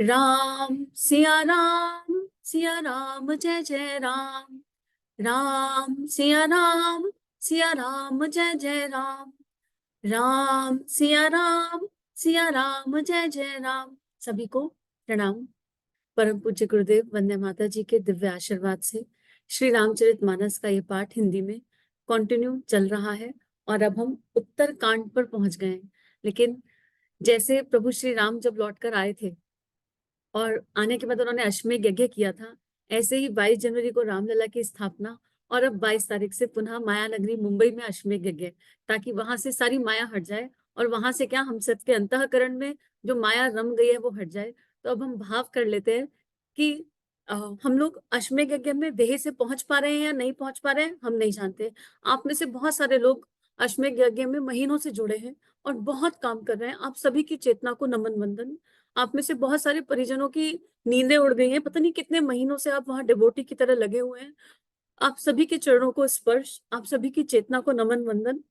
राम सिया राम जय जय राम। राम सिया राम जय जय राम। राम सिया राम जय जय राम। सभी को प्रणाम। परम पूज्य गुरुदेव वंदे माता जी के दिव्य आशीर्वाद से श्री रामचरितमानस का ये पाठ हिंदी में कंटिन्यू चल रहा है और अब हम उत्तर कांड पर पहुंच गए हैं। लेकिन जैसे प्रभु श्री राम जब लौटकर आए थे और आने के बाद उन्होंने अश्वमेध यज्ञ किया था, ऐसे ही 22 जनवरी को रामलला की स्थापना और अब 22 तारीख से पुनः माया नगरी मुंबई में अश्वमेध यज्ञ, ताकि वहां से सारी माया हट जाए और वहां से क्या हम सबके अंतःकरण में जो माया रम गई है वो हट जाए। तो अब हम भाव कर लेते हैं कि हम लोग अश्वमेध यज्ञ में देह से पहुंच पा रहे हैं या नहीं पहुंच पा रहे हैं, हम नहीं जानते। आप में से बहुत सारे लोग अश्वमेध यज्ञ में महीनों से जुड़े हैं और बहुत काम कर रहे हैं। आप सभी की चेतना को नमन वंदन। आप में से बहुत सारे परिजनों की नींदें उड़ गई हैं, पता नहीं कितने महीनों से आप वहां डिवोटी की तरह लगे हुए हैं। आप सभी के चरणों को स्पर्श, आप सभी की चेतना को नमन वंदन।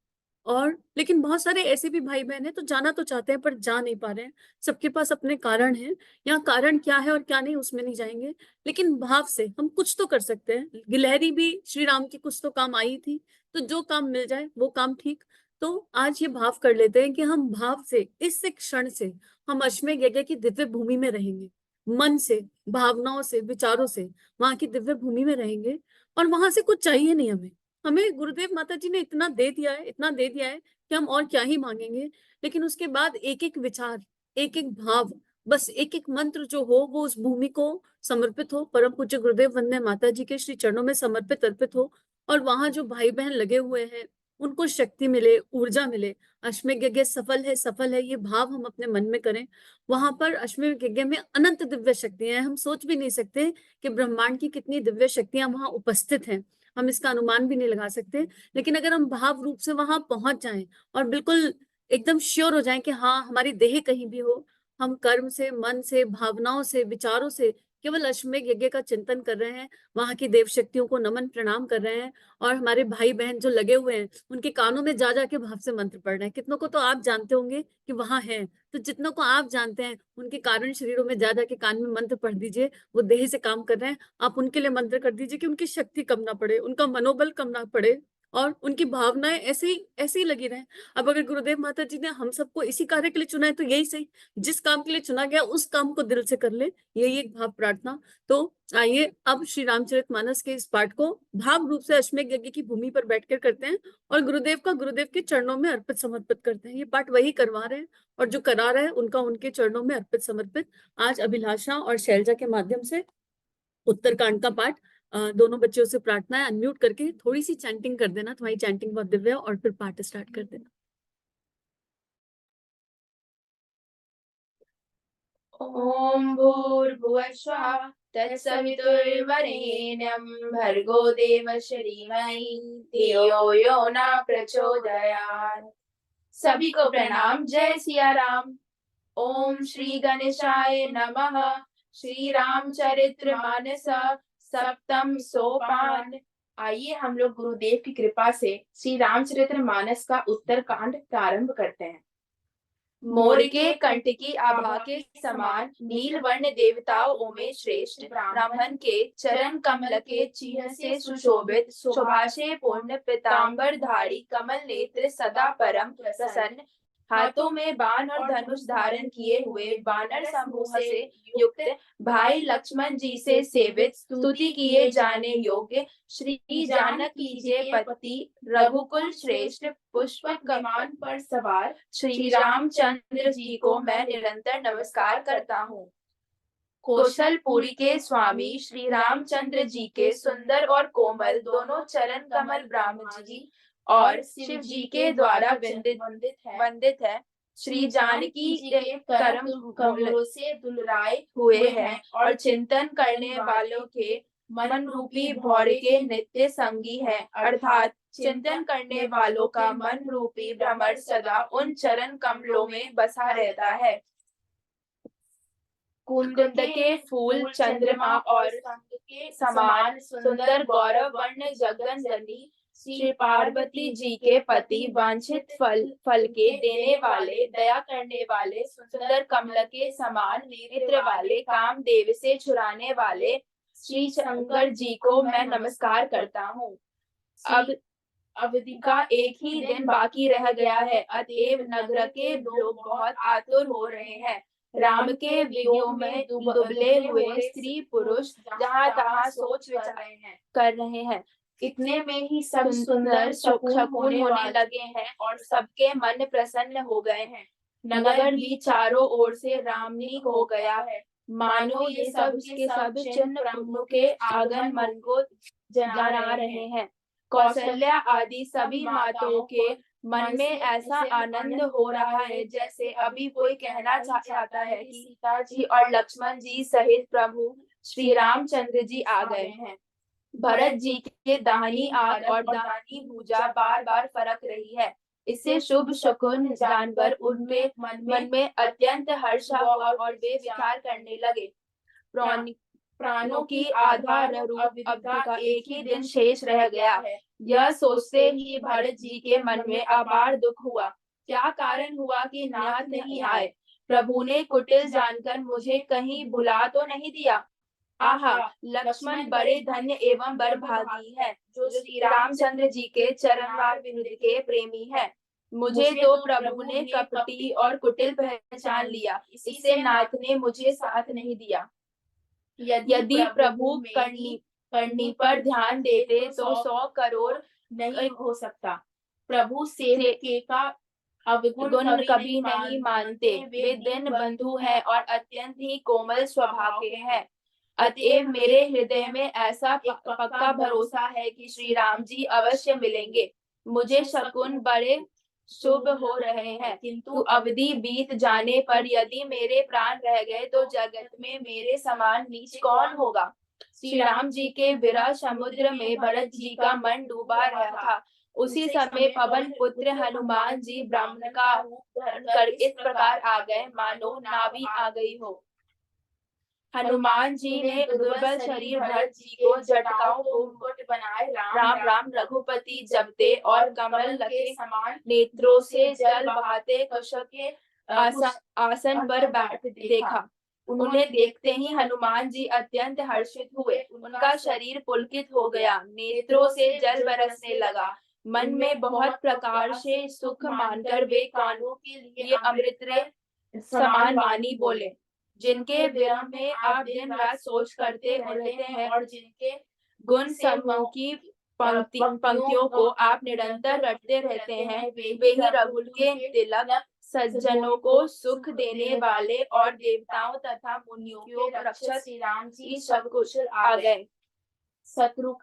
और लेकिन बहुत सारे ऐसे भी भाई बहन हैं तो जाना तो चाहते हैं पर जा नहीं पा रहे हैं। सबके पास अपने कारण हैं। यहाँ कारण क्या है और क्या नहीं उसमें नहीं जाएंगे, लेकिन भाव से हम कुछ तो कर सकते हैं। गिलहरी भी श्री राम की कुछ तो काम आई थी, तो जो काम मिल जाए वो काम ठीक। तो आज ये भाव कर लेते हैं कि हम भाव से इस क्षण से हम अश्वमेध यज्ञ की दिव्य भूमि में रहेंगे। मन से, भावनाओं से, विचारों से वहां की दिव्य भूमि में रहेंगे। और वहां से कुछ चाहिए नहीं हमें। हमें गुरुदेव माता जी ने इतना दे दिया है, इतना दे दिया है कि हम और क्या ही मांगेंगे। लेकिन उसके बाद एक एक विचार, एक एक भाव, बस एक एक मंत्र जो हो वो उस भूमि को समर्पित हो, परम पूज्य गुरुदेव वंदे माता जी के श्री चरणों में समर्पित अर्पित हो। और वहां जो भाई बहन लगे हुए हैं उनको शक्ति मिले, ऊर्जा मिले। अश्वमेध यज्ञ सफल है ये भाव हम अपने मन में करें। वहां पर अश्वमेध यज्ञ में अनंत दिव्य शक्तियां हैं। हम सोच भी नहीं सकते कि ब्रह्मांड की कितनी दिव्य शक्तियां वहां उपस्थित हैं। हम इसका अनुमान भी नहीं लगा सकते। लेकिन अगर हम भाव रूप से वहां पहुंच जाएं और बिल्कुल एकदम श्योर हो जाएं कि हाँ हमारी देह कहीं भी हो, हम कर्म से, मन से, भावनाओं से, विचारों से केवल अश्वमेध यज्ञ का चिंतन कर रहे हैं, वहां की देव शक्तियों को नमन प्रणाम कर रहे हैं। और हमारे भाई बहन जो लगे हुए हैं उनके कानों में जा जाके भाव से मंत्र पढ़ रहे हैं। कितनों को तो आप जानते होंगे कि वहां है, तो जितनों को आप जानते हैं उनके कारण शरीरों में जा जाके कान में मंत्र पढ़ दीजिए। वो देह से काम कर रहे हैं, आप उनके लिए मंत्र कर दीजिए कि उनकी शक्ति कम ना पड़े, उनका मनोबल कम ना पड़े और उनकी भावनाएं ऐसे ही लगी रहे। अब अगर गुरुदेव माता जी ने हम सबको इसी कार्य के लिए चुना है तो यही सही, जिस काम के लिए चुना गया उस काम को दिल से कर ले, यही एक भाव प्रार्थना। तो आइए अब श्री रामचरितमानस के इस पाठ को भाव रूप से अश्वमेध यज्ञ की भूमि पर बैठकर करते हैं और गुरुदेव के चरणों में अर्पित समर्पित करते हैं। ये पाठ वही करवा रहे हैं और जो करा रहे हैं उनका उनके चरणों में अर्पित समर्पित। आज अभिलाषा और शैलजा के माध्यम से उत्तरकांड का पाठ। दोनों बच्चों से प्रार्थना है, अनम्यूट करके थोड़ी सी चैंटिंग कर देना, तुम्हारी चैंटिंग बहुत दिव्य है, और फिर पाठ स्टार्ट कर देना। ओम भूर्भुवः स्वः तत्सवितुर्वरेण्यं भर्गो देवस्य धीमहि धियो यो न प्रचोदयात्। सभी को प्रणाम। जय सिया राम। ओम श्री गणेशाय नमः। श्री रामचरितमानस सप्तम सोपान। आइए हम लोग गुरुदेव की कृपा से श्री रामचरितमानस का उत्तरकांड प्रारंभ करते हैं। मोर के कंठ की आभा के समान नील वर्ण देवताओं में श्रेष्ठ ब्राह्मण के चरण कमल के चिन्ह से सुशोभित शोभाशे पूर्ण पीतांबर धारी कमल नेत्र सदा परम प्रसन्न हाथों में बाण और धनुष धारण किए हुए वानर समूह से युक्त भाई लक्ष्मण जी से सेवित स्तुति किए जाने योग्य श्री जानकी जी पति रघुकुल श्रेष्ठ पुष्पक विमान पर सवार श्री रामचंद्र जी को मैं निरंतर नमस्कार करता हूँ। कौशलपुरी के स्वामी श्री रामचंद्र जी के सुंदर और कोमल दोनों चरण कमल ब्रह्मा जी और शिव जी के द्वारा वंदित है। श्री जानकी के करम कमलों से दुलराए हुए हैं और चिंतन करने वालों के मन रूपी भौरे के नित्य संगी है, अर्थात चिंतन करने वालों का मन रूपी भ्रमर सदा उन चरण कमलों में बसा रहता है। कुंद के फूल चंद्रमा और के समान सुंदर गौरव वर्ण जगन जनी श्री पार्वती जी के पति वांछित फल के देने वाले, दया करने वाले, सुंदर कमल के समान नेत्र वाले, कामदेव से छुड़ाने वाले श्री शंकर जी को मैं नमस्कार करता हूँ। अब अवधि का एक ही दिन बाकी रह गया है, अतएव नगर के लोग बहुत आतुर हो रहे हैं। राम के वियोग में दुबले हुए स्त्री पुरुष जहाँ तहाँ सोच विचार कर रहे हैं। इतने में ही सब सुंदर शकुन होने लगे हैं और सबके मन प्रसन्न हो गए हैं। नगर भी चारों ओर से रामनीक हो गया है, मानो ये सब के सब चिन्ह प्रभु के आगमन को जना रहे हैं। कौशल्या आदि सभी माताओं के मन में ऐसा आनंद हो रहा है जैसे अभी कोई कहना चाहता है कि सीता जी और लक्ष्मण जी सहित प्रभु श्री रामचंद्र जी आ गए हैं। भरत जी के दाहिनी आंख और दाहिनी भुजा बार बार फरक रही है। इससे शुभ शकुन जानकर उनमें मन में अत्यंत हर्ष हुआ और वे विचार करने लगे। प्राणों की आधार रूप अवधि का एक ही दिन शेष रह गया है। यह सोचते ही भरत जी के मन में अपार दुख हुआ। क्या कारण हुआ कि नाथ नहीं आए? प्रभु ने कुटिल जानकर मुझे कहीं भुला तो नहीं दिया? आहा, लक्ष्मण बड़े धन्य एवं बड़भागी हैं, जो श्री रामचंद्र जी के चरणवार विनुत के प्रेमी हैं। मुझे तो प्रभु ने कपटी और कुटिल पहचान लिया, इससे नाथ ने मुझे साथ नहीं दिया। यदि प्रभु करनी पर ध्यान देते तो 100 करोड़ नहीं हो सकता। प्रभु सेवके का अवगुण कभी नहीं मानते। वे दीन बंधु हैं और अत्यंत ही कोमल स्वभाव के हैं। अतएव मेरे हृदय में ऐसा पक्का भरोसा है कि श्री राम जी अवश्य मिलेंगे। मुझे शकुन बड़े शुभ हो रहे हैं, किंतु अवधि बीत जाने पर यदि मेरे प्राण रह गए तो जगत में मेरे समान नीच कौन होगा। श्री राम जी के विरह समुद्र में भरत जी का मन डूबा रहा था। उसी समय पवन पुत्र हनुमान जी ब्राह्मण का रूप धारण कर इस प्रकार आ गए मानो नावी आ गई हो। हनुमान जी ने दुर्बल शरीर भरत जी को जटाओं को मुकुट बनाए राम राम रघुपति जपते और कमल लगे समान नेत्रों से जल बहाते कुशक के आसन पर बैठ देखा। उन्हें देखते ही हनुमान जी अत्यंत हर्षित हुए। उनका शरीर पुलकित हो गया, नेत्रों से जल बरसने लगा। मन में बहुत प्रकार से सुख मानकर वे कानों के लिए अमृत समान वाणी बोले। जिनके विरह में आप दिन रात सोच करते रहते हैं और जिनके गुण समूह की पंक्तियों को आप निरंतर रटते रहते हैं, वे ही रघुकुल के तिलक, सज्जनों को सुख देने वाले और देवताओं तथा मुनियों के रक्षक श्री राम जी सकुशल आ गए। शत्रु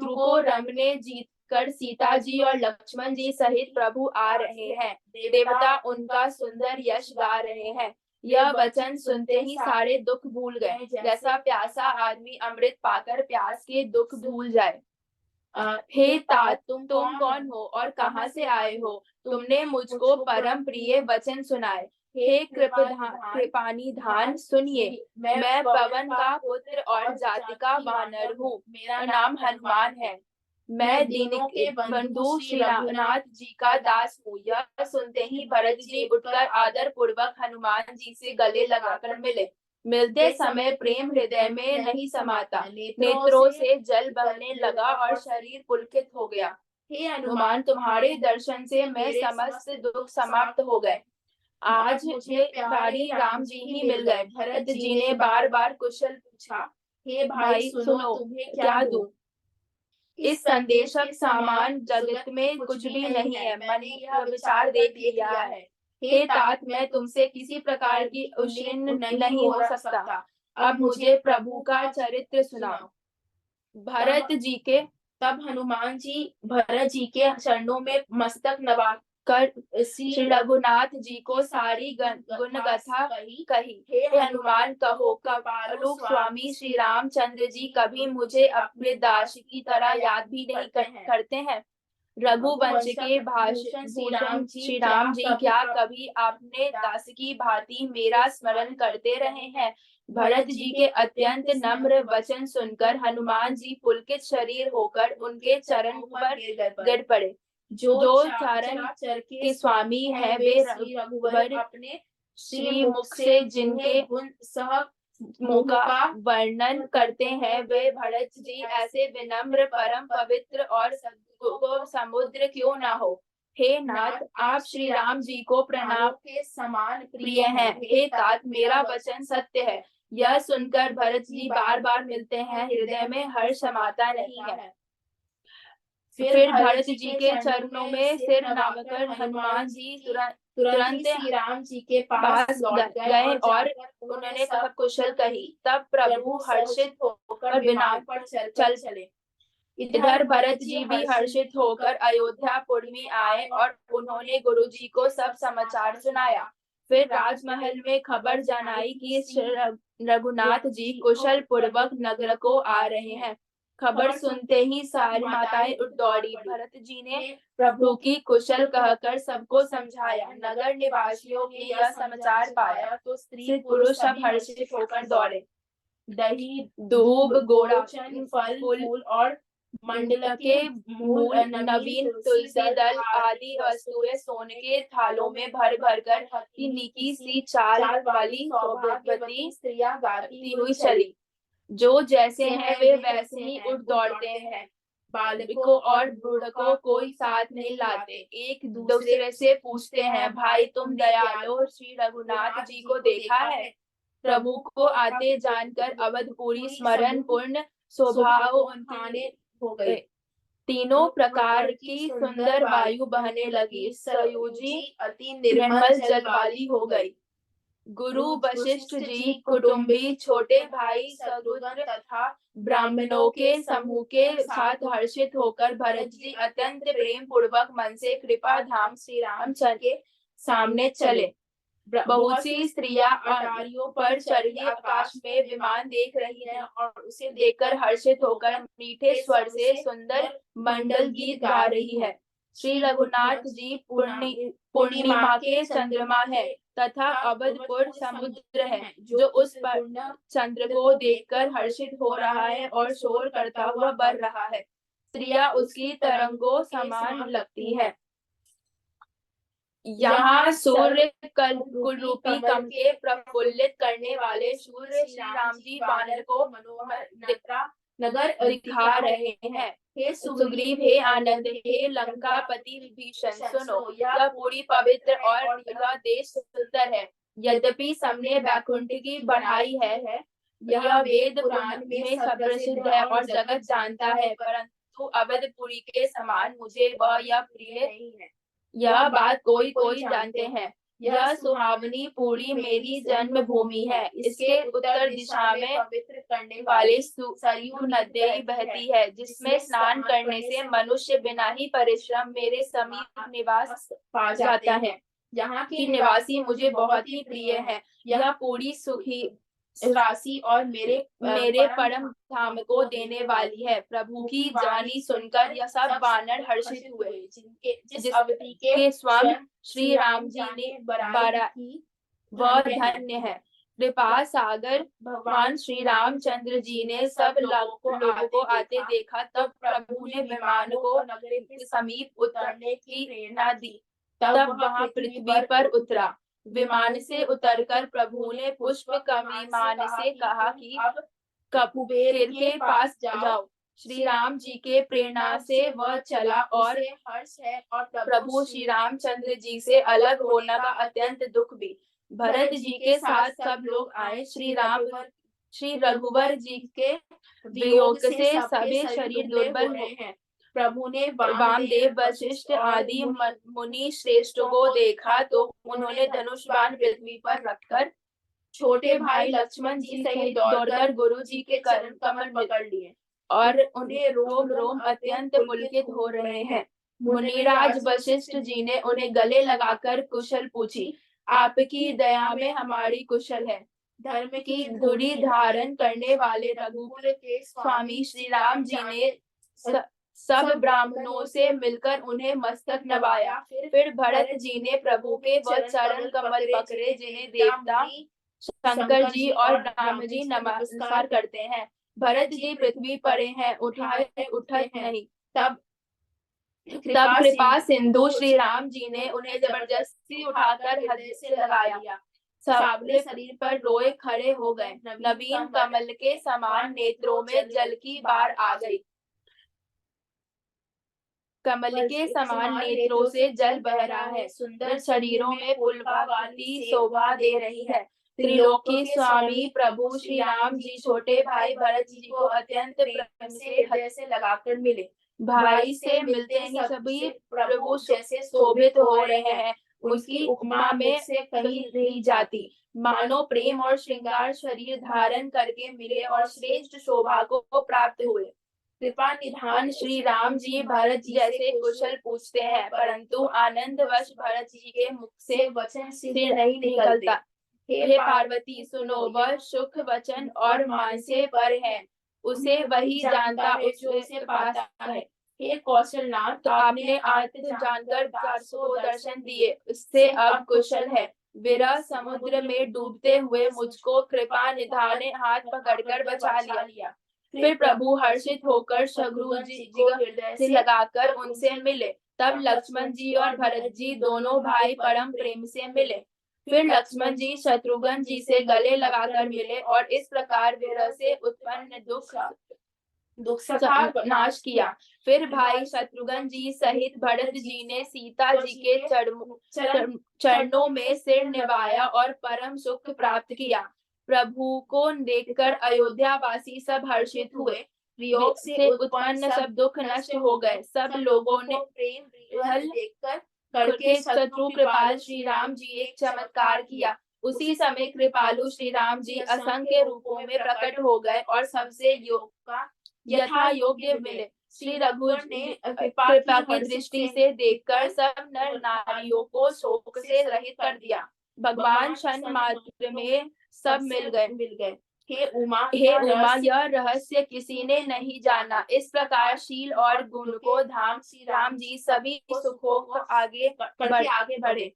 को रमने जीत कर सीता जी और लक्ष्मण जी सहित प्रभु आ रहे हैं। देवता उनका सुंदर यश गा रहे हैं। यह वचन सुनते ही सारे दुख भूल गए, जैसा प्यासा आदमी अमृत पाकर प्यास के दुख भूल जाए। हे तात, तुम कौन हो और कहाँ से आए हो? तुमने मुझको परम प्रिय वचन सुनाए। हे कृपानी धान, सुनिए। मैं पवन का पुत्र और जाति का वानर हूँ। मेरा नाम हनुमान है। मैं दीनों के बंधु श्री रामनाथ जी का दास हूँ। यह सुनते ही भरत जी उठकर आदर पूर्वक हनुमान जी से गले लगाकर मिलते समय प्रेम हृदय में नहीं समाता, नेत्रों से जल बहने लगा और शरीर पुलकित हो गया। हे हनुमान, तुम्हारे दर्शन से मैं समस्त दुख समाप्त हो गए। आज मुझे प्यारे राम जी ही मिल गए। भरत जी ने बार बार कुशल पूछा। हे भाई सुनो, तुम्हें क्या दूं? इस संदेशक सामान जगत में कुछ भी नहीं है। मैंने यह विचार देख लिया है। हे तात, मैं तुमसे किसी प्रकार की उशीन नहीं हो सकता। अब मुझे प्रभु का चरित्र सुनाओ। भरत जी के तब हनुमान जी भरत जी के चरणों में मस्तक नवा कर श्री रघुनाथ जी को सारी गुण गाथा कही। हे हनुमान, कहो कृपालु स्वामी श्री रामचंद्र जी कभी मुझे अपने दास की तरह याद भी नहीं करते हैं। रघुवंश के भाषण श्री राम जी क्या कभी आपने दास की भांति मेरा स्मरण करते रहे हैं। भरत जी के अत्यंत नम्र वचन सुनकर हनुमान जी पुलकित शरीर होकर उनके चरण पर गिर पड़े। जो चरण के स्वामी है वे रघुवर अपने श्री मुख से जिनके गुण सह मुख का वर्णन करते हैं वे भरत जी ऐसे विनम्र परम पवित्र और सद्गुण समुद्र क्यों ना हो। हे नाथ आप श्री राम जी को प्रणाम के समान प्रिय हैं। हे तात मेरा वचन सत्य है। यह सुनकर भरत जी बार बार मिलते हैं हृदय में हर्ष समाता नहीं है। फिर भरत जी के चरणों में सिर नवाकर हनुमान जी तुरंत श्री राम जी के पास लौट गए और उन्होंने सब कुशल कही। तब प्रभु हर्षित होकर विमान पर चल चले। इधर भरत जी भी हर्षित होकर अयोध्यापुर में आए और उन्होंने गुरु जी को सब समाचार सुनाया। फिर राजमहल में खबर जनाई कि रघुनाथ जी कुशल पूर्वक नगर को आ रहे हैं। खबर सुनते ही सारी माताएं उठ दौड़ी। भरत जी ने प्रभु की कुशल कहकर सबको समझाया। नगर निवासियों ने यह समाचार पाया तो स्त्री पुरुष सब हर्षित होकर दौड़े। दही दूब गोड़ाचन फल फूल और मंडल के मूल नवीन तुलसी दल आदि वस्तुएं सोने के थालों में भर भर कर निकी सी चाल वाली सौभाग्यवती स्त्रियां गाती हुई चली। जो जैसे हैं वे वैसे ही उठ दौड़ते हैं। बालकों और बूढ़ों कोई साथ नहीं लाते। एक दूसरे से पूछते हैं भाई तुम दयालु श्री रघुनाथ जी को देखा है। प्रभु को आते जानकर अवधपुरी स्मरण पूर्ण स्वभाव उन्होंने हो गए। तीनों प्रकार की सुंदर वायु बहने लगी। सयोजी अति निर्मल जल वाली हो गई। गुरु वशिष्ठ जी कुटुंबी छोटे भाई सरुद्र तथा ब्राह्मणों के समूह के साथ हर्षित होकर भरत जी अत्यंत प्रेम पूर्वक मन से कृपा धाम श्री रामचंद्र के सामने चले। बहुत सी स्त्रियां अटारियों पर चढ़ी आकाश में विमान देख रही हैं और उसे देखकर हर्षित होकर मीठे स्वर से सुंदर मंडल गीत गा रही है। श्री रघुनाथ जी पूर्णिमा के चंद्रमा है तथा अवधपुर समुद्र है जो उस पर चंद्र को देखकर हर्षित हो रहा है और शोर करता हुआ बढ़ रहा है। स्त्रियां उसकी तरंगों समान लगती है। यहाँ सूर्य कुल रूपी कम के प्रफुल्लित करने वाले सूर्य श्री राम जी वानर को मनोहर नगर दिखा रहे हैं। हे सुग्रीव हे आनंद हे लंकापति विभीषण सुनो यह पूरी पवित्र और यह देश सुंदर है। यद्यपि सबने वैकुंठ की बढ़ाई है यह वेद पुराण में सब प्रसिद्ध है और जगत जानता है परंतु अवधपुरी के समान मुझे वह यह प्रिय नहीं है। यह बात कोई कोई जानते हैं। यह सुहावनी पूरी मेरी जन्मभूमि है। इसके उत्तर दिशा में पवित्र करने वाले सरयू नदी बहती है जिसमें स्नान करने से मनुष्य बिना ही परिश्रम मेरे समीप निवास पा जाता है। यहाँ की निवासी मुझे बहुत ही प्रिय है। यह पूरी सुखी राशि और मेरे परम धाम को देने वाली है। प्रभु की वाणी सुनकर यह सब वानर हर्षित हुए जिस अवधि के स्वयं श्री राम जी ने बराई की वह धन्य है। कृपा सागर भगवान श्री रामचंद्र जी ने सब लोगों को आते देखा। तब प्रभु ने विमान को नगर के समीप उतरने की प्रेरणा दी। तब वहां पृथ्वी पर उतरा। विमान से उतरकर प्रभु ने पुष्प विमान से कहा कि अब कुबेर के पास जाओ। श्री राम जी के प्रेरणा से वह चला और हर्ष है और प्रभु श्री रामचंद्र जी से अलग होने का अत्यंत दुख भी। भरत जी के साथ सब लोग आए। श्री रघुवर जी के वियोग से सभी शरीर दुर्बल हुए हैं। प्रभु ने वामदेव वशिष्ठ आदि मुनि श्रेष्ठ को देखा तो उन्होंने धनुष बाण पृथ्वी पर रखकर छोटे भाई लक्ष्मण जी सहित दौड़कर गुरु जी के चरण कमल पकड़ लिए और उन्हें रोम रोम अत्यंत पुलकित हो रहे हैं। मुनिराज वशिष्ठ जी ने उन्हें गले लगाकर कुशल पूछी। आपकी दया में हमारी कुशल है। धर्म की धुरी धारण करने वाले रघुकुल के स्वामी श्री राम जी ने सब ब्राह्मणों से मिलकर उन्हें मस्तक नवाया। फिर भरत जी ने प्रभु के वह चरण कमल पकड़े जिन्हें देवता शंकर जी और राम जी नमस्कार करते हैं। भरत जी पृथ्वी पड़े हैं, उठाए उठत नहीं। तब कृपा सिंधु श्री राम जी ने उन्हें जबरदस्ती उठाकर हृदय से लगाया। सांवले शरीर पर रोए खड़े हो गए। नवीन कमल के समान नेत्रों में जल की बाढ़ आ गई। कमल के समान नेत्रों से जल बह रहा है। सुंदर शरीरों में पुलवावती शोभा दे रही है। त्रिलोकी स्वामी प्रभु श्री राम जी छोटे भाई भरत जी को अत्यंत प्रेम से हृदय से लगाकर मिले। भाई से मिलते ही सभी प्रभु जैसे शोभित हो रहे हैं। उनकी उपमा में से कहीं नहीं जाती। मानो प्रेम और श्रृंगार शरीर धारण करके मिले और श्रेष्ठ शोभा को प्राप्त हुए। कृपा निधान श्री राम जी भरत जी जैसे कुशल पूछते हैं, परंतु आनंदवश भरत जी के मुख से वचन सिद्ध नहीं निकलता। हे पार्वती सुनो, वह सुख वचन और मानसे पर है, उसे वही जानता उसे पाता है। हे कौशलनाथ, तो आपने आत्म जानकर को दर्शन दिए, उससे अब कुशल है। विरह समुद्र में डूबते हुए मुझको कृपा निधान ने हाथ पकड़कर बचा लिया। फिर प्रभु हर्षित होकर शत्रुघ्न जी को हृदय से लगाकर उनसे मिले। तब लक्ष्मण जी और भरत जी दोनों भाई परम प्रेम से मिले। फिर लक्ष्मण जी शत्रुघ्न जी से गले लगाकर मिले और इस प्रकार विरह से उत्पन्न दुख का नाश किया। फिर भाई शत्रुघ्न जी सहित भरत जी ने सीता जी के चरणों में सिर निभाया और परम सुख प्राप्त किया। प्रभु को देखकर अयोध्या वासी सब हर्षित हुए। वियोग से उत्पन्न सब दुख नष्ट हो गए। सब लोगों ने प्रेम देखकर करके शत्रु कृपाल श्री राम जी एक चमत्कार किया। उसी समय कृपालु श्री राम जी असंख्य रूपों में प्रकट हो गए और सबसे योग का यथा योग्य मिले। श्री रघुवर ने कृपा की दृष्टि से देखकर सब नर नारियों को शोक से रहित कर दिया। भगवान क्षण मात्र में सब मिल गए। हे उमा, यह रहस्य किसी ने नहीं जाना। इस प्रकार शील और गुण को धाम श्री राम जी सभी सुखों को आगे बढ़े।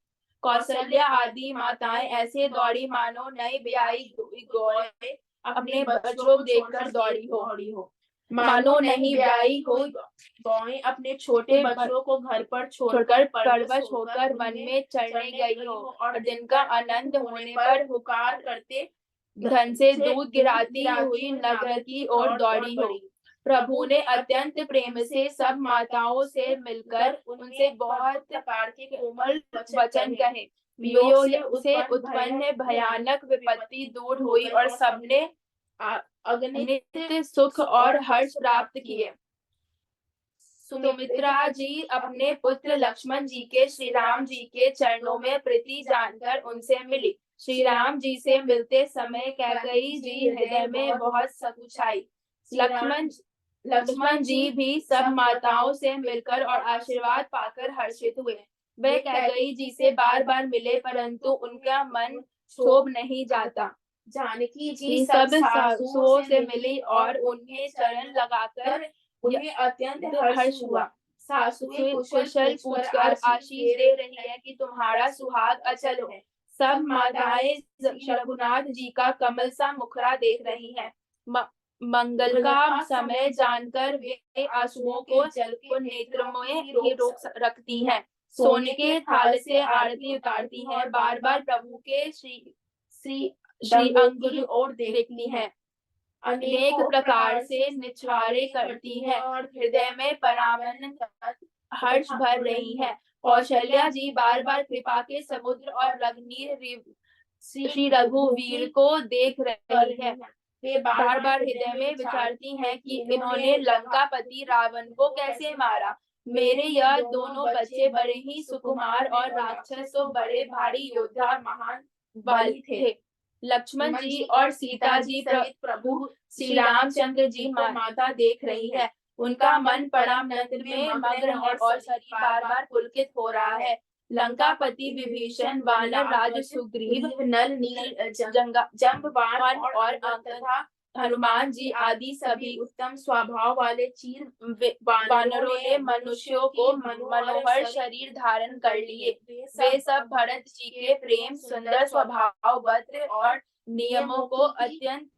कौशल्या आदि माताएं ऐसे दौड़ी मानो नई ब्याही गौएं अपने बच्चों को देखकर दौड़ी हो। मानो नहीं ब्याही हो गौएं अपने छोटे बच्चों को घर पर छोड़कर परवश होकर वन में चरने गई हो और दिन का आनंद होने पर हुकार करते धन से दूध गिराती हुई नगर की ओर दौड़ी हो। प्रभु ने अत्यंत प्रेम से सब माताओं से मिलकर उनसे बहुत प्रकार के कोमल वचन कहे। वियोग से उत्पन्न भयानक विपत्ति दूर हुई और सबने अगणित सुख और हर्ष प्राप्त किए। सुमित्रा जी अपने पुत्र लक्ष्मण जी के श्री राम जी के चरणों में प्रीति जानकर उनसे मिली। श्री राम जी से मिलते समय कैकेयी जी हृदय में बहुत सकुचाई। लक्ष्मण जी भी सब माताओं से मिलकर और आशीर्वाद पाकर हर्षित हुए। वे कैकेयी जी से बार बार मिले, परंतु उनका मन शोभ नहीं जाता। जानकी जी सब सासुओं से मिली और उन्हें चरण लगाकर उन्हें अत्यंत हर्ष हुआ। सासुएं कुशल पूछकर आशीष दे रही है कि तुम्हारा सुहाग अचल है। सब माताएं रघुनाथ जी का कमल सा मुखड़ा देख रही हैं। मंगल का समय जानकर वे आंसुओं को जल को नेत्रों में ही रोक रखती हैं। सोने के थाल से आरती उतारती हैं। बार बार प्रभु के श्री अंग की ओर देखती हैं। अनेक प्रकार से निछारे करती है और हृदय में परामन हर्ष भर रही है। कौशल्या जी बार बार कृपा के समुद्र और रघुवीर श्री रघुवीर को देख रही है। वे बार बार हृदय में विचारती हैं कि इन्होंने लंकापति रावण को कैसे मारा। मेरे यह दोनों बच्चे बड़े ही सुकुमार और राक्षस तो बड़े भारी योद्धा महान बली थे। लक्ष्मण जी और सीता जी सहित प्रभु श्री रामचंद्र जी माता देख रही है। उनका मन परम आनंद में मग्न है और शरीर बार बार पुलकित हो रहा है। लंकापति विभीषण, वानर राज सुग्रीव, नल नील जंबवान और तथा हनुमान जी आदि सभी उत्तम स्वभाव वाले चीर वानरों ने मनुष्यों को मनोहर शरीर धारण कर लिए। वे सब भरत जी के प्रेम, सुंदर स्वभाव, भद्र और नियमों को अत्यंत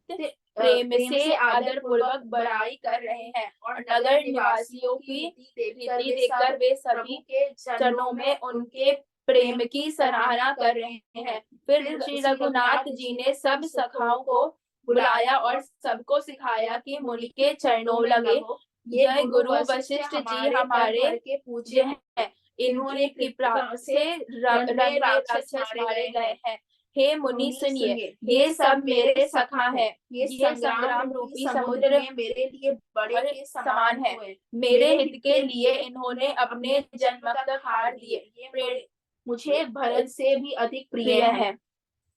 प्रेम से आदर पूर्वक बड़ाई कर रहे हैं, और नगर निवासियों की रीति देखकर वे सभी के चरणों में उनके प्रेम की सराहना कर रहे हैं। फिर श्री रघुनाथ जी ने सब सखाओं को बुलाया और सबको सिखाया कि मुनि के चरणों लगे। ये गुरु वशिष्ठ जी हमारे के पूज्य हैं, इन्होंने कृपा से रंग में राक्षस मारे गए हैं। हे मुनि सुनिए, ये सब मेरे सखा हैं। ये संग्राम रूपी समुद्र में मेरे लिए बड़े के समान है। मेरे हित के लिए इन्होंने अपने जन्म तक हार दिए। ये मुझे भरत से भी अधिक प्रिय है।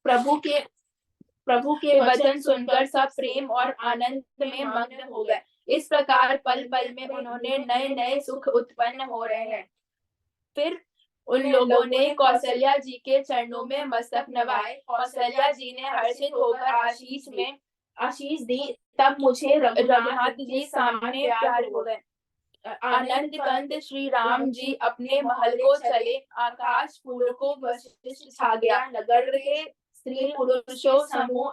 प्रभु के वचन सुनकर सब प्रेम और आनंद में मग्न हो गए। इस प्रकार पल पल में उन्होंने नए नए सुख उत्पन्न हो रहे हैं। फिर उन लोगों ने कौशल्या जी के चरणों में मस्तक नवाए। कौशल्या जी ने हर्षित होकर आशीष दी। तब मुझे रघुनाथ जी सामने प्यार हो गए। आनंद कंद श्री राम जी अपने महल को चले। आकाश फूलों को वशिष्ठ छा गया। नगर के स्त्री पुरुषों समूह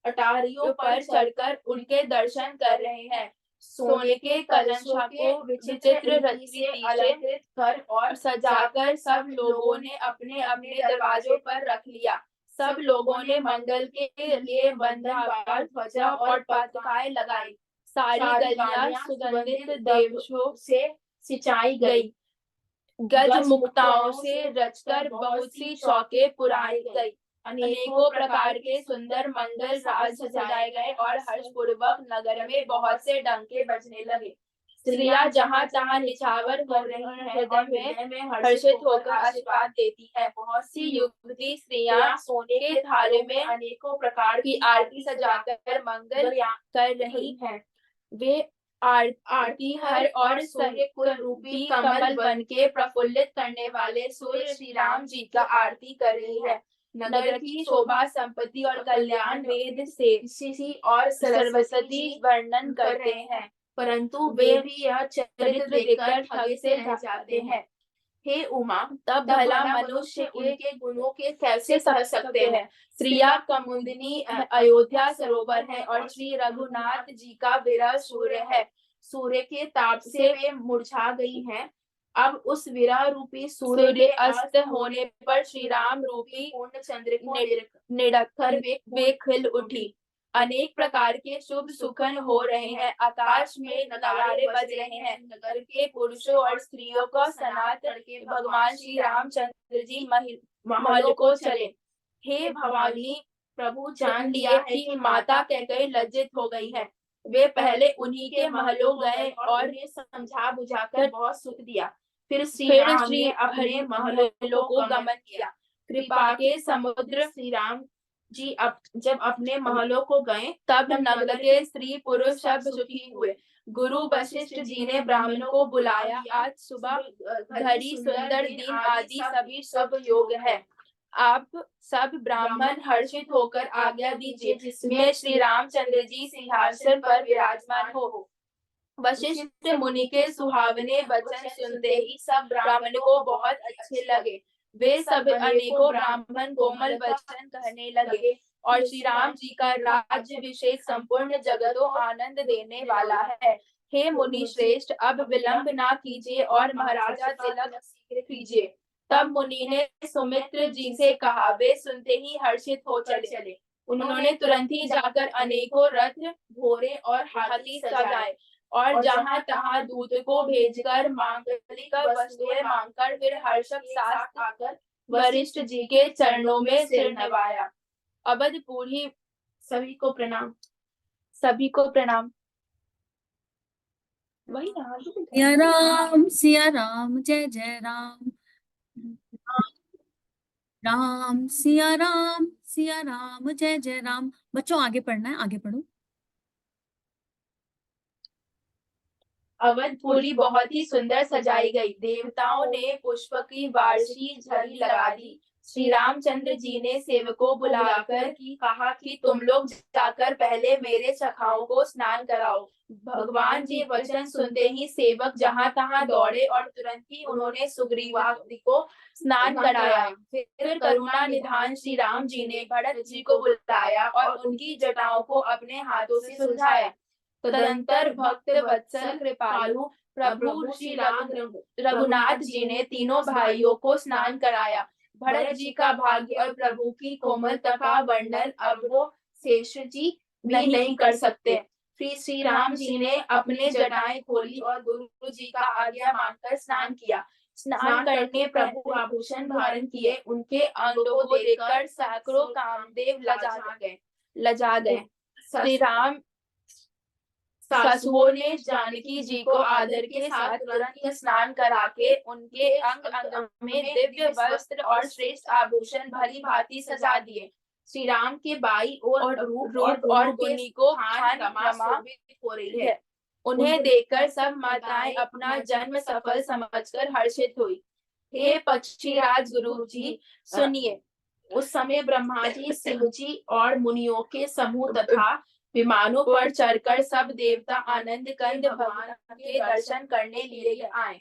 अटारियों पर चढ़कर उनके दर्शन कर रहे हैं। सोने के कलशों को विचित्र रीति से अलंकृत कर और सजाकर सब लोगों ने अपने अपने दरवाजों पर रख लिया। सब लोगों ने मंगल के लिए बंधनवार ध्वजा और पताकाएं लगाई। सारी गलियां सुगंधित देवशों से सिंचाई गई। गज मुक्ताओं से रचकर बहुत सी चौके पुराई गई। अनेकों प्रकार के सुंदर मंगल राज सजाए गए और हर्षपूर्वक नगर में बहुत से डंके बजने लगे। स्त्रियां जहां तहां निछावर हो रही हैं, हृदय में हर्षित होकर आशीर्वाद देती हैं। बहुत सी युवती स्त्रियां सोने के थालों में अनेकों प्रकार की आरती सजाकर मंगल कर रही हैं। वे आरती हर और कुल रूपी कमल बन के प्रफुल्लित करने वाले सूर्य श्री राम जी का आरती कर रही है। नगर की शोभा, संपत्ति और कल्याण वेद से और सरस्वती वर्णन करते हैं, परंतु वे भी यह चरित्र देखकर ठग से रह जाते हैं। हे उमा, तब भला मनुष्य उनके गुणों के कैसे सह सकते हैं। श्रिया कमुंदिनी अयोध्या सरोवर है और श्री रघुनाथ जी का विरह सूर्य है। सूर्य के ताप से वे मुरझा गई हैं। अब उस विरह रूपी सूर्य के अस्त होने पर श्री राम रूपी पूर्ण चंद्र को निड़कर वे खिल उठी। अनेक प्रकार के शुभ सुखन हो रहे हैं। आकाश में नगाड़े बज रहे हैं। नगर के पुरुषों और स्त्रियों को सनात करके भगवान श्री रामचंद्र जी महलों को चले। हे भवानी, प्रभु जान लिया है कि माता कैकेयी लज्जित हो गई है। वे पहले उन्हीं के महलों गए और ये समझा बुझाकर बहुत सुख दिया। फिर श्री राम ने अपने महलों को गमन किया। कृपा के समुद्र श्री राम जी जब अपने महलों को गए, तब नगर के स्त्री पुरुष सब सुखी हुए। गुरु वशिष्ठ जी ने ब्राह्मणों को बुलाया। आज सुबह घड़ी सुंदर दिन आदि सभी शुभ योग है। आप सब ब्राह्मण हर्षित होकर आज्ञा दीजिए, जिसमें श्री रामचंद्र जी सिंहासन पर विराजमान हो। वशिष्ठ मुनि के सुहावने वचन सुनते ही सब ब्राह्मणों को बहुत अच्छे लगे। वे सब अनेकों ब्राह्मण कोमल वचन कहने लगे और श्री राम जी का राज्य विशेष संपूर्ण जगत को आनंद देने वाला है। हे मुनि श्रेष्ठ, अब विलंब ना कीजिए और महाराजा तिलक शीघ्र कीजिए। तब मुनि ने सुमित्र जी से कहा। वे सुनते ही हर्षित हो चले। उन्होंने तुरंत ही जाकर अनेकों रथ, घोड़े और हाथी सजाए और जहां तहां दूत को भेजकर मांगलिक वस्तुएं मांगकर फिर हर्षक साथ आकर वशिष्ठ जी के चरणों में सिर नवाया। अवधपुरी सभी को प्रणाम। सभी को प्रणाम। वही सिया राम जय जय राम। राम सिया राम जय जय राम। बच्चों आगे पढ़ना है, आगे पढ़ो। अवधपुरी बहुत ही सुंदर सजाई गई। देवताओं ने पुष्प की वार्षी झड़ी लगा दी। श्री रामचंद्र जी ने सेवकों बुलाकर कहा कि तुम लोग जाकर पहले मेरे सखाओं को स्नान कराओ। भगवान जी वचन सुनते ही सेवक जहां तहां दौड़े और तुरंत ही उन्होंने सुग्रीवादि को स्नान कराया। फिर करुणा निधान श्री राम जी ने भरत जी को बुलाया और उनकी जटाओं को अपने हाथों से सुलझाया। तदंतर भक्त वत्सल कृपालु प्रभु श्री रघुनाथ जी ने तीनों भाइयों को स्नान कराया। भरत जी का भाग्य और प्रभु की कोमलता का वर्णन अब वो शेष जी भी नहीं कर सकते। फिर श्री राम जी ने अपने जटाएं खोली और गुरु जी का आज्ञा मानकर स्नान किया। स्नान करने प्रभु आभूषण धारण किए। उनके अंगों को देखकर सैकड़ों कामदेव लजा गए। श्री राम सासुओं ने जानकी जी को आदर के साथ तुरंत स्नान करा के उनके अंग अंग में दिव्य वस्त्र और श्रेष्ठ आभूषण भली भांति सजा दिए। श्री राम के बाई और रूप और गुणी को खान रमा शोभित हो रही है। उन्हें देखकर सब माताएं अपना जन्म सफल समझकर हर्षित हुई। हे पक्षीराज गुरु जी सुनिए। उस समय ब्रह्मा जी, शिव जी और मुनियों के समूह तथा विमानों पर चढ़कर सब देवता आनंद कंद भगवान के दर्शन करने लिए आए।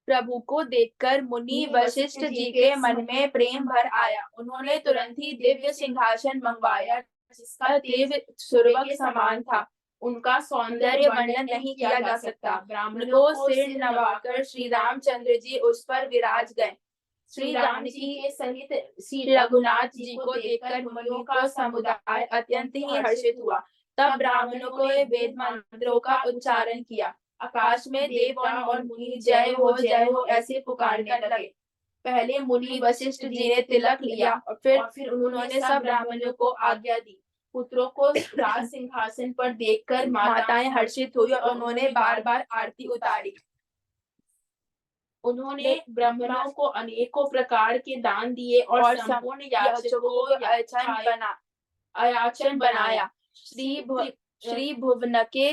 प्रभु को देखकर मुनि वशिष्ठ जी के मन में प्रेम भर आया। उन्होंने तुरंत ही दिव्य सिंहासन मंगवाया जिसका देव सूर्य के समान था। उनका सौंदर्य वर्णन नहीं किया जा सकता। ब्राह्मणों को सिर नवाकर श्री रामचंद्र जी उस पर विराज गए। श्री राम जी के सहित श्री रघुनाथ जी को देखकर मुनियों का समुदाय अत्यंत ही हर्षित हुआ। तब ब्राह्मणों ने वेद मंत्रों का उच्चारण किया। आकाश में देवगण और मुनि जय हो ऐसे पुकारने लगे। पहले मुनि वशिष्ठ जी ने तिलक लिया और फिर उन्होंने सब ब्राह्मणों को आज्ञा दी। पुत्रों को राज सिंहासन पर देखकर माताएं हर्षित हुई और उन्होंने बार बार आरती उतारी। उन्होंने ब्राह्मणों को अनेकों प्रकार के दान दिए और संपूर्ण याचकों को अयाचन बनाया। श्री भुवन के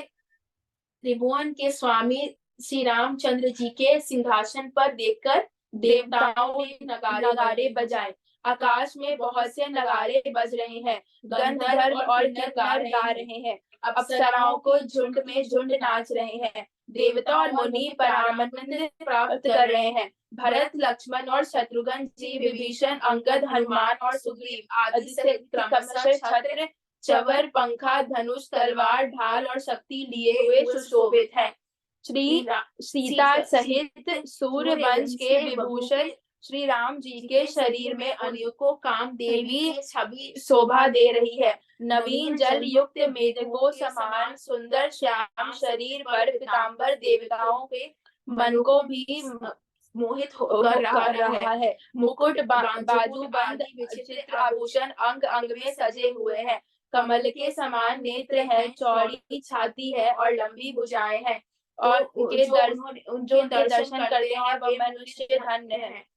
त्रिभुवन के स्वामी श्री रामचंद्र जी के सिंहासन पर देखकर देवताओं ने नगारे बजाए। आकाश में बहुत से नगारे बज रहे हैं। गंधर्व और किन्नर गा रहे हैं। अप्सराओं को झुंड में झुंड नाच रहे हैं। देवता और मुनि परानंद प्राप्त कर रहे हैं। भरत, लक्ष्मण और शत्रुघ्न जी, विभीषण, अंगद, हनुमान और सुग्रीव आदि से क्रमशः छत्र, चवर, पंखा, धनुष, तलवार, ढाल और शक्ति लिए हुए सुशोभित हैं। श्री सीता सहित सूर्य वंश के विभूषण श्री राम जी के शरीर में अनेकों काम देवी छवि शोभा दे रही है। नवीन जल युक्त मेघों समान सुंदर श्याम शरीर पर पीतांबर देवताओं के मन को भी मोहित कर रहा है। मुकुट, बाजूबंद, विचित्र आभूषण अंग अंग में सजे हुए हैं। कमल के समान नेत्र है, चौड़ी छाती है और लंबी भुजाएं हैं। और जो दर्शन करते हैं वह मनुष्य धन्य है।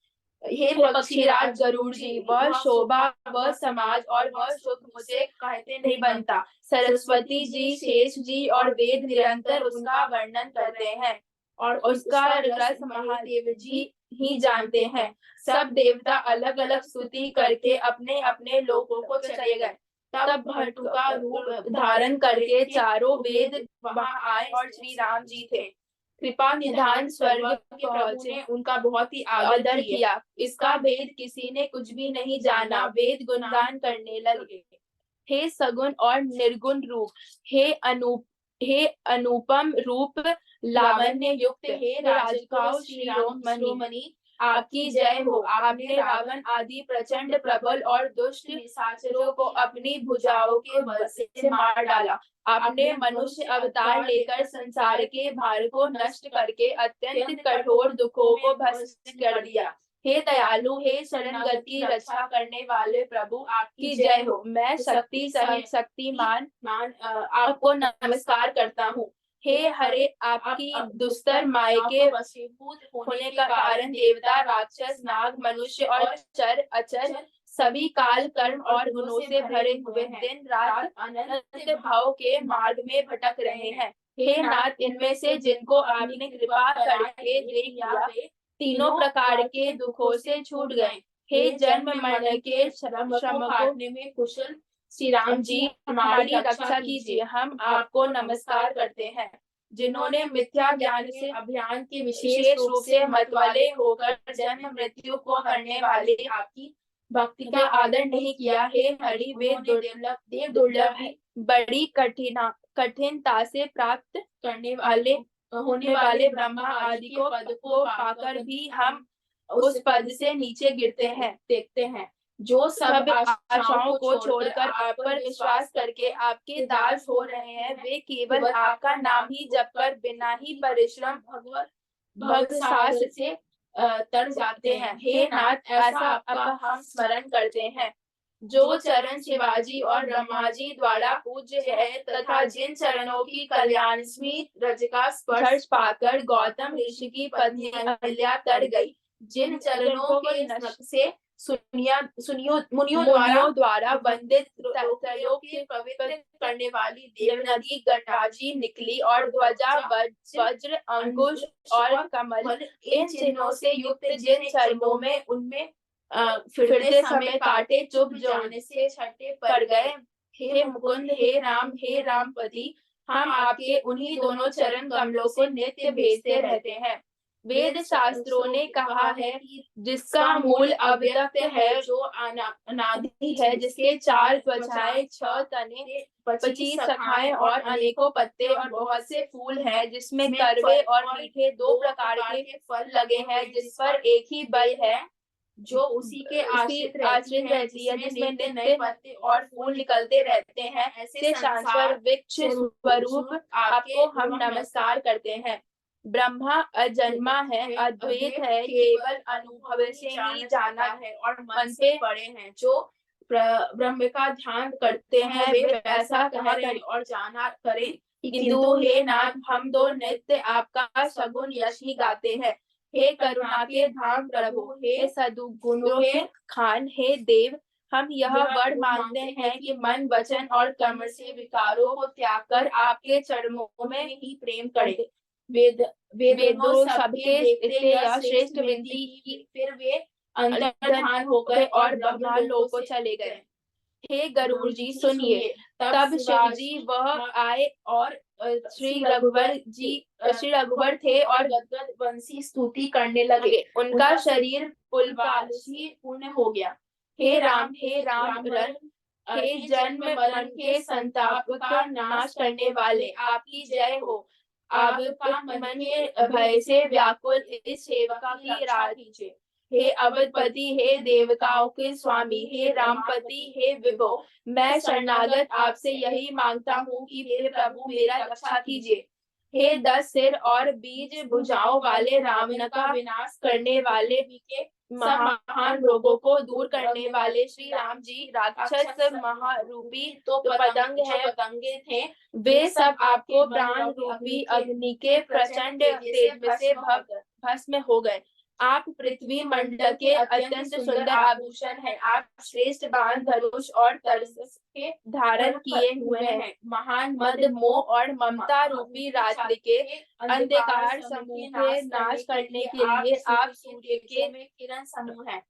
हे पक्षीराज गरुड़ जी, वह शोभा, वह समाज और वह सुख मुझे कहते नहीं बनता। सरस्वती जी, शेष जी और वेद निरंतर उसका वर्णन करते हैं और उसका रस महादेव जी ही जानते हैं। सब देवता अलग अलग स्तुति करके अपने अपने लोकों को चले गए। तब भट्टू का रूप धारण करके चारों वेद वहां आए और श्री राम जी थे। कृपा निधान स्वर्ग के प्रभु ने उनका बहुत ही आदर किया। इसका भेद किसी ने कुछ भी नहीं जाना। वेद गुणगान करने लगे। हे सगुण और निर्गुण रूप, हे अनुपम रूप, लावण्य युक्त, हे राजकाओ शिरोमणि, आपकी जय हो। आपने रावण आदि प्रचंड प्रबल और दुष्ट निशाचरों को अपनी भुजाओं के बल से मार डाला। आपने मनुष्य अवतार लेकर संसार के भार को नष्ट करके अत्यंत कठोर दुखों को भस्म कर दिया। हे दयालु, हे शरणगति रक्षा करने वाले प्रभु, आपकी जय हो। मैं शक्ति सहित शक्तिमान आपको नमस्कार करता हूँ। हे हरे, आपकी दुस्तर माय के वशीभूत होने का कारण देवता, राक्षस, नाग, मनुष्य और चर अचर सभी काल, कर्म और गुणों से भरे हुए दिन रात अनंत भाव के मार्ग में भटक रहे हैं। हे नाथ, इनमें से जिनको आपने कृपा करके देख लिया, तीनों प्रकार के दुखों से छूट गए। हे जन्म मरण के श्रम को काटने में कुशल श्री राम जी, हमारी रक्षा कीजिए। हम आपको नमस्कार करते हैं, जिन्होंने मिथ्या ज्ञान से अभियान के विशेष रूप से मतवाले होकर जन्म मृत्यु को हरने वाले आपकी भक्ति का आदर नहीं किया। हे हरि, वे दुर्लभ है, बड़ी कठिनता से प्राप्त करने वाले होने वाले ब्रह्मा आदि को पद को पाकर भी हम उस पद से नीचे गिरते हैं। देखते हैं, जो सब आशाओं को छोड़कर आप पर विश्वास करके आपके दास हो रहे हैं, वे केवल आपका नाम ही जपकर बिना ही परिश्रम भक्त सास से तर जाते हैं। हे नाथ, ऐसा आपका हम स्मरण करते हैं, जो चरण शिवाजी और ब्रह्माजी द्वारा पूज्य है, तथा जिन चरणों की कल्याणस्मी रज का स्पर्श पाकर गौतम ऋषि की पत्नी अहल्या तर गई, जिन चरणों के नक्श से मुनियों द्वारा वंदित त्रयों के पवित्र करने वाली देवनदी गंडाजी निकली, और ध्वजा वज्र अंकुश और कमल इन चिन्हों से युक्त जिन चरणों में उनमें फिरते समय कांटे चुभ जाने से छठे पड़ गए। हे मुकुंद, हे रामपति, हम आपके उन्हीं दोनों चरण कमलों को नित्य भेजते रहते हैं। वेद शास्त्रों ने कहा है, जिसका मूल अव्यक्त है, जो अनादि है, जिसके 4 त्वचाएं, 6 तने, 25 शाखाएं और अनेकों पत्ते और बहुत से फूल हैं, जिसमें कड़वे और मीठे 2 प्रकार के फल लगे हैं, जिस पर एक ही बल है, जो उसी के आश्रित रहती है, जिसमें नित्य नए पत्ते और फूल निकलते रहते हैं। ऐसे शाश्वत वृक्ष स्वरूप आपको हम नमस्कार करते हैं। ब्रह्मा अजन्मा है, अद्वैत है, केवल अनुभव से ही जाना है और मन से परे हैं। जो ब्रह्म का ध्यान करते हैं, वे वैसा करें और जाना करें। किंतु हे नाथ, हम तो नित्य आपका सगुण यश ही गाते हैं। हे करुणा के धाम प्रभु, हे सद्गुणों के खान, हे देव, हम यह वर मांगते हैं कि मन, वचन और कर्म से विकारों को त्याग कर आपके चरणों में ही प्रेम करें। वेदों सबके देखते यह श्रेष्ठ विनती की, फिर वे अंतर्धान हो गए और ब्रह्मा लोक को चले गए। हे गरुड़ जी, सुनिए। तब शिव जी वह आए और श्री रघुवर थे और गदगद वंशी स्तुति करने लगे। उनका शरीर पुलकाशी पूर्ण हो गया। हे राम रन, हे जन्म मरण के संताप का नाश करने वाले, आपकी जय हो। आपका मन के भय से व्याकुल इस सेवका की रक्षा कीजिए। हे अवधपति, हे देवताओं के स्वामी, हे रामपति, हे विभो, मैं शरणागत आपसे यही मांगता हूँ कि हे प्रभु मेरा रक्षा कीजिए। हे 10 सिर और 20 भुजाओं वाले, रावण का विनाश करने वाले, के महान रोगों को दूर करने वाले श्री राम जी, राक्षस महारूपी तो पतंगे थे, वे सब आपको प्राण रूपी अग्नि के प्रचंड तेज से भस्म हो गए। आप पृथ्वी मंडल के अत्यंत सुंदर आभूषण हैं। आप श्रेष्ठ बाण, धनुष और तरस के धारण किए हुए हैं। महान मद, मोह और ममता रूपी रात्रि के अंधकार समूह के नाश करने के लिए आप सूर्य के किरण समूह हैं।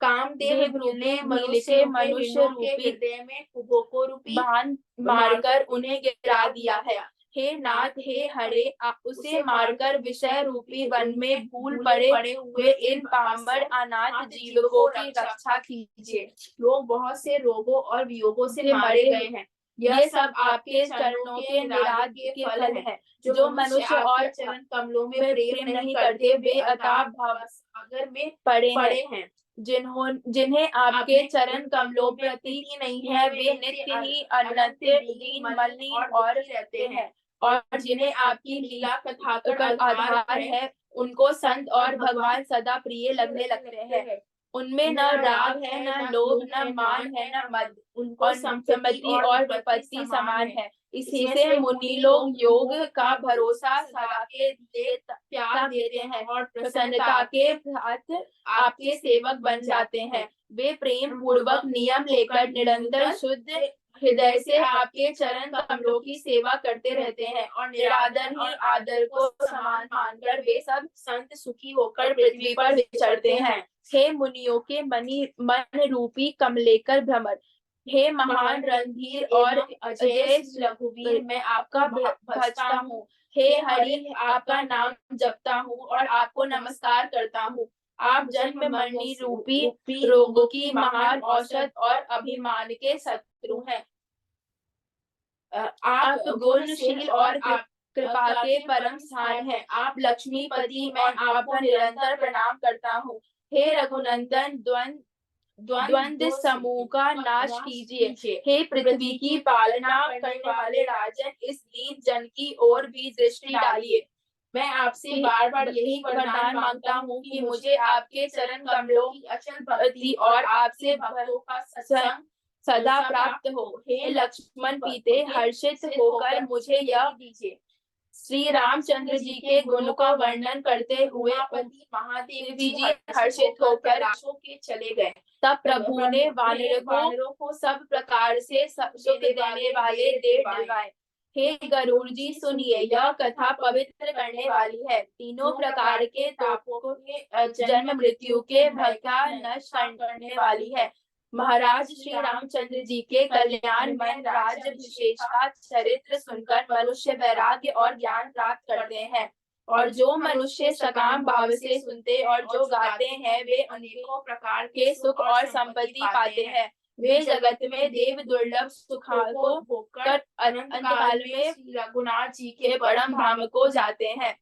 कामदेव ने मनुष्य रूपी हृदय में कुबोको रूपी बाण मारकर उन्हें गिरा दिया है। हे नाथ, हे हरे, उसे मारकर विषय रूपी वन में भूल पड़े हुए इन पामर अनाथ जीवों की रक्षा कीजिए। लोग बहुत से रोगों और वियोगों से मारे गए हैं। यह सब आपके चरणों के निराद के फल है। जो मनुष्य और चरण कमलों में प्रेम नहीं करते, वे अथाह भवसागर में पड़े हैं। जिन्हें आपके चरण कमलों प्रति नहीं है, वे नित्य ही अनंत दीन मलिन और रहते हैं। और जिन्हें आपकी लीला कथा का आधार है, उनको संत और भगवान सदा प्रिय लगने लगते हैं। उनमें न राग है, न लोभ, न मान है, न मद। उनको संपत्ति और विपत्ति समान है। इसी से मुनि लोग योग का भरोसा सदा के लिए त्याग देते हैं और प्रसन्नता के साथ आपके सेवक बन जाते हैं। वे प्रेम पूर्वक नियम लेकर निरंतर शुद्ध हृदय से आपके चरण कमलों की सेवा करते रहते हैं और निरादर ही आदर को समान मानकर वे सब संत सुखी होकर पृथ्वी पर विचरते हैं। हे मुनियों के मन रूपी कमलेकर भ्रमर, हे महान रणधीर और अजय रघुवीर, मैं आपका भजता हूँ। हे हरि, आपका नाम जपता हूँ और आपको नमस्कार करता हूँ। आप जन्म मरनी रूपी रोगों की महान औषध और अभिमान के शत्रु हैं। आप गुणशील और कृपा के परम स्थान हैं। आप लक्ष्मीपति, मैं आपको निरंतर प्रणाम करता हूँ। हे रघुनंदन, द्वंद्व समूह का नाश कीजिए। हे पृथ्वी की पालना करने वाले राजन, इस दीन जन की ओर भी दृष्टि डालिए। मैं आपसे बार बार यही वरदान मांगता हूँ कि मुझे आपके चरण कमलों की अचल भक्ति और आपसे भक्तों का सत्संग सदा प्राप्त हो। हे लक्ष्मण पीते, हर्षित होकर मुझे यह दीजिए। श्री रामचंद्र जी के गुण का वर्णन करते हुए पति महादेव जी हर्षित होकर के चले गए। तब प्रभु ने वानरों को सब प्रकार से सुख देने वाले देव दिलवाए। हे गरुड़ जी, सुनिए, यह कथा पवित्र करने वाली है। तीनों प्रकार के तापों के जन्म मृत्यु के भय का नष्ट करने वाली है। महाराज श्री रामचंद्र जी के कल्याणमय राज्याभिषेक का चरित्र सुनकर मनुष्य वैराग्य और ज्ञान प्राप्त करते हैं, और जो मनुष्य सकाम भाव से सुनते और जो गाते हैं, वे अनेकों प्रकार के सुख और संपत्ति पाते हैं। वे जगत में देव दुर्लभ सुखों को भोगकर अनंत काल में श्री रघुनाथ जी के परम धाम को जाते हैं।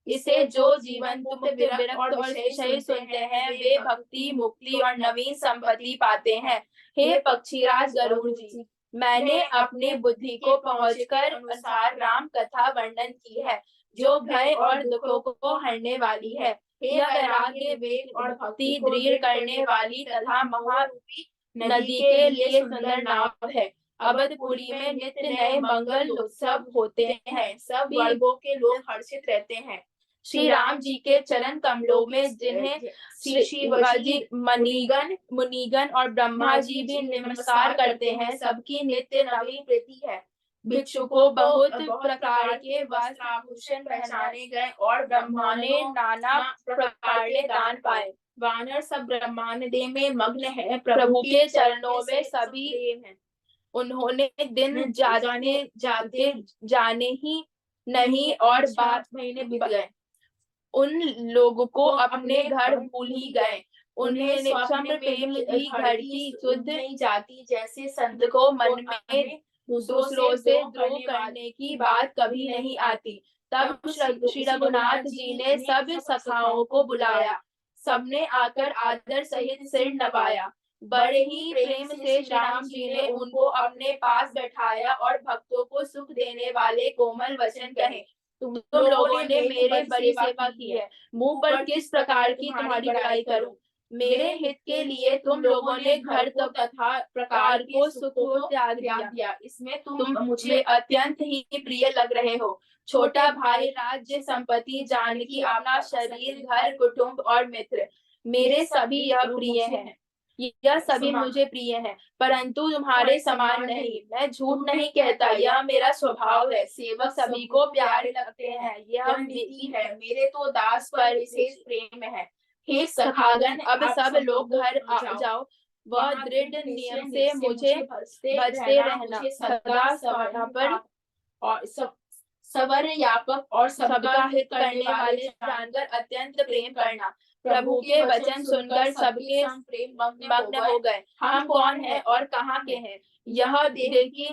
इसे जो जीवन मुक्त विरक्त और विषय सुनते हैं, वे भक्ति, मुक्ति और नवीन संपत्ति पाते हैं। हे पक्षीराज गरुड़ जी, मैंने अपनी बुद्धि को पहुंचकर अनुसार राम कथा वर्णन की है, जो भय और दुखों को हरने वाली है। हे वैराग्य, वेग और भक्ति दृढ़ करने वाली तथा महारूपी नदी के लिए सुंदर नाव है। अवधपुरी में नित्य नए मंगल उत्सव होते हैं। सब वर्गों के लोग हर्षित रहते हैं। श्री राम जी के चरण कमलों में जिन्हें शिवाजी, मुनिगण और ब्रह्मा जी भी नमस्कार करते हैं, सबकी नित्य नवीन प्रीति है। भिक्षु को बहुत प्रकार के वस्त्र आभूषण पहनाने गए और ब्रह्मा ने नाना प्रकार के दान पाए। वानर सब ब्रह्मांड में मग्न है, प्रभु के चरणों में सभी हैं। उन्होंने दिन जाने ही नहीं और 12 महीने बीत गए। उन लोगों को अपने घर भूल ही गए। उन्हें स्वप्न प्रेम की घड़ी शुद्ध नहीं जाती, जैसे संत को मन में दूसरों से द्रोह करने की बात कभी नहीं आती। तब श्री रघुनाथ जी ने सब सखाओं को बुलाया। सबने आकर आदर सहित सिर नवाया। बड़े ही प्रेम से श्री राम जी ने उनको अपने पास बैठाया और भक्तों को सुख देने वाले कोमल वचन कहे। तुम लोगों ने मेरे बड़ी सेवा की है, मुंह पर किस प्रकार की तुम्हारी बड़ाई करूं। मेरे हित के लिए तुम लोगों ने घर तथा प्रकार को सुख को त्याग दिया। इसमें तुम मुझे अत्यंत ही प्रिय लग रहे हो। छोटा भाई, राज्य, संपत्ति, जानकी, अपना शरीर, घर, कुटुंब और मित्र, मेरे सभी यह प्रिय है। यह सभी मुझे प्रिय है, परंतु तुम्हारे समान नहीं। मैं झूठ नहीं कहता, यह मेरा स्वभाव है। सेवक सभी को प्यारे लगते हैं, यह नीति है। मेरे तो दास पर विशेष प्रेम है। हे सखागण, अब सब लोग घर आ जाओ। वह दृढ़ नियम से मुझे भजते रहना, सदा सवर्ण पर और सवर यापक और सबका हित करने वाले जानकर अत्यंत प्रेम करना। प्रभु के वचन सुनकर सबके प्रेम मग्न हो गए। हम कौन है और कहाँ के हैं, यह देख की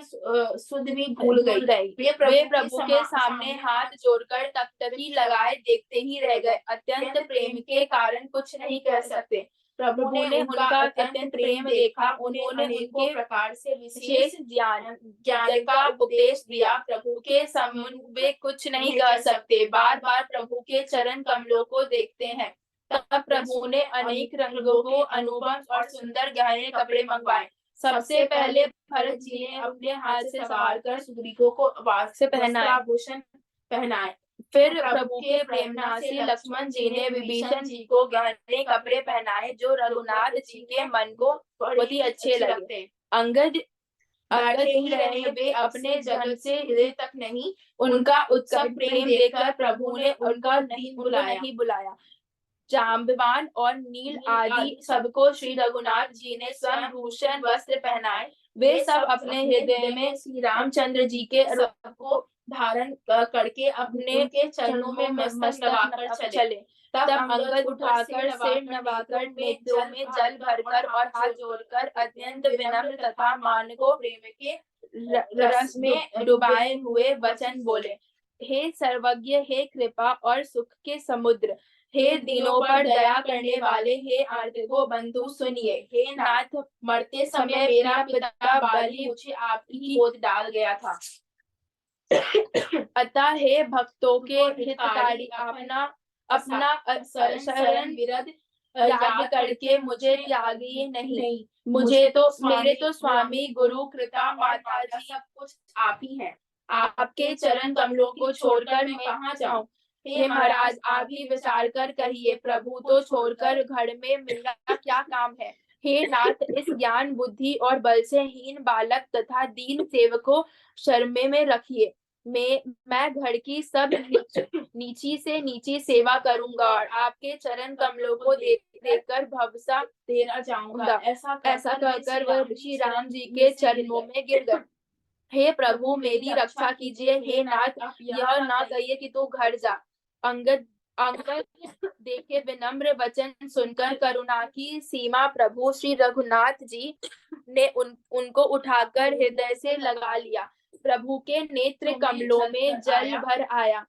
सुध भी भूल गई। वे प्रभु के सामने हाथ जोड़कर तख्तकी लगाए देखते ही रह गए। अत्यंत प्रेम के कारण कुछ नहीं कह सकते। प्रभु ने उनका अत्यंत प्रेम देखा। उन्होंने उनको प्रकार से विशेष ज्ञान का उपदेश दिया। प्रभु के सम्मुख वे कुछ नहीं कह सकते, बार बार प्रभु के चरण कमलों को देखते हैं। तब प्रभु ने अनेक रंगों के अनुपम और सुंदर गहने कपड़े मंगवाए। सबसे पहले भरत जी ने अपने हाथ से सवार कर सुग्रीवों को वस्त्राभूषण पहनाए। फिर प्रभु के प्रेमनासी लक्ष्मण जी ने विभीषण जी को गहने कपड़े पहनाए, जो रघुनाथ जी के मन को बहुत ही अच्छे लगे। अंगद ही रहे, वे अपने जगत से हृदय तक नहीं। उनका उत्सव प्रेम देखकर प्रभु ने उनका नहीं बुलाया। जाम्बवान और नील आदि सबको श्री रघुनाथ जी ने स्वयं भूषण वस्त्र पहनाए। वे सब अपने हृदय में श्री रामचंद्र जी के रूप को धारण करके अपने के चरणों में मस्तक नवाकर चले। तब अंगद उठाकर सिर नवाकर नेत्रों में जल भरकर और हाथ जोड़कर अत्यंत विनम्र तथा मान को प्रेम के रस में डुबाए हुए वचन बोले। हे सर्वज्ञ, हे कृपा और सुख के समुद्र, हे दीनों पर दया करने वाले, हे आर्तिको बंधु सुनिए। हे नाथ, मरते समय मेरा पिता बलि मुझे आपकी गोद डाल गया था। अतः हे भक्तों के हितकारी अपना शरण विरध याद करके मुझे त्यागिए नहीं। मुझे तो मेरे तो स्वामी गुरु कृपा माता जी सब कुछ आप ही हैं। आपके चरण कमलों को छोड़कर मैं कहाँ जाऊं। हे महाराज, आप ही विचार कर कहिए, प्रभु तो छोड़कर घर में मिलना क्या काम है। हे नाथ, इस ज्ञान बुद्धि और बल से हीन बालक तथा दीन सेवक को शर्मे में रखिए। मैं घर की सब नीची से नीची सेवा करूंगा और आपके चरण कमलों को देखकर भवसा तेरा जाऊंगा। ऐसा कहकर वह ऋषि राम जी के चरणों में गिर गए। हे प्रभु, मेरी रक्षा कीजिए। हे नाथ, यह ना कहिए कि तू घर जा। अंगद देखे विनम्र वचन सुनकर करुणा की सीमा प्रभु श्री रघुनाथ जी ने उनको उठाकर हृदय से लगा लिया। प्रभु के नेत्र कमलों में जल भर आया।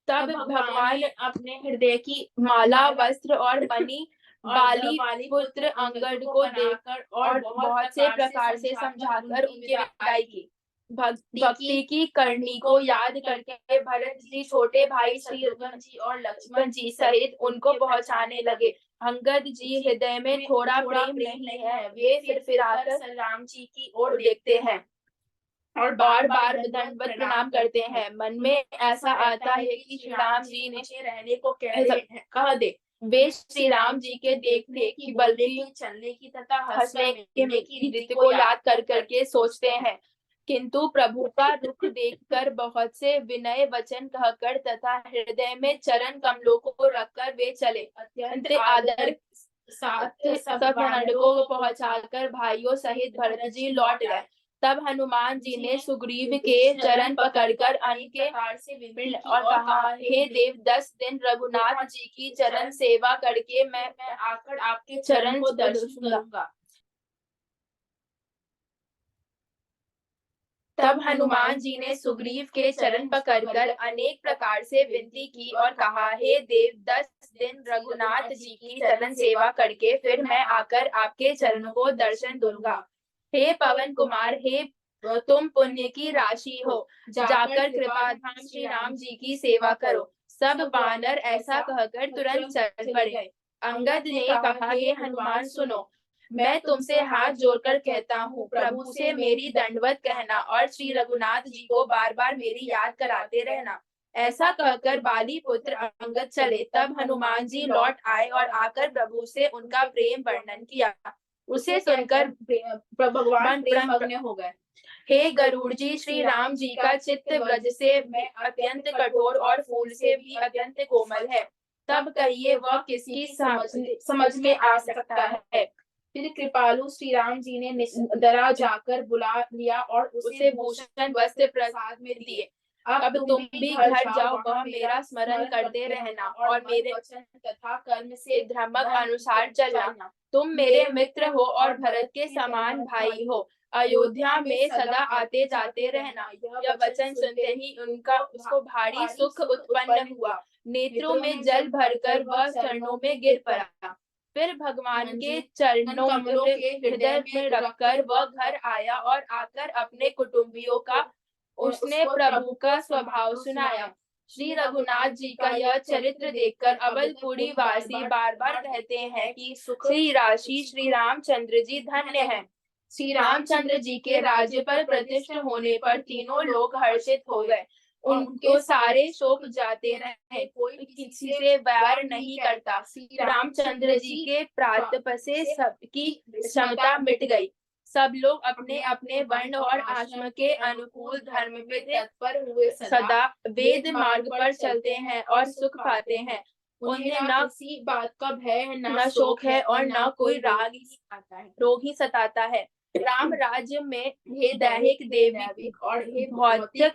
तब भगवान अपने हृदय की माला, वस्त्र और मणि बाली पुत्र अंगद को देकर और बहुत से प्रकार से समझाकर उनकी विदाई की। भक्ति की करनी को याद करके भरत जी छोटे भाई शत्रुघ्न जी और लक्ष्मण जी सहित उनको पहुंचाने लगे। अंगद जी हृदय में थोड़ा प्रेम नहीं है, वे फिर आकर राम जी की ओर देखते हैं और बार बार दंडवत प्रणाम करते हैं। मन में ऐसा आता है कि श्री राम जी ने रहने को कह दे। वे श्री राम जी के देखने की, बोलने की, चलने की तथा हंसने की रीति को याद कर करके सोचते हैं, किंतु प्रभु का रुख देखकर बहुत से विनय वचन कहकर तथा हृदय में चरण कमलों को रखकर वे चले। अत्यंत आदर साथ सब को पहुंचाकर भाइयों सहित भरत जी लौट गए। तब हनुमान जी ने सुग्रीव के चरण पकड़कर अनेक प्रकार से विनम्र और कहा, हे देव, 10 दिन रघुनाथ जी की चरण सेवा करके मैं आकर आपके चरण को दर्शन दूंगा। तब हनुमान जी ने सुग्रीव के चरण पकड़कर अनेक प्रकार से विनती की और कहा, हे देव, 10 दिन रघुनाथ जी की चरण सेवा करके फिर मैं आकर आपके चरणों को दर्शन दूंगा। हे पवन कुमार, हे तुम पुण्य की राशि हो, जाकर कृपाधाम श्री राम जी की सेवा करो। सब वानर ऐसा कहकर तुरंत चल पड़े। अंगद ने कहा, हे हनुमान सुनो, मैं तुमसे हाथ जोड़कर कहता हूँ, प्रभु से मेरी दंडवत कहना और श्री रघुनाथ जी को बार बार मेरी याद कराते रहना। ऐसा कहकर बाली पुत्र अंगद चले। तब हनुमान जी लौट आए और आकर प्रभु से उनका प्रेम वर्णन किया। उसे सुनकर भगवान प्रेममग्न हो गए। हे गरुड़ जी, श्री राम जी का चित्त व्रज से मैं अत्यंत कठोर और फूल से भी अत्यंत कोमल है। तब कहिए वह किसकी समझ में आ सकता है। फिर कृपालु श्री राम जी ने निडरा जाकर बुला लिया और उसे भूषण वस्त्र प्रसाद में दिए। अब तुम भी घर जाओ, वह मेरा स्मरण करते रहना और मेरे वचन तथा कर्म से धर्मक अनुसार चलना। तुम मेरे मित्र हो और भरत के समान भाई हो। अयोध्या में सदा आते जाते रहना। यह वचन सुनते ही उसको भारी सुख उत्पन्न हुआ। नेत्रों में जल भरकर वह चरणों में गिर पड़ा। फिर भगवान के चरणों के हृदय में रखकर वह घर आया और आकर अपने कुटुंबियों का उसने प्रभु का स्वभाव सुनाया। श्री रघुनाथ जी का यह चरित्र देखकर अवधपुरी वासी बार बार कहते हैं कि सुख की राशि श्री रामचंद्र जी धन्य है। श्री रामचंद्र जी के राज्य पर प्रतिष्ठित होने पर तीनों लोग हर्षित हो गए। उनके सारे शोक जाते रहे, कोई किसी से वैर नहीं करता। श्री रामचंद्र जी के प्रातप से सबकी क्षमता मिट गई। सब लोग अपने अपने वर्ण और आश्रम के अनुकूल धर्म में तत्पर हुए सदा वेद मार्ग पर चलते हैं और सुख पाते हैं। उन्हें न किसी बात का भय है, न शोक है और न कोई रोग ही सताता है। राम राज्य में हे दैहिक दैविक और हे भौतिक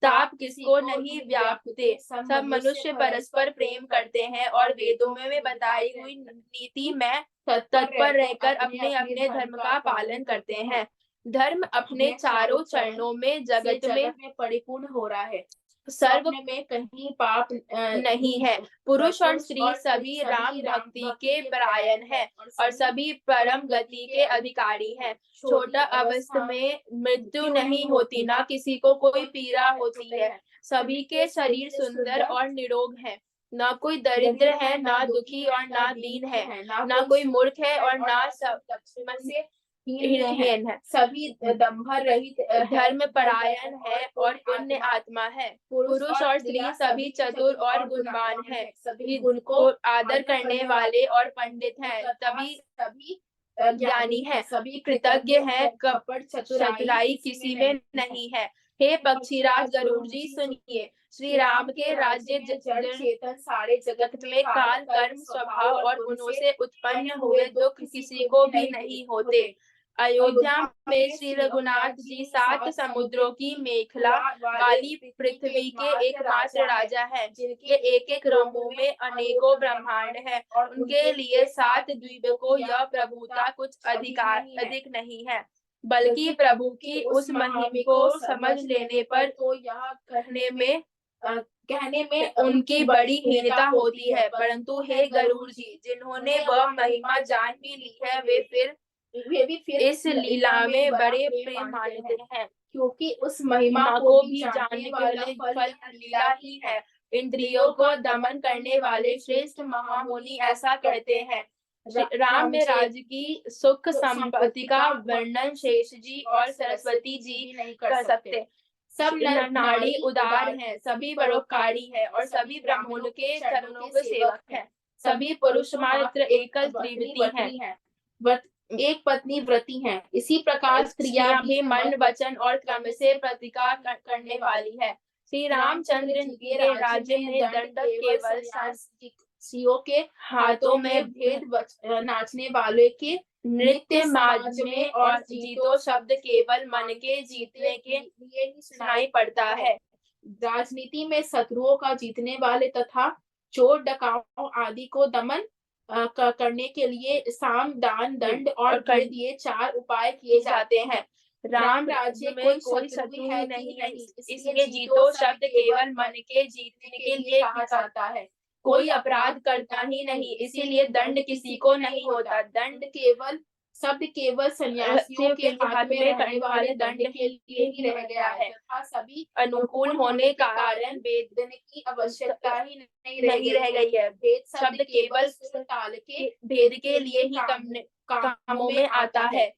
ताप किसको नहीं व्यापते। सब मनुष्य परस्पर प्रेम करते हैं और वेदों में बताई हुई नीति में तत्पर रहकर अपने अपने धर्म का पालन करते हैं। धर्म अपने चारों चरणों में जगत में परिपूर्ण हो रहा है। सर्व में कहीं पाप नहीं है। पुरुष और स्त्री सभी राम भक्ति के परायण है और सभी परम गति के अधिकारी हैं। छोटा अवस्था में मृत्यु नहीं होती, ना किसी को कोई पीड़ा होती है। सभी के शरीर सुंदर और निरोग है। ना कोई दरिद्र है, ना दुखी और ना दीन है। ना कोई मूर्ख है और ना सब हीन है। सभी दंभ रहित धर्म परायण है और पुण्य आत्मा है। पुरुष और स्त्री सभी चतुर और गुणवान है। सभी गुण को आदर करने वाले और पंडित हैं। सभी ज्ञानी है। सभी कृतज्ञ है। कपट चतुराई किसी में नहीं है। हे पक्षीराज गरुड़ जी सुनिए, श्री राम के राज्य जड़ चेतन सारे जगत में काल कर्म स्वभाव और गुणों से उत्पन्न हुए दुख किसी को भी नहीं होते। अयोध्या में श्री रघुनाथ जी 7 समुद्रों की मेखला वाली पृथ्वी के एकमात्र राजा है, जिनके एक एक रंगों में अनेकों ब्रह्मांड है। उनके लिए 7 द्वीप को यह प्रभुता कुछ अधिक नहीं है, बल्कि प्रभु की उस महिमा को समझ लेने पर तो यह कहने में उनकी बड़ी हीनता होती है। परंतु हे गरुड़ जी, जिन्होंने वह महिमा जान भी ली है, वे भी फिर इस लीला में बड़े प्रेम मानते हैं, क्योंकि उस महिमा को भी जानने वाले फल लीला ही है। इंद्रियों को दमन करने वाले श्रेष्ठ महामुनि ऐसा कहते हैं। राम में राज्य की सुख संपत्ति का वर्णन शेष जी और सरस्वती जी नहीं कर सकते। सब नाड़ी उदार हैं, सभी परोपकारी है और सभी ब्राह्मणों के चरणों के सेवक हैं। सभी पुरुष मात्र एकल त्रिवृति हैं, एक पत्नी व्रती हैं। इसी प्रकार स्त्रियां भी मन वचन और क्रम से प्रतिकार करने वाली है। श्री रामचंद्र के राज्य में दंडक केवल सन्यासियों के हाथों में, भेद नाचने वाले के नृत्य माज में और जीतो शब्द केवल मन के जीतने के लिए ही सुनाई पड़ता है। राजनीति में शत्रुओं का जीतने वाले तथा चोर डकाओं आदि को दमन करने के लिए साम दान दंड और कर दिए 4 उपाय किए जाते हैं। राम राज्य में कोई शत्रु है नहीं, इसलिए जीतो शब्द केवल मन के जीतने के लिए कहा जाता है। कोई अपराध करता ही नहीं, इसीलिए दंड किसी को नहीं होता। दंड केवल सन्यासियों के हाथ में रहने वाले दंड के लिए ही रह गया है तथा सभी अनुकूल होने का कारण वेद देने की आवश्यकता ही नहीं रह गई है। भेद शब्द केवल काल के भेद के लिए ही कामों में आता है।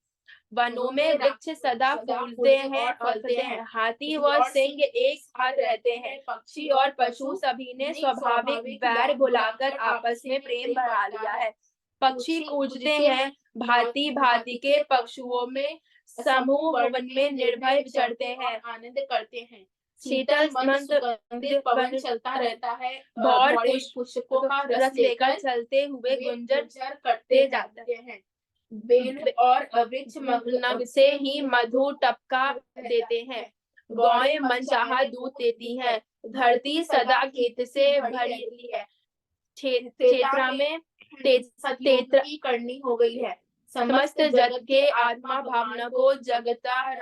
वनों में वृक्ष सदा फूलते हैं और फलते हैं। हाथी व सिंह एक साथ रहते हैं। पक्षी और पशु सभी ने स्वाभाविक बैर भुलाकर आपस में प्रेम बढ़ा लिया है। पक्षी कूजते हैं, भांति भांति के पशुओं में समूह वन में निर्भय विचरते हैं, आनंद करते हैं। शीतल मंद सुगंधित पवन चलता रहता है और पुष्पों का रस लेकर चलते हुए गुंजर करते जाते हैं। बेल और वृक्ष नभ से ही मधु टपका देते हैं। गौएं मनचाहा दूध देती हैं। धरती सदा खेत से भरी है। क्षेत्र में तेत्र की करनी हो गई है। समस्त जगत के आत्मा भावना को जगता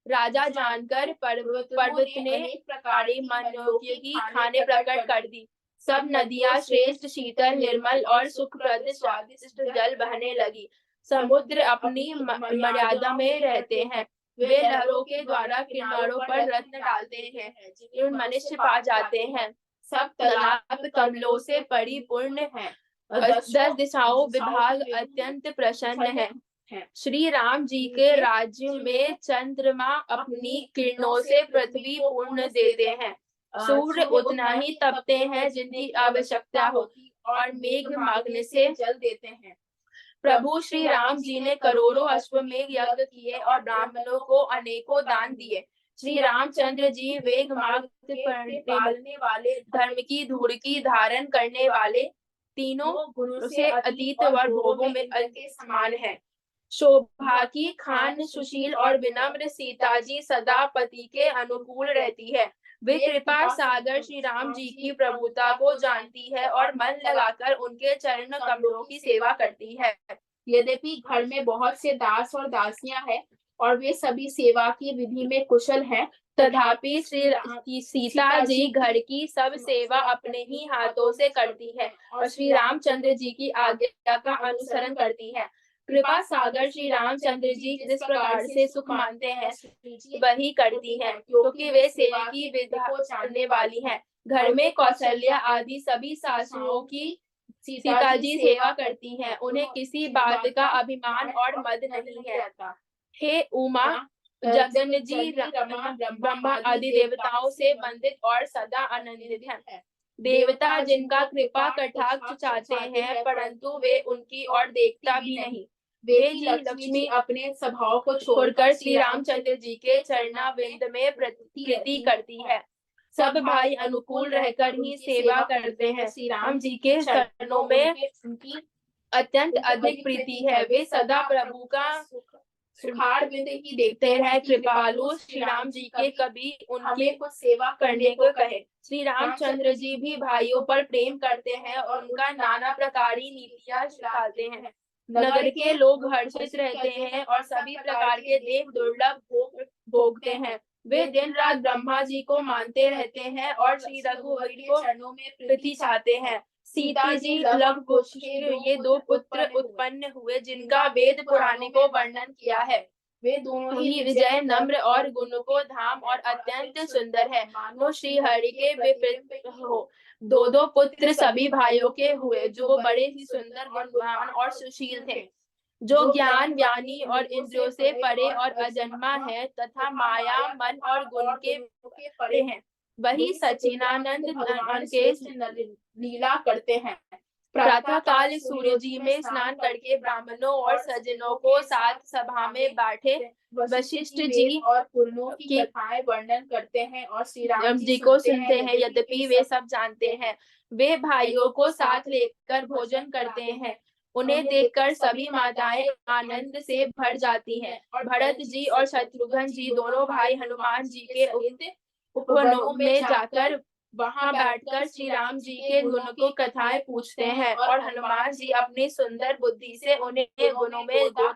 राजा जानकर पर्वत ने प्रकारी मनोज्ञ की खाने प्रकट कर दी। सब नदियां श्रेष्ठ शीतल निर्मल और सुखप्रद स्वादिष्ट जल बहने लगी। समुद्र अपनी मर्यादा में रहते हैं। वे लहरों के द्वारा किनारों पर रत्न डालते हैं, जिन्हें मनुष्य पा जाते हैं। सब तालाब कमलों से परिपूर्ण हैं। 10 दिशाओं विभाग अत्यंत प्रसन्न है। श्री राम जी के राज्य में चंद्रमा अपनी किरणों से पृथ्वी पूर्ण देते हैं। सूर्य उतना ही तपते हैं जितनी आवश्यकता होती और मेघ मागने से जल देते हैं। प्रभु श्री राम जी ने करोड़ों अश्वमेध यज्ञ किए और ब्राह्मणों को अनेकों दान दिए। श्री रामचंद्र जी वेग मार्ग पर पालने वाले, धर्म की धूल की धारण करने वाले, तीनों गुणों से अतीत और भोगों में अल्प के समान है। शोभा की खान, सुशील और विनम्र सीता जी सदा पति के अनुकूल रहती है। वे कृपा सागर श्री राम जी की प्रभुता को जानती है और मन लगाकर उनके चरण कमलों की सेवा करती है। यद्यपि घर में बहुत से दास और दासियां हैं और वे सभी सेवा की विधि में कुशल हैं, तथापि श्री सीता जी घर की सब सेवा अपने ही हाथों से करती है और श्री रामचंद्र जी की आज्ञा का अनुसरण करती है। कृपा सागर श्री रामचंद्र जी जिस प्रकार से सुख मानते हैं वही करती हैं, क्योंकि वे सेवा की विधा को जानने वाली हैं। घर में कौशल्या आदि सभी सासुओं की सीता जी सेवा करती हैं। उन्हें किसी बात का अभिमान और मद नहीं है। हे उमा, जगन जी ब्रह्मा आदि देवताओं से वंदित और सदा आनंदित हैं। देवता जिनका कृपा कटाक्ष चाहते हैं, परंतु वे उनकी ओर देखता भी नहीं। वे जी लक्ष्मी अपने स्वभाव को छोड़कर श्री रामचंद्र जी के चरणाविंद में प्रीति करती है। सब भाई अनुकूल रहकर ही सेवा करते हैं। श्री राम जी के चरणों में उनकी अत्यंत अधिक प्रीति है। वे सदा प्रभु का सुखाड़ बिंद ही देखते हैं। कृपालु श्री राम जी के कभी उनकी कुछ सेवा करने को कहे। श्री रामचंद्र जी भी भाइयों पर प्रेम करते हैं और उनका नाना प्रकारी नीतियां सिखाते हैं। नगर के लोग हर्षित रहते हैं और सभी प्रकार के देव दुर्लभ भोग भोगते हैं। वे दिन रात ब्रह्मा जी को मानते रहते हैं और श्री रघुवर को चरणों में प्रीति चाहते हैं। सीता जी लव कुश के ये दो पुत्र उत्पन्न हुए जिनका वेद पुराण को वर्णन किया है। वे दोनों ही विजय, नम्र और गुण को धाम और अत्यंत सुंदर है, मानो श्री हरि के विपरीत हो। दो दो पुत्र सभी भाइयों के हुए जो बड़े ही सुंदर, गुणवान और सुशील थे, जो ज्ञान, ज्ञानी और इंद्रियों से परे और अजन्मा है तथा माया, मन और गुण के परे हैं। वही सच्चिदानंद भगवान के लीला करते हैं। प्रातः काल सूर्य जी में स्नान करके ब्राह्मणों और सज्जनों को साथ सभा में बैठे वशिष्ठ जी और पुराणों की कथाएं वर्णन करते हैं और श्री राम जी को सुनते हैं। यद्यपि वे सब जानते हैं, वे भाइयों को साथ लेकर भोजन करते हैं। उन्हें देखकर सभी माताएं आनंद से भर जाती हैं। भरत जी और शत्रुघ्न जी दोनों भाई हनुमान जी के उपवनों में जाकर वहां बैठकर श्री राम जी के गुणों की कथाएं पूछते हैं और हनुमान जी अपनी सुंदर बुद्धि से उन्हें गुणों में गोद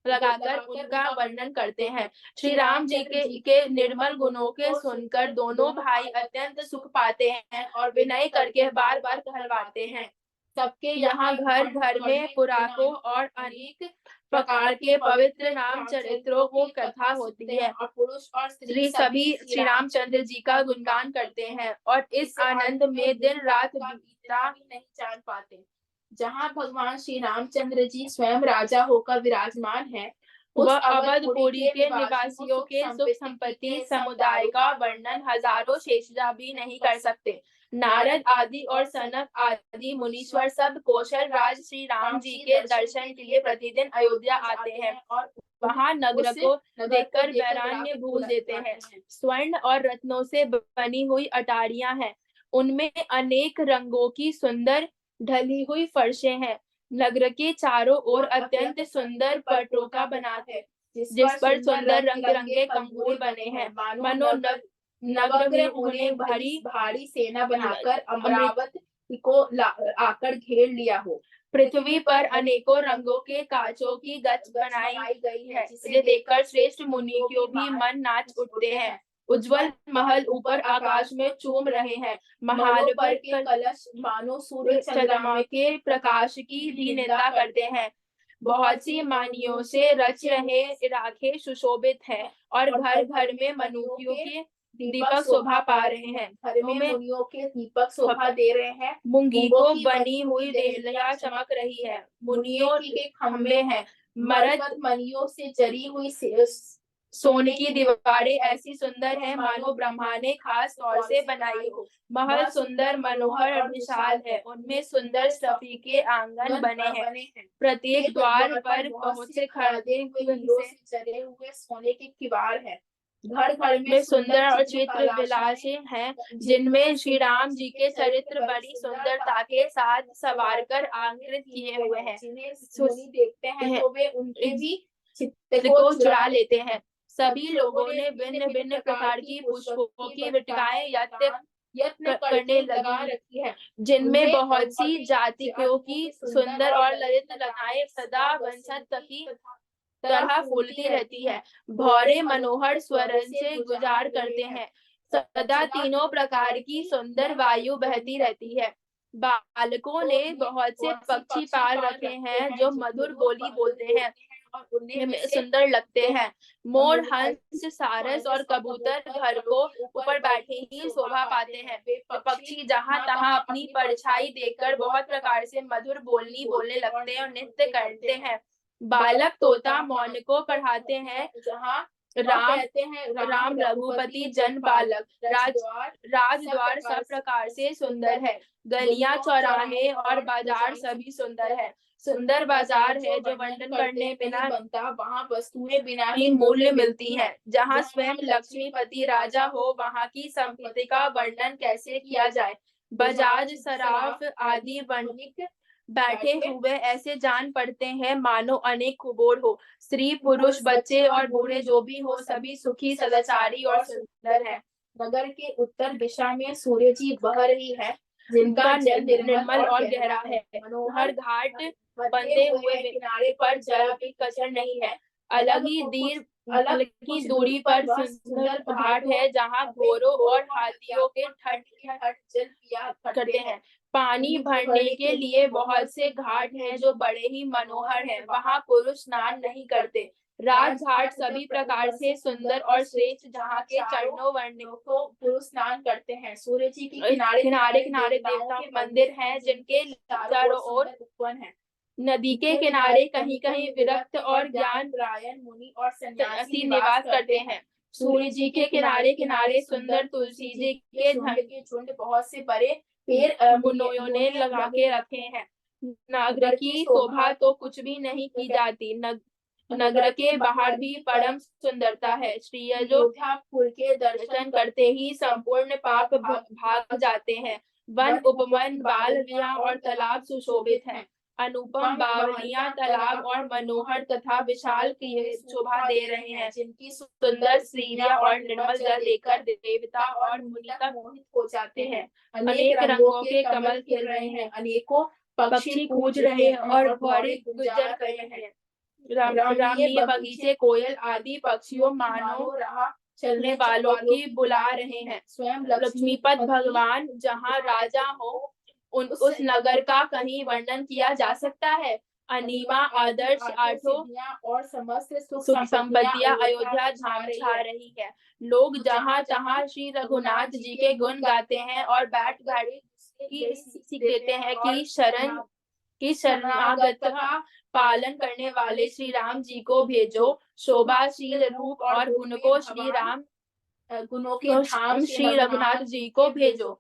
लगाकर उनका वर्णन करते हैं। श्री राम जी के निर्मल गुणों के सुनकर दोनों भाई अत्यंत सुख पाते हैं और विनय करके बार बार कहलवाते हैं। सबके यहाँ घर घर में पुराणों और अनेक प्रकार के पवित्र नाम चरित्रों को कथा होती है और पुरुष और स्त्री सभी श्री रामचंद्र जी का गुणगान करते हैं और इस आनंद में दिन रात बीतना भी नहीं जान पाते। जहाँ भगवान श्री रामचंद्र जी स्वयं राजा होकर विराजमान है, वह अवधपुरी के निवासियों के सुख संपत्ति समुदाय का वर्णन हजारों शेषजा भी नहीं कर सकते। नारद आदि और सनक आदि मुनीश्वर सब कौशल राज श्री राम जी के दर्शन के लिए प्रतिदिन अयोध्या आते हैं और वहां नगर को देखकर वैराग्य भूल देते हैं। स्वर्ण और रत्नों से बनी हुई अटारियां हैं, उनमें अनेक रंगों की सुंदर ढली हुई फर्शें हैं। नगर के चारों ओर अत्यंत सुंदर पटोका बना है, जिस पर सुंदर रंग बिरंगे कंगूर बने हैं, मानो नगर में उन्हें भारी सेना बनाकर अमरावती को आकर घेर लिया हो। पृथ्वी पर अनेकों रंगों के कांचों की गच्छ बनाई गई है, जिसे देखकर श्रेष्ठ मुनियों भी मन नाच उठते हैं। उज्जवल महल ऊपर आकाश में चूम रहे हैं। महल पर के कलश मानो सूर्य चंद्रमा के प्रकाश की भी निंदा करते हैं। बहुत सी मानियों से रच रहे राखे सुशोभित हैं और घर घर में मनुष्यों के दीपक शोभा पा रहे हैं। घरों में मुनियों के दीपक शोभा दे रहे हैं। मूंगी को बनी हुई देहलियां चमक रही है। मुनियों के खंभे हैं। मरकत मणियों से जरी हुई सोने की दीवारें ऐसी सुंदर है मानो ब्रह्मा ने खास तौर से बनाई हो। महल सुंदर, मनोहर और विशाल है। उनमें सुंदर सफी के आंगन बने हैं। प्रत्येक द्वार पर बहुत से खड़े हुए हीरों से जड़े हुए सोने के किवाड़ है। घर घर में सुंदर और चित्र विलासे हैं, जिनमें श्री राम जी के चरित्र बड़ी सुंदरता के साथ सवार कर अंकित किए हुए हैं। जिन्हें मुनि देखते हैं तो वे उनके भी चित्त को चुरा लेते हैं। सभी लोगों ने भिन्न भिन्न प्रकार की पुष्पों की विटकाएं यत्न करने लगा रखी है, जिनमें बहुत सी जातियों की सुंदर और ललित लताएं सदा बंसत की तरह फूलती रहती है। भौरे मनोहर स्वर से गुजार करते हैं। सदा तीनों प्रकार की सुंदर वायु बहती रहती है। बालकों ने बहुत से पक्षी पाल रखे हैं जो मधुर बोली बोलते हैं और उन्हें सुंदर लगते हैं। मोर, हंस, सारस और कबूतर घर को ऊपर बैठे ही शोभा पाते हैं। वे पक्षी जहाँ तहाँ अपनी परछाई देखकर बहुत प्रकार से मधुर बोली बोलने लगते हैं और नृत्य करते हैं। बालक तोता मौन को पढ़ाते हैं, जहाँ राम कहते हैं राम रघुपति जन बालक। राजद्वार सब प्रकार से सुंदर है। गलियां, चौराहे और बाजार सभी सुंदर है। सुंदर बाजार है जो वर्णन करने बिना बनता, वहाँ वस्तुएं बिना ही मूल्य मिलती हैं। जहाँ स्वयं लक्ष्मीपति राजा हो, वहाँ की संपत्ति का वर्णन कैसे किया जाए। बजाज, सराफ आदि वणिक बैठे हुए ऐसे जान पड़ते हैं मानो अनेक कुबोर हो। स्त्री पुरुष बच्चे और बूढ़े जो भी हो, सभी सुखी सदाचारी और सुंदर है। नगर के उत्तर दिशा में सूर्य जी बह रही है, जिनका जल निर्मल और गहरा है। मनोहर घाट बंधे हुए किनारे पर जरा भी कचर नहीं है। अलग की दूरी पर सुंदर घाट है, जहाँ घोड़ों और हाथियों के ठट जल पिया करते हैं। पानी भरने के लिए बहुत से घाट हैं जो बड़े ही मनोहर हैं। वहाँ पुरुष स्नान नहीं करते। राजघाट सभी प्रकार से सुंदर और श्रेष्ठ, जहाँ के चरणों वर्णों को पुरुष स्नान करते हैं। सूर्य जी के किनारे किनारे देवताओं के मंदिर हैं, जिनके चारों ओर उपवन है। नदी के किनारे कहीं कहीं विरक्त और ज्ञान परायण मुनि और सन्यासी निवास करते हैं। सूर्य जी के किनारे किनारे सुंदर तुलसी जी के झुंड बहुत से बड़े पेड़ मुनियों ने लगा के रखे हैं। नगर की शोभा तो कुछ भी नहीं की जाती। नगर के बाहर भी परम सुंदरता है। श्री अयोध्यापुर के दर्शन करते ही संपूर्ण पाप भाग जाते हैं। वन उपवन, बाल विहार और तालाब सुशोभित हैं। अनुपम बावलियां तालाब और मनोहर तथा विशाल किए शोभा दे रहे हैं, जिनकी सुंदर सीढ़ियां और निर्मल जल देखकर देवता और मुनि तक मोहित हो जाते हैं। अनेक रंगों के कमल खिल रहे हैं, अनेकों पक्षी कूज रहे हैं और भौरे गुजर रहे हैं। रमणीय बगीचे, कोयल आदि पक्षियों मानो राह चलने वालों की बुला रहे हैं। स्वयं लक्ष्मीपत भगवान जहाँ राजा हो, उस नगर का कहीं वर्णन किया जा सकता है। अनिमा, आदर्श, आठों और समस्त सुख संपत्तियां अयोध्या झाम छा रही है। लोग जहाँ तहाँ श्री रघुनाथ जी के गुण गाते हैं और बैठ गाड़ी की सीख देते हैं कि शरणागत का पालन करने वाले श्री राम जी को भेजो। शोभाशील रूप और गुण को श्री राम गुणों के धाम श्री रघुनाथ जी को भेजो।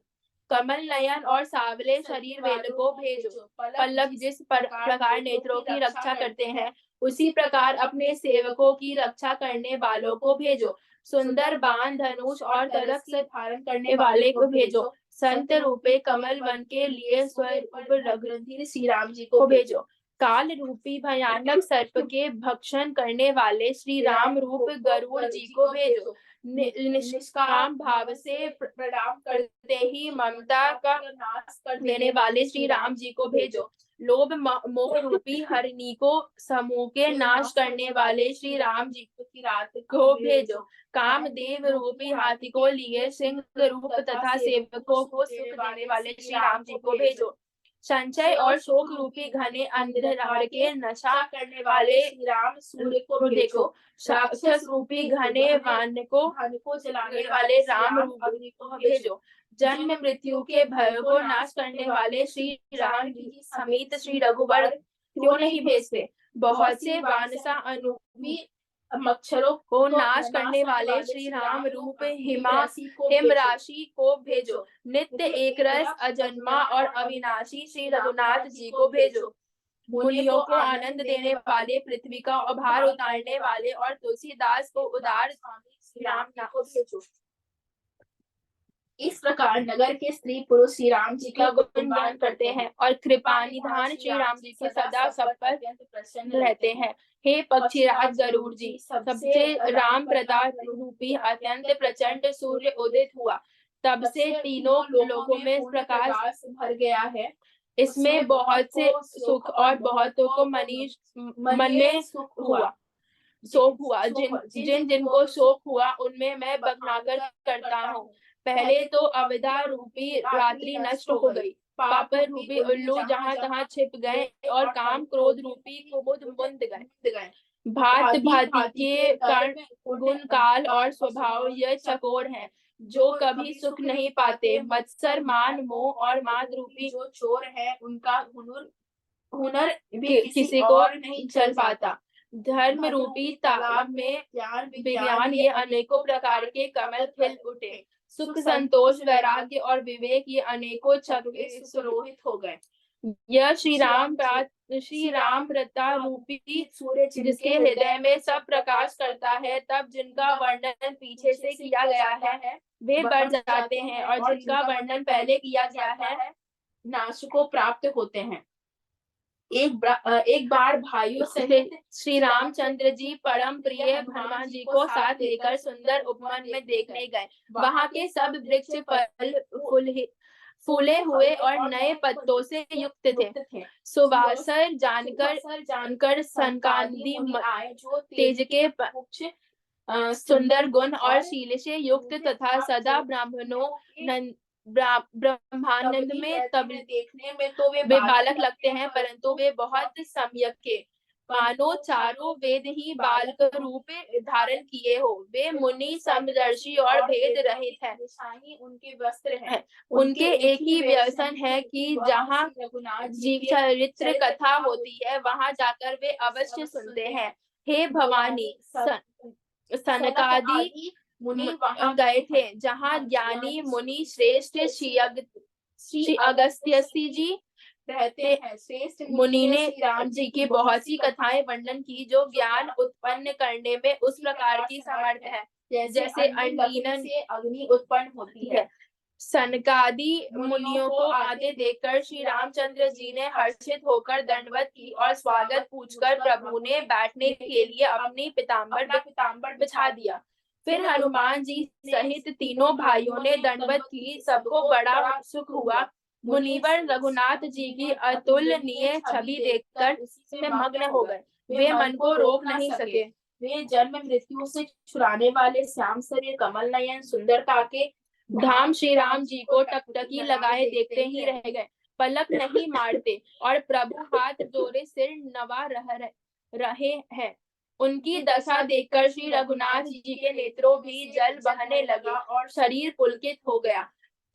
कमल नयन और सावले शरीर वेल को भेजो। पल्लव जिस प्रकार नेत्रों की रक्षा करते हैं, उसी प्रकार अपने सेवकों की रक्षा करने वालों को भेजो। सुंदर बाण, धनुष और तरक से धारण करने वाले को भेजो। संत रूपे कमल वन के लिए स्वरूप रघुनाथ श्री राम जी को भेजो। काल रूपी भयानक सर्प के भक्षण करने वाले श्री राम रूप गरुड़ जी को भेजो। निष्काम भाव से प्रणाम करते ही ममता का नाश कर देने वाले श्री राम जी को भेजो। लोभ मोह रूपी हरिणी को समूह के नाश करने वाले श्री राम जी की रात को भेजो। कामदेव रूपी हाथी को लिए सिंह रूप तथा सेवकों को सुख देने वाले श्री राम जी को भेजो। संचय और शोक रूपी घने अंधकार के नशा करने वाले श्री राम सूर्य को देखो। राक्षस रूपी घने वान को जलाने वाले राम रूप को भेजो। जन्म मृत्यु के भय को नाश करने वाले श्री राम जी समेत श्री रघुवर क्यों नहीं भेजते। बहुत से वानसा अनुरूपी मच्छरों को नाश करने वाले श्री राम रूप हिम राशि को भेजो। नित्य एक रस अजन्मा और अविनाशी श्री रघुनाथ जी को भेजो। मुनियों को आनंद देने वाले, पृथ्वी का उभार उतारने वाले और तुलसीदास को उदार श्री राम जी को भेजो। इस प्रकार नगर के स्त्री पुरुष श्री राम जी का गुणगान करते हैं और कृपा निधान श्री राम जी के सदा सब पर अत्यंत प्रसन्न रहते हैं। हे पक्षीराज गरुड़ जी, सबसे राम प्रताप रूपी अत्यंत प्रचंड सूर्य उदित हुआ। तब से तीनों लोगों में प्रकाश भर गया है। इसमें बहुत से सुख और बहुतों को मन में शोक हुआ। जिन जिनको शोक हुआ उनमें मैं बखनाकर करता हूँ। पहले तो अविद्या रूपी रात्रि नष्ट हो गई, पाप रूपी उल्लू जहाँ तहाँ छिप गए और काम क्रोध रूपी कुमुद मुंद गए। भांति भांति के कर्ण गुण काल और स्वभाव यह चकोर हैं, जो कभी सुख नहीं पाते। मत्सर मान मोह और माद रूपी जो चोर है, उनका हुनर भी किसी को नहीं चल पाता। धर्म रूपी तालाब में ज्ञान विज्ञान ये अनेकों प्रकार के कमल खिल उठे। सुख संतोष वैराग्य और विवेक ये अनेकों चक्र सुरोहित हो गए। यह श्री राम प्रता रूपी सूर्य जिसके हृदय में सब प्रकाश करता है, तब जिनका वर्णन पीछे से किया गया है वे बढ़ जाते हैं, और जिनका वर्णन पहले किया गया है नाश को प्राप्त होते हैं। एक बार भाइयों सहित श्री रामचंद्र जी परम प्रिय हनुमान जी को साथ लेकर सुंदर उपवन में देखने गए। वहां के सब वृक्ष फल फूले हुए और नए पत्तों से युक्त थे। सुवासर जानकर सनकादि जो तेज के सुंदर गुण और शील से युक्त तथा सदा ब्रह्मानंद में तब देखने में तो वे बालक लगते हैं, परंतु वे बहुत सम्यक के मानो चारों वेद ही बालक रूप धारण किए हो। वे मुनि समदर्शी और भेद रहित है, उनके वस्त्र है। उनके एक ही व्यसन है कि जहाँ रघुनाथ जी चरित्र कथा होती है वहां जाकर वे अवश्य सुनते हैं। हे भवानी, सनकादि मुनि वहां गए थे, जहाँ ज्ञानी मुनि श्रेष्ठ श्री अगस्त्य जी रहते हैं। श्रेष्ठ मुनि ने राम जी की बहुत सी कथाएं वर्णन की, जो ज्ञान उत्पन्न करने में उस प्रकार की समर्थ है जैसे अग्नि से अग्नि उत्पन्न होती है। सनकादि मुनियों को आते देखकर श्री रामचंद्र जी ने हर्षित होकर दंडवत की और स्वागत पूछकर प्रभु ने बैठने के लिए अपनी पीताम्बर बिछा दिया। फिर हनुमान जी सहित तीनों भाइयों ने दंडवत की। सबको बड़ा सुख हुआ। मुनिवर रघुनाथ जी की अतुलनीय छवि देखकर उसमें मग्न हो गए। वे मन को रोक नहीं सके। वे जन्म मृत्यु से छुड़ाने वाले श्याम शरीर, कमल नयन, सुंदरता के धाम श्री राम जी को टकटकी लगाए देखते ही रह गए, पलक नहीं मारते, और प्रभु हाथ जोड़े सिर नवा रहे हैं। उनकी दशा देखकर श्री रघुनाथ जी के नेत्रों भी जल बहने लगा और शरीर पुलकित हो गया।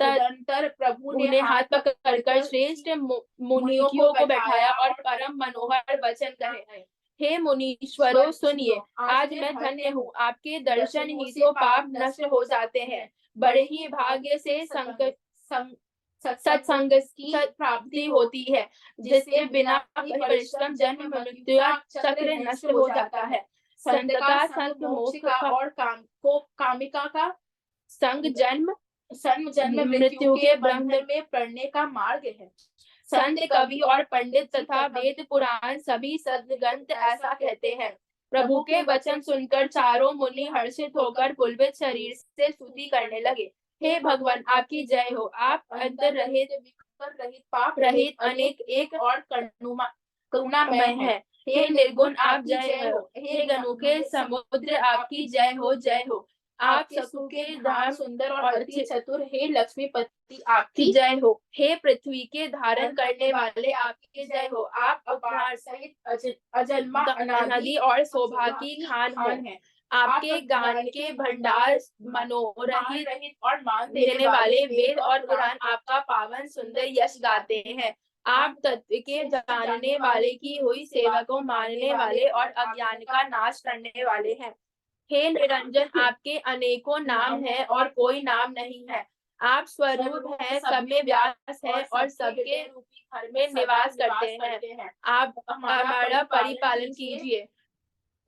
तदंतर प्रभु ने हाथ पकड़कर श्रेष्ठ मुनियों को बैठाया और परम मनोहर वचन कहे। हे मुनीश्वरों, सुनिए, आज मैं धन्य हूँ। आपके दर्शन ही तो पाप नष्ट हो जाते हैं। बड़े ही भाग्य से सत्संग की प्राप्ति होती है, जिसके बिना परिश्रम जन्म मृत्यु का चक्र नष्ट हो जाता है। संत का संग मोक्ष का और कामिका का संग जन्म मृत्यु के ब्रह्म में पड़ने का मार्ग है। संत, कवि और पंडित तथा वेद पुराण सभी सद्ग्रंथ ऐसा कहते हैं। प्रभु के वचन सुनकर चारों मुनि हर्षित होकर पुलकित शरीर से स्तुति करने लगे। हे भगवान, आपकी जय हो। आप अंतर रहित, विकार रहित, पाप रहित, अनेक एक और करुणामय है। हे निर्गुण, आप जय हो। हे गणों के समुद्र, आपकी जय हो, जय हो। आप ससु के धाम सुंदर और अति चतुर, हे लक्ष्मीपति, आपकी जय हो। हे पृथ्वी के धारण करने वाले, आपकी जय हो। आप अपार सहित अजन्मा अनादि और शोभा की खान हैं। आपके गान के भंडार मनोरहित और मान देने वाले वेद और पुराण आपका पावन सुंदर यश गाते हैं। आप तत्व के जानने वाले की हुई सेवा को मानने वाले और अज्ञान का नाश करने वाले हैं। हे निरंजन, आपके अनेकों नाम हैं और कोई नाम नहीं है। आप स्वरूप हैं, सब में व्यास है और सबके रूपी घर में निवास करते हैं। आप हमारा परिपालन कीजिए।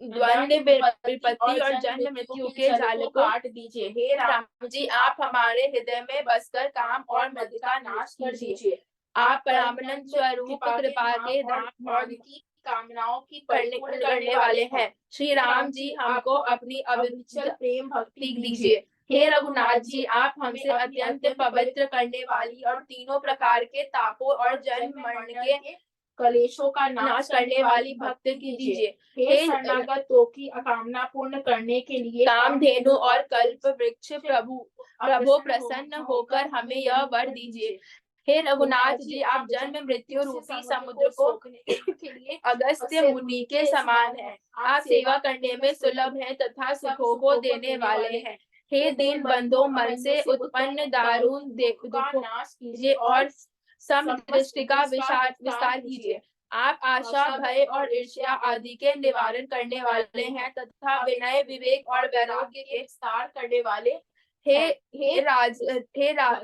द्वंद्व विपत्ति और जन्म मृत्यु के जाल को काट दीजिए। हे राम जी, आप हमारे हृदय में बसकर काम और मद का नाश कर दीजिए। आप परमानंद स्वरूप कृपा के धाम और की कामनाओं की पूर्ण करने वाले हैं। श्री राम जी, हमको अपनी अविचल प्रेम भक्ति दीजिए। हे रघुनाथ जी, आप हमसे अत्यंत पवित्र करने वाली और तीनों प्रकार के तापों और जन्म मरण के कलेशों का नाश करने वाली भक्ति कीजिए। हे शरणागतों की कामना पूर्ण करने के लिए कामधेनु और कल्प वृक्ष प्रभु प्रसन्न होकर हमें यह वर दीजिए। हे रघुनाथ जी, आप जन्म मृत्यु रूपी समुद्र को के लिए अगस्त्य मुनि के समान हैं। आप सेवा करने में सुलभ हैं तथा सुखों को देने वाले हैं। हे दीन बंधो, मन से उत्पन्न दारुण दुखों का नाश कीजिए और समदृष्टि का विस्तार कीजिए। आप आशा, भय और ईर्ष्या आदि के निवारण करने वाले हैं तथा विनय, विवेक और वैराग्य के विस्तार करने वाले। हे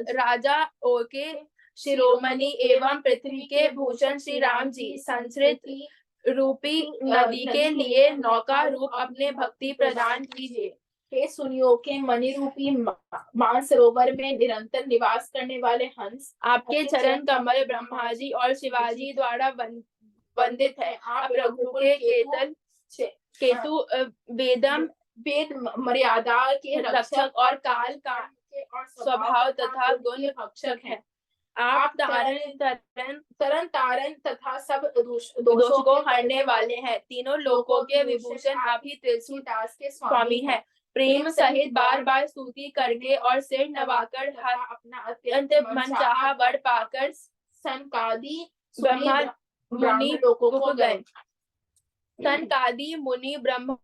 राजा ओ के शिरोमणि एवं पृथ्वी के भूषण श्री राम जी, संस्कृत रूपी नदी के लिए नौका रूप अपने भक्ति प्रदान कीजिए। हे सुनियो के मणि रूपी मानसरोवर में निरंतर निवास करने वाले हंस, आपके चरण कमल ब्रह्मा जी और शिवाजी द्वारा वंदित है। आप रघु के केतु वेद मर्यादा के रक्षक और काल के और स्वभाव तथा गुण भक्षक हैं। आप तरन तारण तथा सब दोषों को हरने वाले हैं। तीनों लोकों के विभूषण आप ही तुलसीदास के स्वामी हैं। प्रेम सहित बार बार स्तुति करके और सिर नवाकर अपना अत्यंत मनचाहा वर पाकर सनकादि मुनि लोकों को गए। सनकादि मुनि ब्रह्म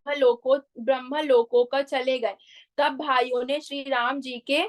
लोकों को चले गए। तब भाइयों ने श्री राम जी के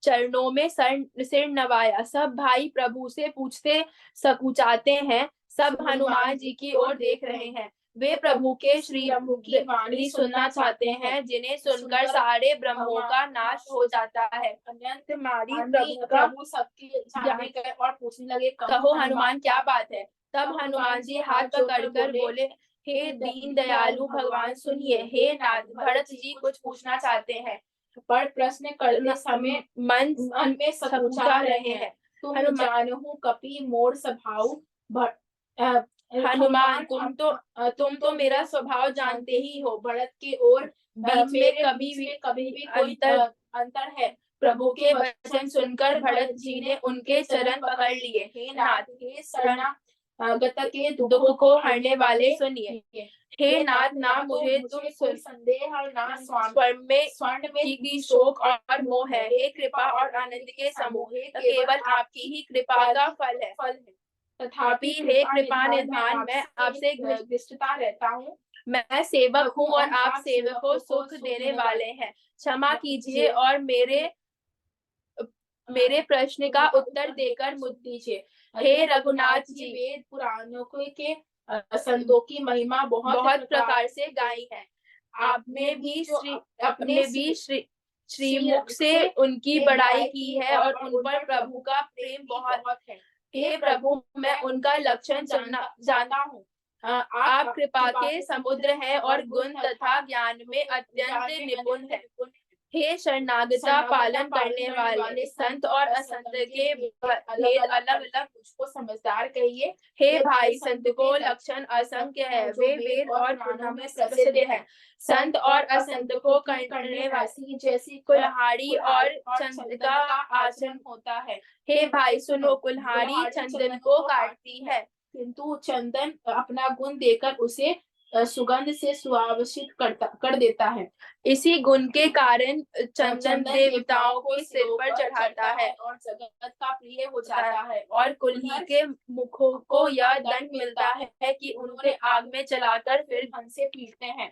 चरणों में सिर नवाया। सब भाई प्रभु से पूछते सकुचाते हैं। सब हनुमान जी की ओर देख रहे हैं। वे प्रभु के श्री की वाणी सुनना चाहते हैं, जिन्हें सुनकर सारे ब्रह्मों का नाश हो जाता है। अनंत मारी प्रभु सबके जाने गए और पूछने लगे, कहो हनुमान, क्या बात है? तब हनुमान जी हाथ पकड़कर बोले, हे दीन दयालु भगवान, सुनिए। हे नाथ, भरत जी कुछ पूछना चाहते हैं, पर प्रश्न करने समय मन में सकुचा रहे हैं। तुम जानहु कपि मोर स्वभाव। हनुमान, तुम तो मेरा स्वभाव जानते ही हो। भरत के और बीच में कभी भी कोई अंतर है। प्रभु के वचन सुनकर भरत जी ने उनके चरण पकड़ लिए। हे नाथ, हे शरणागत के दुख को हरने वाले, सुनिए। हे नाथ, ना मुझे तुम संदेह और ना स्वर्ण में की शोक और मोह है। हे कृपा और आनंद के समूह, केवल आपकी ही कृपा का फल है। तथापि हे कृपा निधान, मैं आपसे निष्ठता रहता हूँ। मैं सेवक हूँ और आप सेवक को सुख देने वाले हैं। क्षमा कीजिए और मेरे प्रश्न का उत्तर देकर मुझ दीजिए। हे रघुनाथ जी, वेद पुराणों के संतों की महिमा बहुत प्रकार से गाई है। आपने भी श्रीमुख से उनकी बड़ाई की है और उन पर प्रभु का प्रेम बहुत है। हे प्रभु, मैं उनका लक्षण जानता हूँ। आप कृपा के समुद्र हैं और गुण तथा ज्ञान में अत्यंत निपुण है। हे शरणागता पालन करने वाले, संत और असंत के भेद अलग अलग मुझको समझदार कहिए। हे भाई, संत को लक्षण असंख्य है, वे वेद और पुराणों में प्रसिद्ध है। संत और असंत को करने वाली जैसी कुल्हाड़ी और चंदन का आचरण होता है। हे भाई सुनो, कुल्हाड़ी चंदन को काटती है, किंतु चंदन अपना गुण देकर उसे सुगंध से सुवासित कर देता है। इसी गुण के कारण चंदन देवताओं को सिर पर चढ़ाता है और जगत का प्रिय हो जाता है। और कुल्ही के मुखों को यह दंड मिलता है कि उन्हें आग में जलाकर फिर धन से पीटते हैं।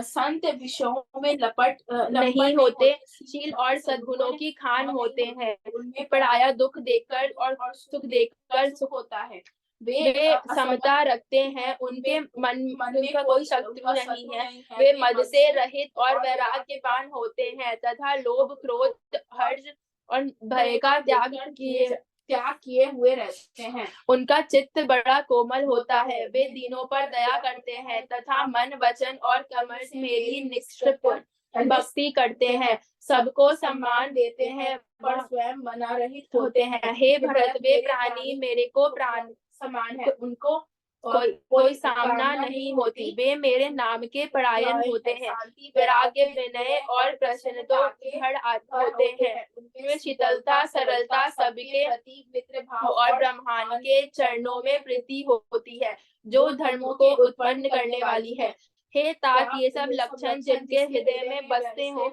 संत विषयों में लपट नहीं होते, शील और सद्गुणों की खान होते हैं। उनमें पराया दुख देखकर और सुख देखकर सुख होता है। वे समता रखते हैं, उनके मन में कोई शत्रु नहीं है। वे मद से रहित और वैराग्यवान होते हैं तथा लोभ, क्रोध, हर्ष और भय का त्याग किए त्याग किए हुए रहते हैं। उनका चित्त बड़ा कोमल होता है, वे दीनों पर दया करते हैं तथा मन वचन और कर्म से मेरी निष्कपट भक्ति करते हैं, सबको सम्मान देते हैं और स्वयं मना रहित होते हैं। हे भरत, वे प्राणी मेरे को प्राण समान है, उनको कोई सामना नहीं होती, वे मेरे नाम के परायण होते हैं, वैराग्य विनय और प्रसन्नता दृढ़ होते हैं, उनमें शीतलता सरलता सबके प्रति मित्र भाव और ब्रह्मांड के चरणों में प्रीति होती है, जो धर्मों को उत्पन्न करने वाली है। हे तात, ये सब लक्षण जिनके हृदय में बसते हो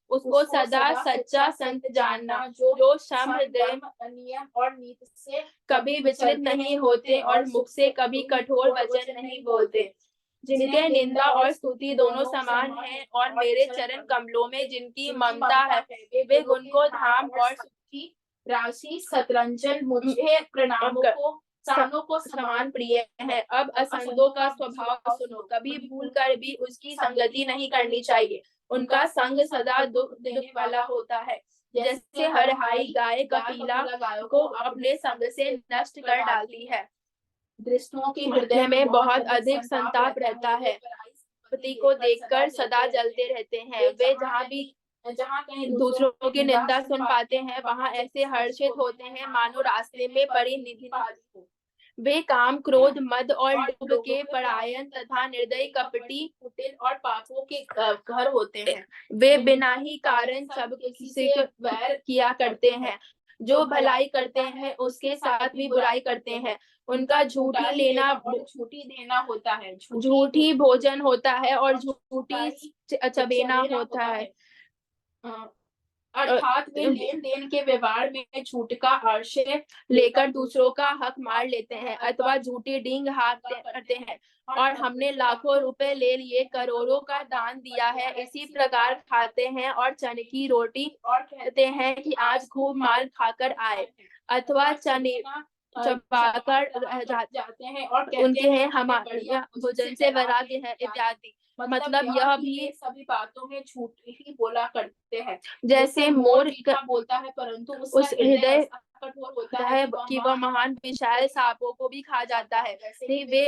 उसको सदा सच्चा संत जानना, जो शम हृदय नियम और नीति से कभी विचलित नहीं होते और मुख से कभी कठोर वचन नहीं बोलते, जिनके निंदा और स्तुति दोनों समान है और मेरे चरण कमलों में जिनकी ममता है, वे गुण को धाम और सुखी राशि सतरंजन मुझे प्रणामों को सानों को समान प्रिय है। अब असंगों का स्वभाव सुनो, कभी भूल कर भी उसकी संगति नहीं करनी चाहिए, उनका संग सदा दुख देने वाला होता है, जैसे हरहाई गाय कपिला गायों को अपने संग से नष्ट कर डालती है। दृष्टों के हृदय में बहुत अधिक संताप रहता है, पति को देखकर सदा जलते रहते हैं, वे जहाँ कहीं दूसरों की निंदा सुन पाते हैं वहां ऐसे हर्षित होते हैं मानो रास्ते में पड़ी निधि हो। वे काम क्रोध मद और लोभ के परायण तथा निर्दयी कपटी कुटिल और पापों के घर होते हैं, वे बिना ही कारण सब किसी से वैर किया करते हैं, जो भलाई करते हैं उसके साथ भी बुराई करते हैं, उनका झूठी लेना झूठी देना होता है, झूठी भोजन होता है और झूठी चबेना होता है, अर्थात वे लेन देन के व्यवहार में झूठ का आश्रय लेकर दूसरों का हक मार लेते हैं अथवा झूठी डींग हाथ करते हैं, और हमने लाखों रुपए ले लिए करोड़ों का दान दिया है इसी प्रकार खाते हैं और चने की रोटी और कहते हैं कि आज खूब माल खाकर आए, अथवा चने चबाकर जाते हैं और कहते हैं हमारे भोजन से वैराग्य है इत्यादि। मतलब यह भी सभी बातों में झूठ ही बोला करते हैं, जैसे मोर बोलता है परंतु उस हृदय कठोर होता है कि वह महान विशाल सांपों को भी खा जाता है, वे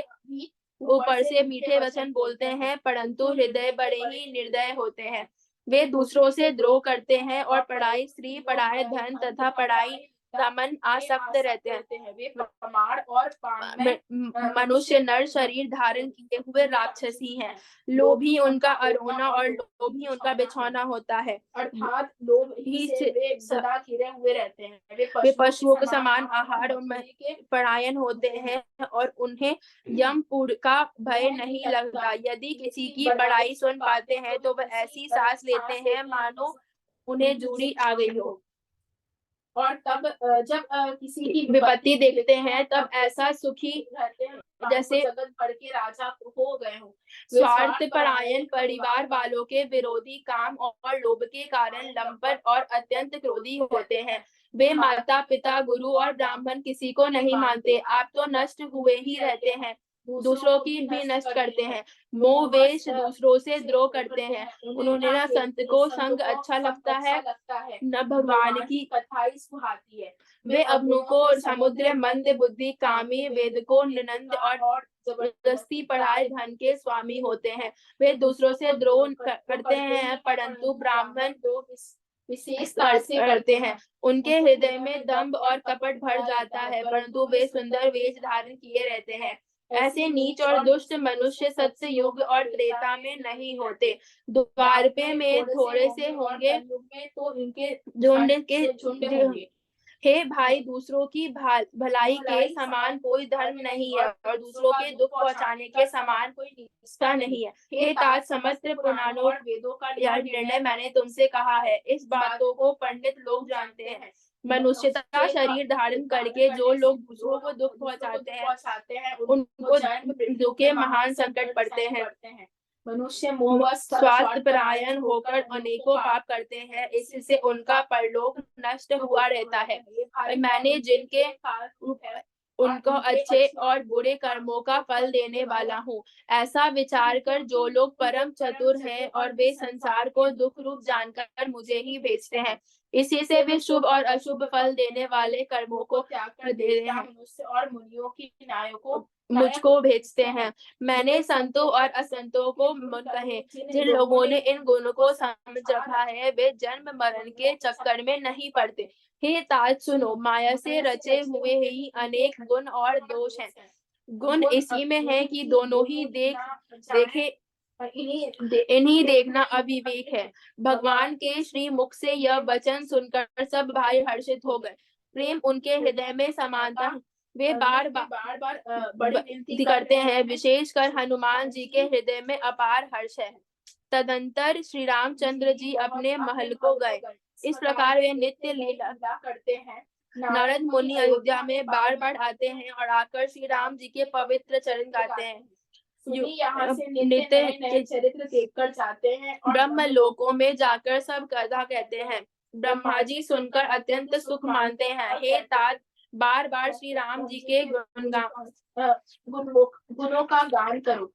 ऊपर से मीठे वचन बोलते हैं परंतु हृदय बड़े ही निर्दय होते हैं, वे दूसरों से द्रोह करते हैं और पढ़ाई स्त्री पढ़ाई धन तथा पढ़ाई दमन आसक्त रहते हैं, वे प्रमाण और मनुष्य नर शरीर धारण किए हुए राक्षसी हैं, लोभी उनका अरोना और लोभी उनका बिछौना होता है, अर्थात लोभ ही से वे सदा घिरे हुए रहते हैं, वे पशुओं के समान आहार के परायण होते हैं और उन्हें यमपुर का भय नहीं लगता, यदि किसी की बड़ाई सुन पाते हैं तो वह ऐसी सांस लेते हैं मानो उन्हें जूरी आ गई हो, और तब जब किसी की विपत्ति देखते हैं तब ऐसा सुखी रहते हैं जैसे जगत भर के राजा हो गए हों, स्वार्थ परायण परिवार वालों के विरोधी काम और लोभ के कारण लंपट और अत्यंत क्रोधी होते हैं, वे माता पिता गुरु और ब्राह्मण किसी को नहीं मानते, आप तो नष्ट हुए ही रहते हैं, दूसरों की भी नष्ट करते हैं, मोह वेश दूसरों से द्रोह करते हैं, उन्होंने न संत को संग अच्छा लगता है न भगवान की कथा सुहाती है, वे अग्नु को समुद्र मंद बुद्धि कामी वेद को निनंद और जबरदस्ती पढ़ाए धन के स्वामी होते हैं, वे दूसरों से द्रोह करते हैं परंतु ब्राह्मण विशेष से करते हैं, उनके हृदय में दंभ और कपट भर जाता है परंतु वे सुंदर वेश धारण किए रहते हैं, ऐसे नीच और दुष्ट मनुष्य सत्य युग और त्रेता में नहीं होते, द्वारपे में थोड़े से होंगे तो इनके झुंड होंगे। हे भाई, दूसरों की भलाई के समान कोई धर्म नहीं है और दूसरों के दुख पहुंचाने के समान कोई निष्ठा नहीं है। हे तात, समस्त पुराणों और वेदों का यह निर्णय मैंने तुमसे कहा है, इस बातों को पंडित लोग जानते हैं। मनुष्यता शरीर धारण करके जो लोग दूसरों को दुख पहुंचाते हैं उनको मृत्यु के महान संकट पड़ते हैं। मनुष्य मोहवश स्वार्थ परायण होकर अनेकों पाप करते हैं, इससे उनका परलोक नष्ट हुआ रहता है। मैंने जिनके उनको अच्छे और बुरे कर्मों का फल देने वाला हूँ। ऐसा विचार कर जो लोग परम चतुर हैं और वे संसार को दुख रूप जानकर मुझे ही भेजते हैं, इसी से वे शुभ और अशुभ फल देने वाले कर्मों को त्याग कर दे रहे हैं, मनुष्य और मुनियों की नायकों मुझको भेजते हैं। मैंने संतों और असंतों को मन कहे, जिन लोगों ने इन गुणों को समझ रखा है वे जन्म मरण के चक्कर में नहीं पड़ते। हे तात सुनो, माया से रचे हुए ही अनेक गुण और दोष हैं। गुण इसी में है कि दोनों ही देखे इन्हीं देखना अविवेक है। भगवान के श्री मुख से यह वचन सुनकर सब भाई हर्षित हो गए। प्रेम उनके हृदय में समानता वे बार बार बड़ी विनती करते हैं। विशेषकर हनुमान जी के हृदय में अपार हर्ष है। तदंतर श्री रामचंद्र जी अपने महल को गए। इस प्रकार वे नित्य लीला करते हैं। नारद मुनि अयोध्या में बार बार आते हैं और आकर श्री राम जी के पवित्र चरण गाते हैं। यहाँ से नित्य नए चरित्र देखकर जाते हैं और ब्रह्म लोकों में जाकर सब कथा कहते हैं। ब्रह्मा जी सुनकर अत्यंत सुख मानते हैं। हे तात, बार बार श्री राम जी के गुणों का गान करो।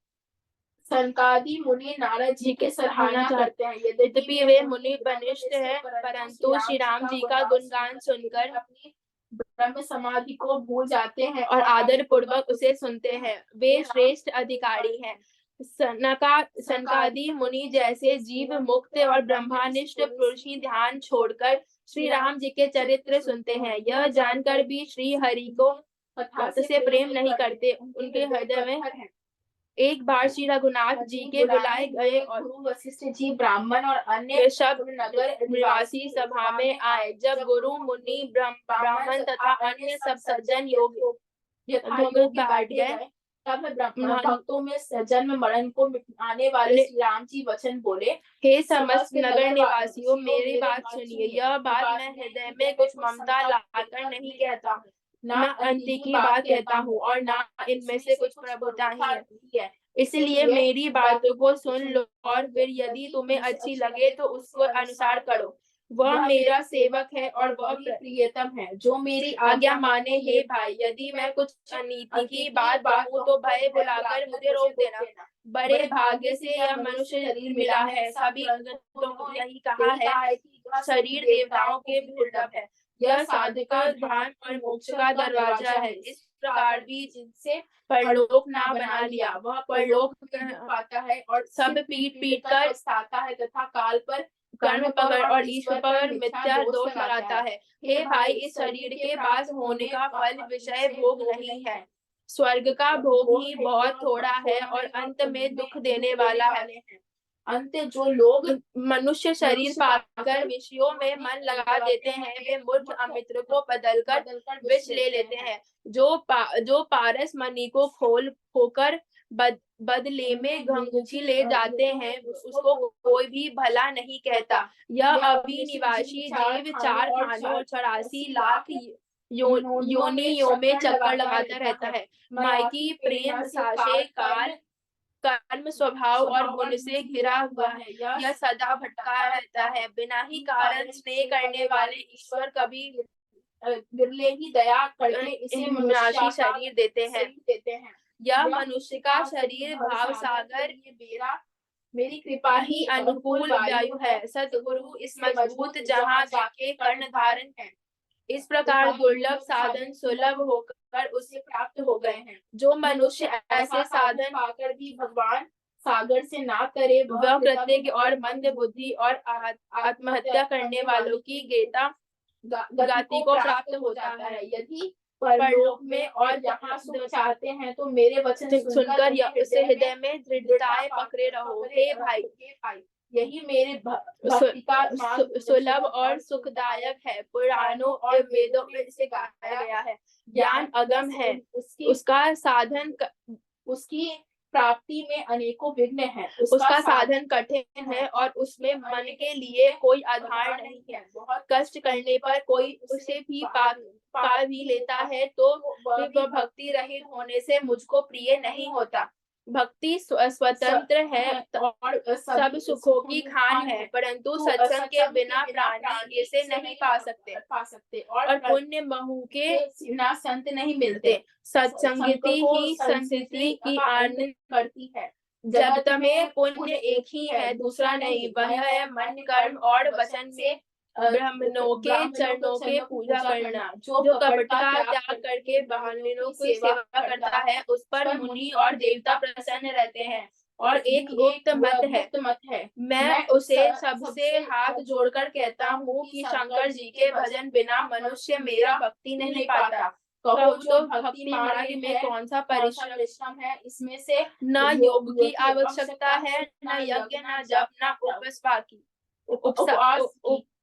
सनकादि मुनि नारद जी के सराहना करते हैं। यद्यपि वे मुनि बनिष्ठ हैं, परंतु श्री राम जी का गुणगान सुनकर अपनी ब्रह्म समाधि को भूल जाते हैं और आदर पूर्वक उसे सुनते हैं। वे श्रेष्ठ अधिकारी हैं। सनकादि मुनि जैसे जीव मुक्त और ब्रह्मनिष्ठ पुरुष ही ध्यान छोड़कर श्री राम जी के चरित्र सुनते हैं। यह जानकर भी श्री हरि को कथा से प्रेम नहीं करते, उनके हृदय में एक बार श्री रघुनाथ जी के बुलाए गए और गुरु वशिष्ठ जी ब्राह्मण और अन्य सब नगर निवासी सभा में आए। जब गुरु मुनि ब्राह्मण तथा अन्य सब सज्जन योग बैठ गए, तब भक्तों में जन्म मरण को मिटाने वाले श्री राम जी वचन बोले। हे समस्त नगर निवासियों, मेरी बात सुनिए। यह बात मैं हृदय में कुछ ममता लाकर नहीं कहता, ना अंति की बात कहता हूँ और ना इनमें से कुछ प्रभुता ही है। इसलिए मेरी बातों को सुन लो और फिर यदि तुम्हें अच्छी लगे तो उसको अनुसार करो। वह मेरा सेवक है और वह प्रियतम है जो मेरी आज्ञा माने। हे भाई, यदि मैं कुछ अनीति की बात कहूँ तो भय बुलाकर मुझे रोक देना। बड़े भाग्य से यह मनुष्य शरीर मिला है। सभी संतों को यही कहा है कि शरीर देवताओं के दुर्लभ है। यह साधु का ध्यान और मोक्ष का दरवाजा है। इस प्रकार भी जिनसे परलोक ना बना लिया, वह परलोक पाता है और सब पीट पीट कर पछताता है तथा काल पर कर्म पकड़ और ईश्वर पर मिथ्या दोष लगाता है। हे भाई, इस शरीर के पास होने का फल विषय भोग नहीं है। स्वर्ग का भोग ही बहुत थोड़ा है और अंत में दुख देने वाला है। अंत जो लोग मनुष्य शरीर पाकर विषयों में मन लगा देते हैं, वे मूर्ख अमित्र को बदलकर विष ले लेते हैं। जो पारस मणि को खोकर बदले में घंघूची ले जाते हैं, उसको कोई भी भला नहीं कहता। यह अविनिवाशी जीव 4 खानों और 84 लाख योनियों में चक्कर लगाता रहता है। मायकी प्रेम साशे काल कर्म स्वभाव और गुण से घिरा हुआ है। यह सदा भटका रहता है। बिना ही कारण स्नेह करने वाले ईश्वर कभी विरले ही दया करके इसे मनुष्य शरीर देते हैं। यह मनुष्य का शरीर भाव सागर मेरी कृपा ही अनुकूल वायु है। सतगुरु इस मजबूत जहां जाके कर्ण धारण है। इस प्रकार दुर्लभ साधन सुलभ होकर उसे प्राप्त हो गए हैं। जो मनुष्य ऐसे साधन पाकर भी भगवान सागर से ना करे, वह कृतज्ञ और मंद बुद्धि और आत्महत्या करने वालों की गति को प्राप्त होता है। यदि परलोक में और यहाँ सुख चाहते हैं तो मेरे वचन सुनकर उसे हृदय में दृढ़ताए पकड़े रहो। हे भाई, यही मेरे भक्ति का सुलभ और सुखदायक है। पुराणों और वेदों में इसे कहा गया है। ज्ञान अगम है, उसका साधन उसकी प्राप्ति में अनेकों विघ्न हैं। उसका साधन कठिन है और उसमें मन के लिए कोई आधार नहीं है। बहुत कष्ट करने पर कोई उसे भी पा भी लेता है तो वह भक्ति रहित होने से मुझको प्रिय नहीं होता। भक्ति स्वतंत्र है और सब सुखों की खान है, परंतु सत्संग के बिना प्राणी इसे नहीं पा सकते और पुण्य महु के बिना संत नहीं मिलते। सत्संगति ही संस्कृति की आनंद करती है। जगत में पुण्य एक ही है, दूसरा नहीं, वह है मन कर्म और वचन में ब्राह्मणों के चरणों के पूजा करना। जो कपट का त्याग करके ब्राह्मणों की सेवा करता है, उस पर मुनि और देवता प्रसन्न रहते हैं। और एक गुप्त मत है, मैं उसे सबसे हाथ जोड़कर कहता हूँ कि शंकर जी के भजन बिना मनुष्य मेरा भक्ति नहीं पाता। कहो तो भक्ति मार्ग में कौन सा परिश्रम है, इसमें से न योग की आवश्यकता है, न यज्ञ, न जप, न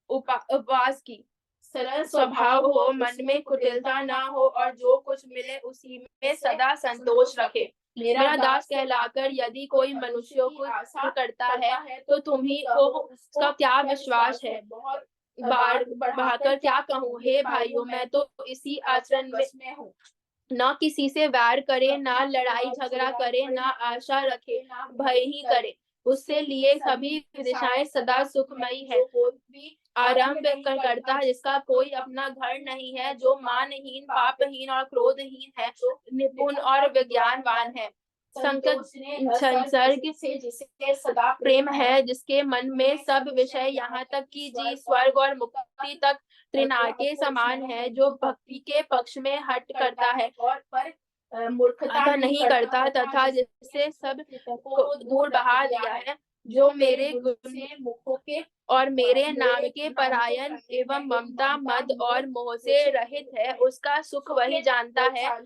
उपवास की। सरल स्वभाव हो, मन में कुटिलता न हो और जो कुछ मिले उसी में सदा संतोष रखे। मेरा दास कहलाकर यदि कोई मनुष्यों को आशा करता है तो तुम्ही को उसका क्या विश्वास है। बहुत बार बढ़ाकर क्या कहूँ, हे भाइयों, मैं तो इसी आचरण में हूँ, न किसी से वैर करे, न लड़ाई झगड़ा करे, न आशा रखे, भय ही करे। उससे लिए सभी दिशाएं सदा सुखमयी है। कोई भी आरंभ करता है जिसका कोई अपना घर नहीं है, जो मानहीन, पापहीन और क्रोधहीन है, निपुण और विज्ञानवान है। संसर्ग से जिसे सदा प्रेम है, जिसके मन में सब विषय यहाँ तक कि जी स्वर्ग और मुक्ति तक त्रिनाद के समान है, जो भक्ति के पक्ष में हट करता है और पर मूर्खता नहीं करता, तथा जिससे सब को दूर बहा दिया है, जो मेरे गुण से मुखों के और मेरे नाम के परायण एवं ममता मद और मोह से रहित है, उसका सुख वही जानता है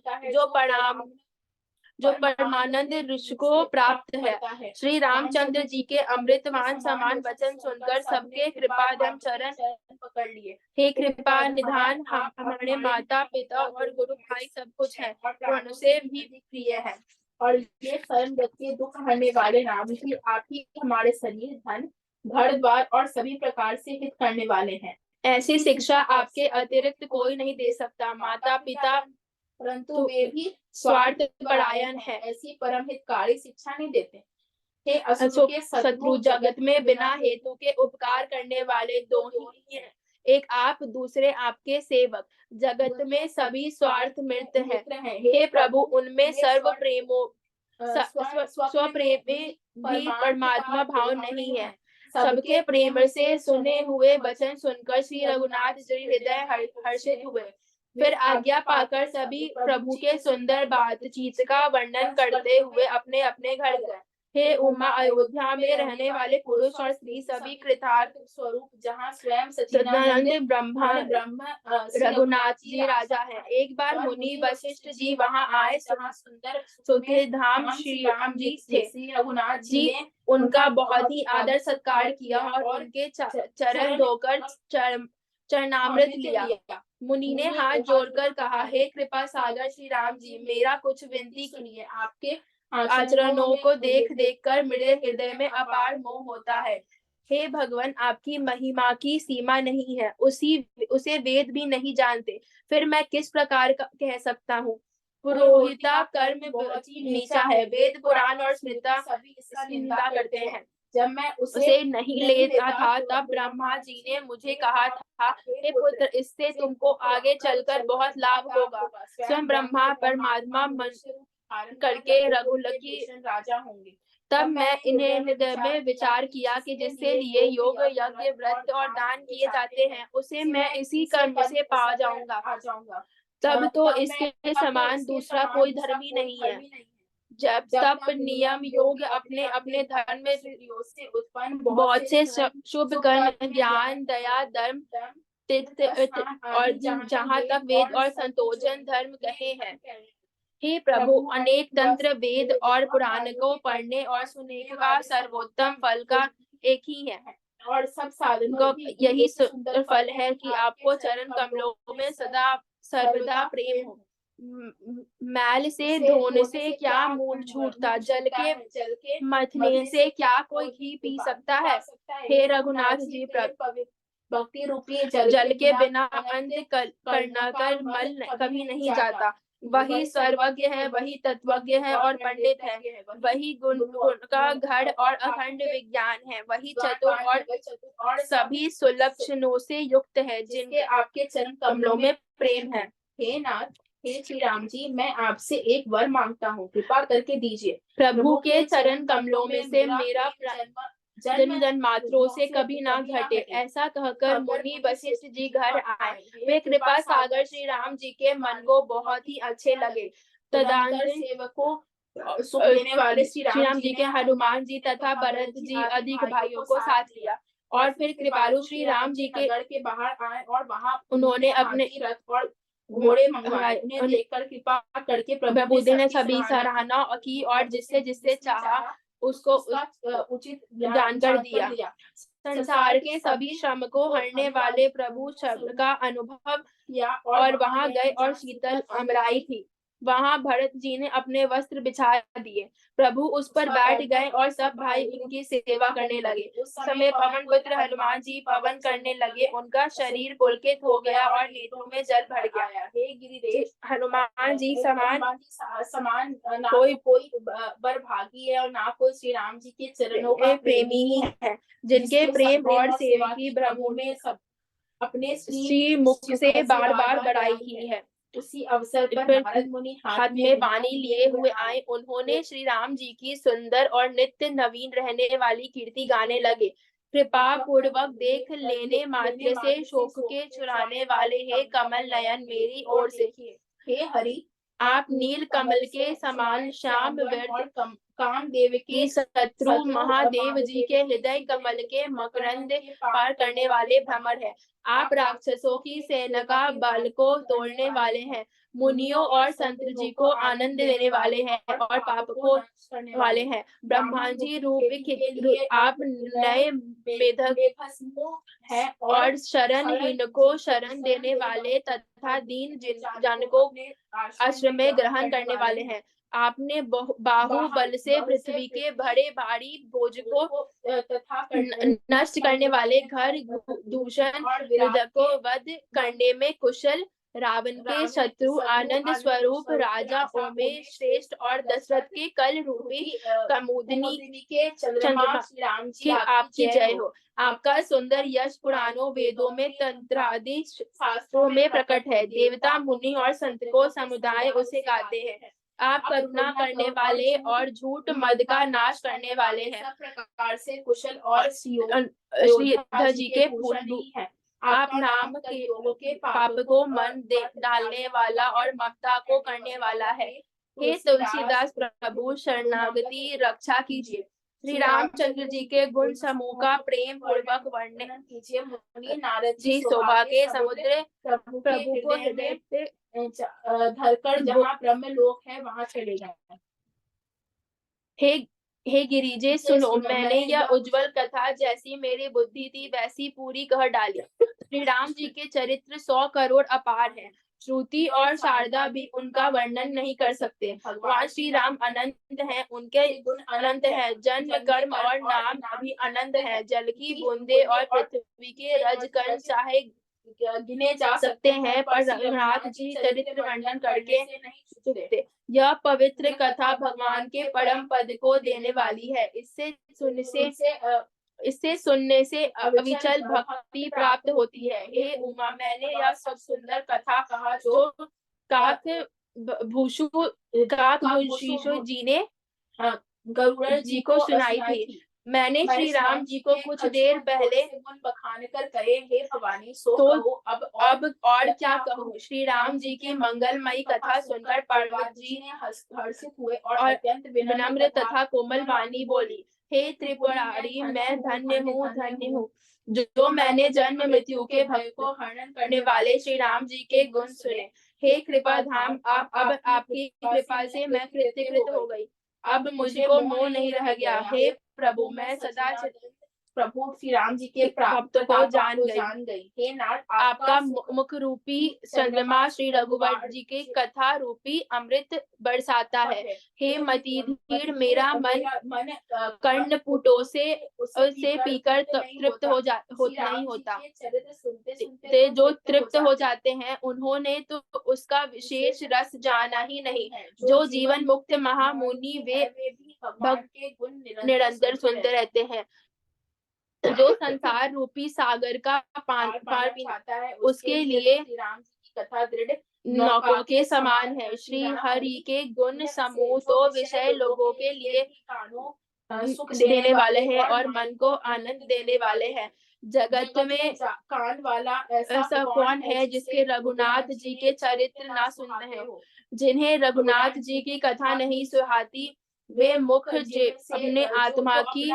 जो परमानंद ऋषि को प्राप्त है। श्री रामचंद्र जी के अमृतवान समान वचन सुनकर सबके कृपाधम चरण पकड़ लिए। हे कृपा निधान, हमारे माता पिता और गुरु भाई सब कुछ है और उनसे भी प्रिय है, और ये परम गति दुख हरने वाले राम जी, आप ही हमारे शरीर, धन, घर द्वार और सभी प्रकार से हित करने वाले हैं। ऐसी शिक्षा आपके अतिरिक्त कोई नहीं दे सकता। माता पिता परंतु वे भी स्वार्थ परायण है, ऐसी परम हितकारी शिक्षा नहीं देते। हे असुर के शत्रु, जगत में बिना हेतु के उपकार करने वाले दो ही हैं, एक आप, दूसरे आपके सेवक। जगत में सभी स्वार्थ मृत हैं। हे प्रभु, उनमें सर्व प्रेमो स्वप्रेमी भी परमात्मा भाव नहीं है। सबके प्रेम से सुने हुए वचन सुनकर श्री रघुनाथ जी हृदय हर्षित हुए। फिर आज्ञा पाकर सभी प्रभु के सुंदर बातचीत का वर्णन करते हुए अपने अपने घर गए। हे उमा, अयोध्या में रहने वाले पुरुष और स्त्री सभी कृतार्थ स्वरूप, जहाँ स्वयं सच्चिदानंद ब्रह्म रघुनाथ जी राजा है। एक बार मुनि वशिष्ठ जी वहाँ आए, जहाँ सुंदर सुखे धाम श्री राम जी थे। श्री रघुनाथ जी ने उनका बहुत ही आदर सत्कार किया और उनके चरण धोकर चरणामृत लिया। मुनि ने हाथ जोड़कर कहा, हे कृपा सागर श्री राम जी, मेरा कुछ विनती सुनिए। आपके आचरणों को देख देख कर मेरे हृदय में अपार मोह होता है। हे भगवान, आपकी महिमा की सीमा नहीं है, उसे वेद भी नहीं जानते, फिर मैं किस प्रकार कह सकता हूँ। पुरोहिता कर्म बहुत ही नीचा है, वेद पुराण और स्मृता सभी इसका निंदा करते हैं। जब मैं उसे नहीं लेता था तब ब्रह्मा जी ने मुझे कहा था, हे पुत्र, इससे तुमको आगे चलकर बहुत लाभ होगा। स्वयं ब्रह्मा परमात्मा मन करके रघुकुल की राजा होंगे। तब मैं इन्हें हृदय में विचार किया कि जिससे लिए योग यज्ञ व्रत और दान किए जाते हैं, उसे मैं इसी कर्म से पा जाऊंगा। तब तो इसके समान दूसरा कोई धर्म ही नहीं है। जब तप नियम योग अपने अपने धर्म में से उत्पन्न बहुत से शुभ कर्म, ज्ञान, दया, धर्म, तीर्थ और जहाँ तक वेद और संतोषन धर्म कहे हैं। हे प्रभु, अनेक तंत्र वेद और पुराण को पढ़ने और सुनने का सर्वोत्तम फल का एक ही है, और सब साधन का यही सुंदर फल है कि आपको चरण कमलों में सदा सर्वदा प्रेम हो। मैल से धोने से क्या मूल छूटता, जल के मथने से क्या कोई घी पी सकता है। हे रघुनाथ जी, भक्ति रूपी जल के बिना अंत करना कर मल कभी नहीं जाता। वही सर्वज्ञ है, वही तत्वज्ञ है और पंडित है, वही गुण गुण का घड़ और अखंड विज्ञान है, वही चतुर और सभी सुलक्षणों से युक्त है, जिनके आपके चरण कमलों में प्रेम है। हे नाथ, हे श्री राम जी, मैं आपसे एक वर मांगता हूँ, कृपा करके दीजिए। प्रभु के चरण कमलों में से मेरा जन्म जन्मांतरों से कभी ना घटे। ऐसा कहकर मुनि वशिष्ठ जी घर आए। वे कृपा सागर श्री राम जी के मन को बहुत ही अच्छे लगे। तदंतर सेवकों सुख देने वाले श्री राम जी के हनुमान जी तथा भरत जी अधिक भाइयों को साथ लिया और फिर कृपालु श्री राम जी के नगर के बाहर आए और वहां उन्होंने अपने रथ और घोड़े मंगवाए। उन्हें देखकर कृपा करके प्रभु ने सभी सराहना की और जिससे जिससे चाहा उसको उचित जानकर दिया। संसार के सभी श्रम को हरने वाले प्रभु शब्द का अनुभव किया और वहां गए और शीतल अमराई थी। वहां भरत जी ने अपने वस्त्र बिछा दिए। प्रभु उस पर बैठ गए और सब भाई उनकी सेवा करने लगे। उस समय पवन पुत्र हनुमान जी पवन करने लगे। उनका शरीर पुलकित हो गया और नेत्रों में जल भर गया। हे गिरिदेव, हनुमान जी समान ना कोई बड़भागी है और ना कोई श्री राम जी के चरणों का प्रेमी ही है, जिनके प्रेम और सेवा की प्रभु ने सब अपने श्री मुख से बार बार बड़ाई की है। उसी अवसर पर नारद मुनि हाथ में वाणी लिए हुए आए। उन्होंने श्री राम जी की सुंदर और नित्य नवीन रहने वाली कीर्ति गाने लगे। कृपा पूर्वक देख लेने मात्र से शोक के छुड़ाने वाले हे कमल नयन, मेरी ओर से हे हरि, आप नील कमल के समान श्याम व्यर्थ कामदेव के शत्रु महादेव जी के हृदय कमल के मकरंद पार करने वाले भ्रमर है। आप राक्षसों की सेना का बल को तोड़ने वाले हैं, मुनियों और संत जी को आनंद देने वाले हैं और पाप को करने वाले हैं। ब्रह्मा जी रूप आप नए मेधक है और शरणहीन को शरण देने वाले तथा दीन जन को आश्रम में ग्रहण करने वाले हैं। आपने बाहुबल से पृथ्वी के बड़े भारी बोझ को तथा नष्ट करने वाले घर दूषण को वध करने में कुशल रावण के शत्रु आनंद स्वरूप राजा उमेश श्रेष्ठ और दशरथ के कल रूपी कमुदनी के चंद्रमा श्री राम जी आपकी जय हो। आपका सुंदर यश पुराणों वेदों में तंत्रादि शास्त्रों में प्रकट है। देवता मुनि और संत को समुदाय उसे गाते हैं। आप करुणा करने वाले और झूठ मद का नाश करने वाले हैं। सब प्रकार से कुशल और श्री जी के फूल हैं। आप नाम के योगों के पाप को मन डालने वाला और ममता को करने वाला है। हे तुलसीदास प्रभु, शरणागति रक्षा कीजिए। श्री रामचंद्र जी के गुण समूह का प्रेम पूर्वक वर्णन कीजिए। मुनि नारद जी शोभा के समुद्र प्रभु को हृदय से धरकर जहाँ ब्रह्म लोक है वहां चले जाए। हे गिरिजे सुनो, मैंने यह उज्जवल कथा जैसी मेरी बुद्धि थी वैसी पूरी कह डाली। श्री राम जी के चरित्र 100 करोड़ अपार हैं। श्रुति और शारदा भी उनका वर्णन नहीं कर सकते। भगवान श्री राम अनंत हैं, उनके गुण अनंत हैं। जन्म कर्म और नाम भी अनंत है। जल की बूंदे और पृथ्वी के रजकण चाहे गिने जा सकते हैं, पर रघुनाथ जी चरित्र वर्णन करके नहीं चुकते। यह पवित्र कथा भगवान के परम पद को देने वाली है। इससे सुनने से अविचल भक्ति प्राप्त होती है। हे उमा, मैंने यह सब सुंदर कथा कहा जो काकभूषु जी ने गरुड़ जी को सुनाई थी। मैंने श्री राम जी को कुछ देर पहले गुण बखान कर कहे, हे भवानी सो कहो, अब और क्या कहूँ। श्री राम जी की मंगलमयी कथा सुनकर पार्वती जी ने हर्षित हुए और अत्यंत विनम्र तथा कोमल वाणी बोली, हे त्रिपुरारी, मैं धन्य हूँ जो मैंने जन्म मृत्यु के भय को हरण करने वाले श्री राम जी के गुण सुने। हे कृपा धाम, अब आपकी कृपा से मैं कृतकृत हो गई। अब मुझको मोह नहीं रह गया। हे प्रभु, मैं सदा प्रभु श्री राम जी के प्राप्त को जान गई। हे नाथ, आपका मुख रूपी चंद्रमा श्री रघुवर जी के कथा रूपी अमृत बरसाता है। हे मति धीर, मेरा मन कर्णपुटों से पीकर तृप्त नहीं होता। ते जो तृप्त हो जाते हैं उन्होंने तो उसका विशेष रस जाना ही नहीं। जो जीवन मुक्त महामुनि वे भक्त के गुण निरंतर सुनते रहते हैं। जो संसार रूपी सागर का पार पीता है, उसके लिए श्री राम जी की कथा दृढ़ नौकों के समान है। श्री हरि के गुण समूह तो विषय लोगों के लिए सुख देने वाले हैं और मन को आनंद देने वाले हैं। जगत में कान वाला ऐसा कौन है जिसके रघुनाथ जी के चरित्र ना सुनते हैं। जिन्हें रघुनाथ जी की कथा नहीं सुहाती वे मुख अपने आत्मा की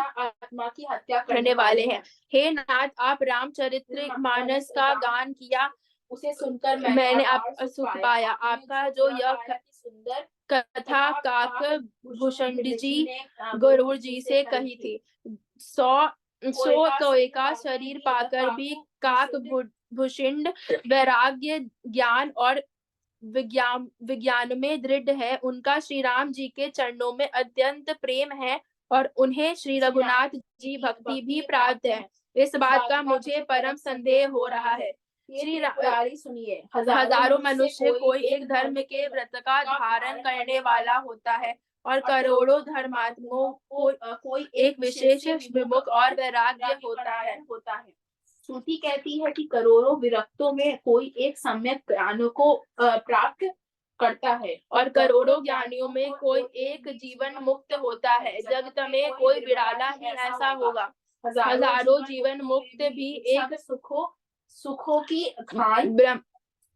हत्या करने वाले हैं। हे नाथ, आप रामचरित्र मानस का गान किया, उसे सुनकर मैंने आप सुख पाया। आपका जो यह सुंदर कथा काक भूषण जी गरुड़ जी से कही थी। सौ कोई का शरीर पाकर भी काक भूषिंड वैराग्य ज्ञान और विज्ञान में दृढ़ है। उनका श्री राम जी के चरणों में अत्यंत प्रेम है और उन्हें श्री रघुनाथ जी भक्ति भी प्राप्त है। इस बात का मुझे परम संदेह हो रहा है। श्री सुनिए, हजारों मनुष्य कोई एक धर्म के व्रत का धारण करने वाला होता है और करोड़ों धर्मात्माओं को कोई एक विशेष विमुख और वैराग्य होता है। श्रुति कहती है कि करोड़ों विरक्तों में कोई एक सम्यक ज्ञान को प्राप्त करता है और करोड़ों ज्ञानियों में कोई एक जीवन मुक्त होता है। जगत में कोई विरला ही ऐसा होगा। हजारों जीवन मुक्त भी एक सुखों की खान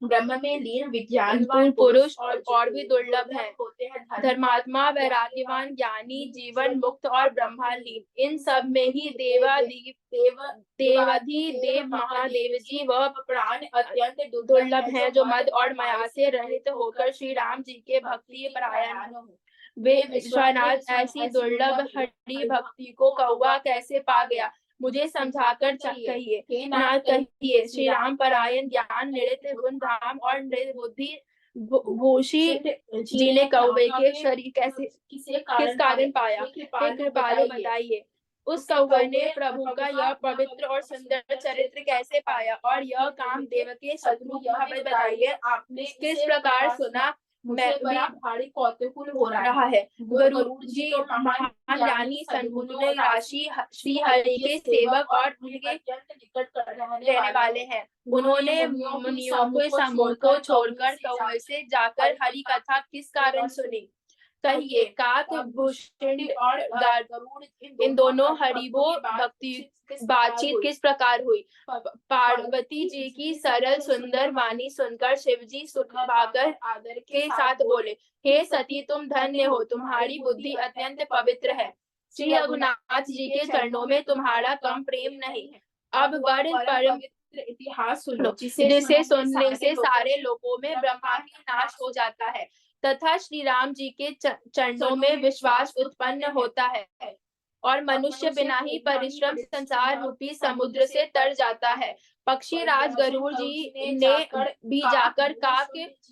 ब्रह्म में लीन विज्ञानवान पुरुष और भी दुर्लभ है होते हैं। धर्मात्मा, वैराग्यवान, ज्ञानी, जीवन मुक्त और ब्रह्मलीन, इन सब में ही देवाधिदेव महादेव जी वह प्राण अत्यंत दुर्लभ हैं जो मद और माया से रहित होकर श्री राम जी के भक्ति परायण हो। वे विश्वनाथ, ऐसी दुर्लभ हरि भक्ति को कौवा कैसे पा गया, मुझे समझाकर कहिए। नाथ कहिए, श्री राम परायण, ज्ञान निरित, गुण धाम और निर्बुद्धि भूषी जी ने कौवे के शरीर किस कारण पाया? कृपालु बताइए। उस कौवे ने प्रभु का यह पवित्र और सुंदर चरित्र कैसे पाया और यह काम देव के शत्रु हमें बताइए। आपने किस प्रकार सुना? मैं बड़ा भारी कौतूहल हो रहा है। गरुड़ जी महान ज्ञानी सद्गुण राशि श्री हरि के सेवक और उनके निकट रहने वाले हैं। उन्होंने मुनियों के समूह को छोड़कर कौवे से जाकर हरि कथा किस कारण सुनी? कहिए। काक भूषण और गरुड़ इन दोनों हरिवो भक्ति बातचीत किस प्रकार हुई? पार्वती जी की सरल सुंदर वाणी सुनकर शिव जी सुख पाकर आदर के साथ बोले, हे सती, तुम धन्य हो, तुम्हारी बुद्धि अत्यंत पवित्र है। श्री रघुनाथ जी के चरणों में तुम्हारा कम प्रेम नहीं है। अब परम इतिहास सुनो, जिसे सुनने से सारे लोगों में ब्रह्मा ही नाश हो जाता है तथा श्री राम जी के चरणों में विश्वास उत्पन्न होता है और मनुष्य बिना ही परिश्रम संसार रूपी समुद्र से तर जाता है। पक्षी राज गरुड़ जी ने भी जाकर काक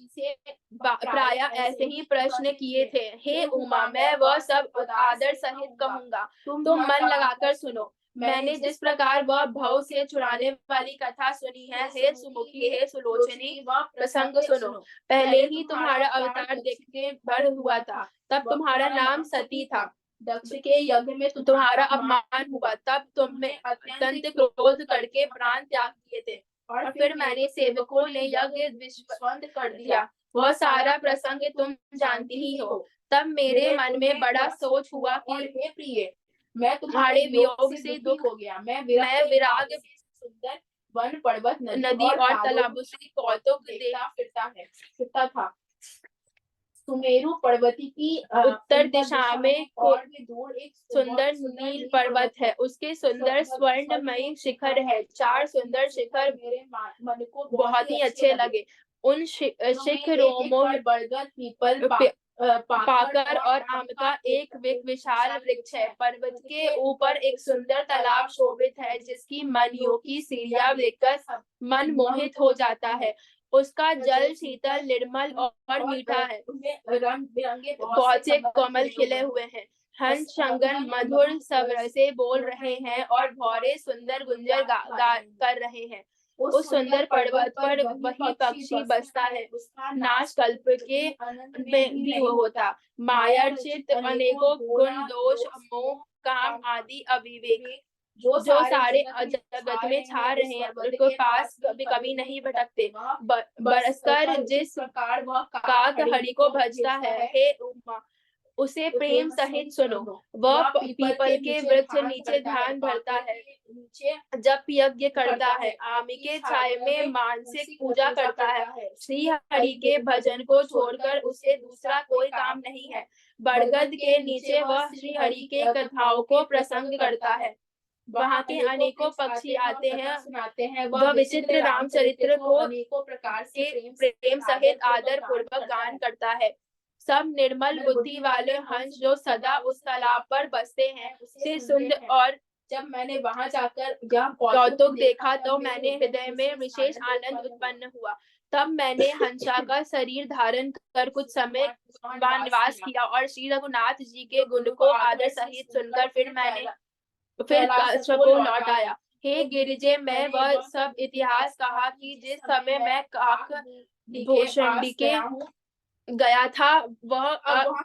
से प्राय ऐसे ही प्रश्न किए थे। हे उमा, मैं वह सब आदर सहित कहूंगा, तुम मन लगाकर सुनो। मैंने जिस प्रकार वह भव से छुड़ाने वाली कथा सुनी है, हे सुमुखी, हे सुलोचनी, वह प्रसंग सुनो। पहले ही तुम्हारा अवतार देख के भर हुआ था, तब तुम्हारा नाम सती था। दक्ष के यज्ञ में तुम्हारा अपमान हुआ, तब तुमने अत्यंत क्रोध करके प्राण त्याग दिए थे और फिर मैंने सेवकों ने यज्ञ विध्वंस कर दिया। वह सारा प्रसंग तुम जानती ही हो। तब मेरे मन में बड़ा सोच हुआ कि हे प्रिय, मैं तुम्हारे वियोग से दुख हो गया। मैं विराग सुंदर वन, पर्वत, नदी और तालाबों से कौतुक फिरता था। सुमेरु पर्वती की उत्तर दिशा में और भी दूर एक सुंदर नील पर्वत है, उसके सुंदर स्वर्णमयी शिखर है। 4 सुंदर शिखर मेरे मन को बहुत ही अच्छे लगे। उन शिखरों में बरगद, पीपल, पाकर और आम का एक विशाल वृक्ष है। पर्वत के ऊपर एक सुंदर तालाब शोभित है, जिसकी मणियों की सीढ़ियां देखकर मन मोहित हो जाता है। उसका जल शीतल, निर्मल और मीठा है। रंग बिरंगे बहुत से कमल खिले हुए हैं। हंस शंगन मधुर स्वर से बोल रहे हैं और भौरे सुंदर गुंजर गा कर रहे हैं। उस सुंदर पर्वत पर वही पक्षी बसता है। उसका नाश कल्प के में भी होता। मायाचित अनेकों गुण, दोष, मोह, काम आदि अविवेक जो सारे जगत में छा रहे हैं, उनके पास कभी कभी नहीं भटकते। बरसकर जिस प्रकार वह काक हरि को भजता है, हे उमा, उसे प्रेम सहित सुनो। वह पीपल के वृक्ष नीचे ध्यान धरता है, जब यज्ञ करता है, आमी के छाये में मानसिक पूजा करता है। श्री हरि के भजन को छोड़कर उसे दूसरा कोई काम नहीं है। बरगद के नीचे वह श्री हरि के कथाओं को प्रसंग करता है। वहाँ के अनेकों पक्षी आते हैं, सुनाते हैं। वह विचित्र रामचरित्र को अनेकों प्रकार से प्रेम सहित आदर पूर्वक गान करता है। सब निर्मल बुद्धि वाले हंस जो सदा उस तालाब पर बसते हैं, उसे सुन और जब मैंने वहां जाकर यह कौतुक देखा तो मैंने हृदय में विशेष आनंद उत्पन्न हुआ। तब मैंने हंसा का शरीर धारण कर कुछ समय वनवास किया और श्री रघुनाथ जी के गुण को आदर सहित सुनकर फिर कच्छ को लौट आया। हे गिरिजे, मैं वह सब इतिहास कहा कि जिस समय मैं काक भूषणी के गया था, वह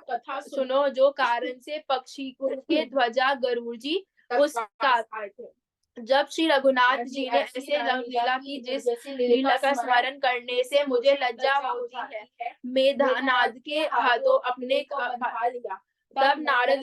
कथा सुनो। जो कारण से पक्षी के ध्वजा गरुड़ जी उस साथ आए थे। जब श्री रघुनाथ जी ने ऐसे लीला की, जिस लीला का स्मरण करने से मुझे लज्जा होती है, मेघनाद के हाथों अपने को बंधा लिया। तब नारद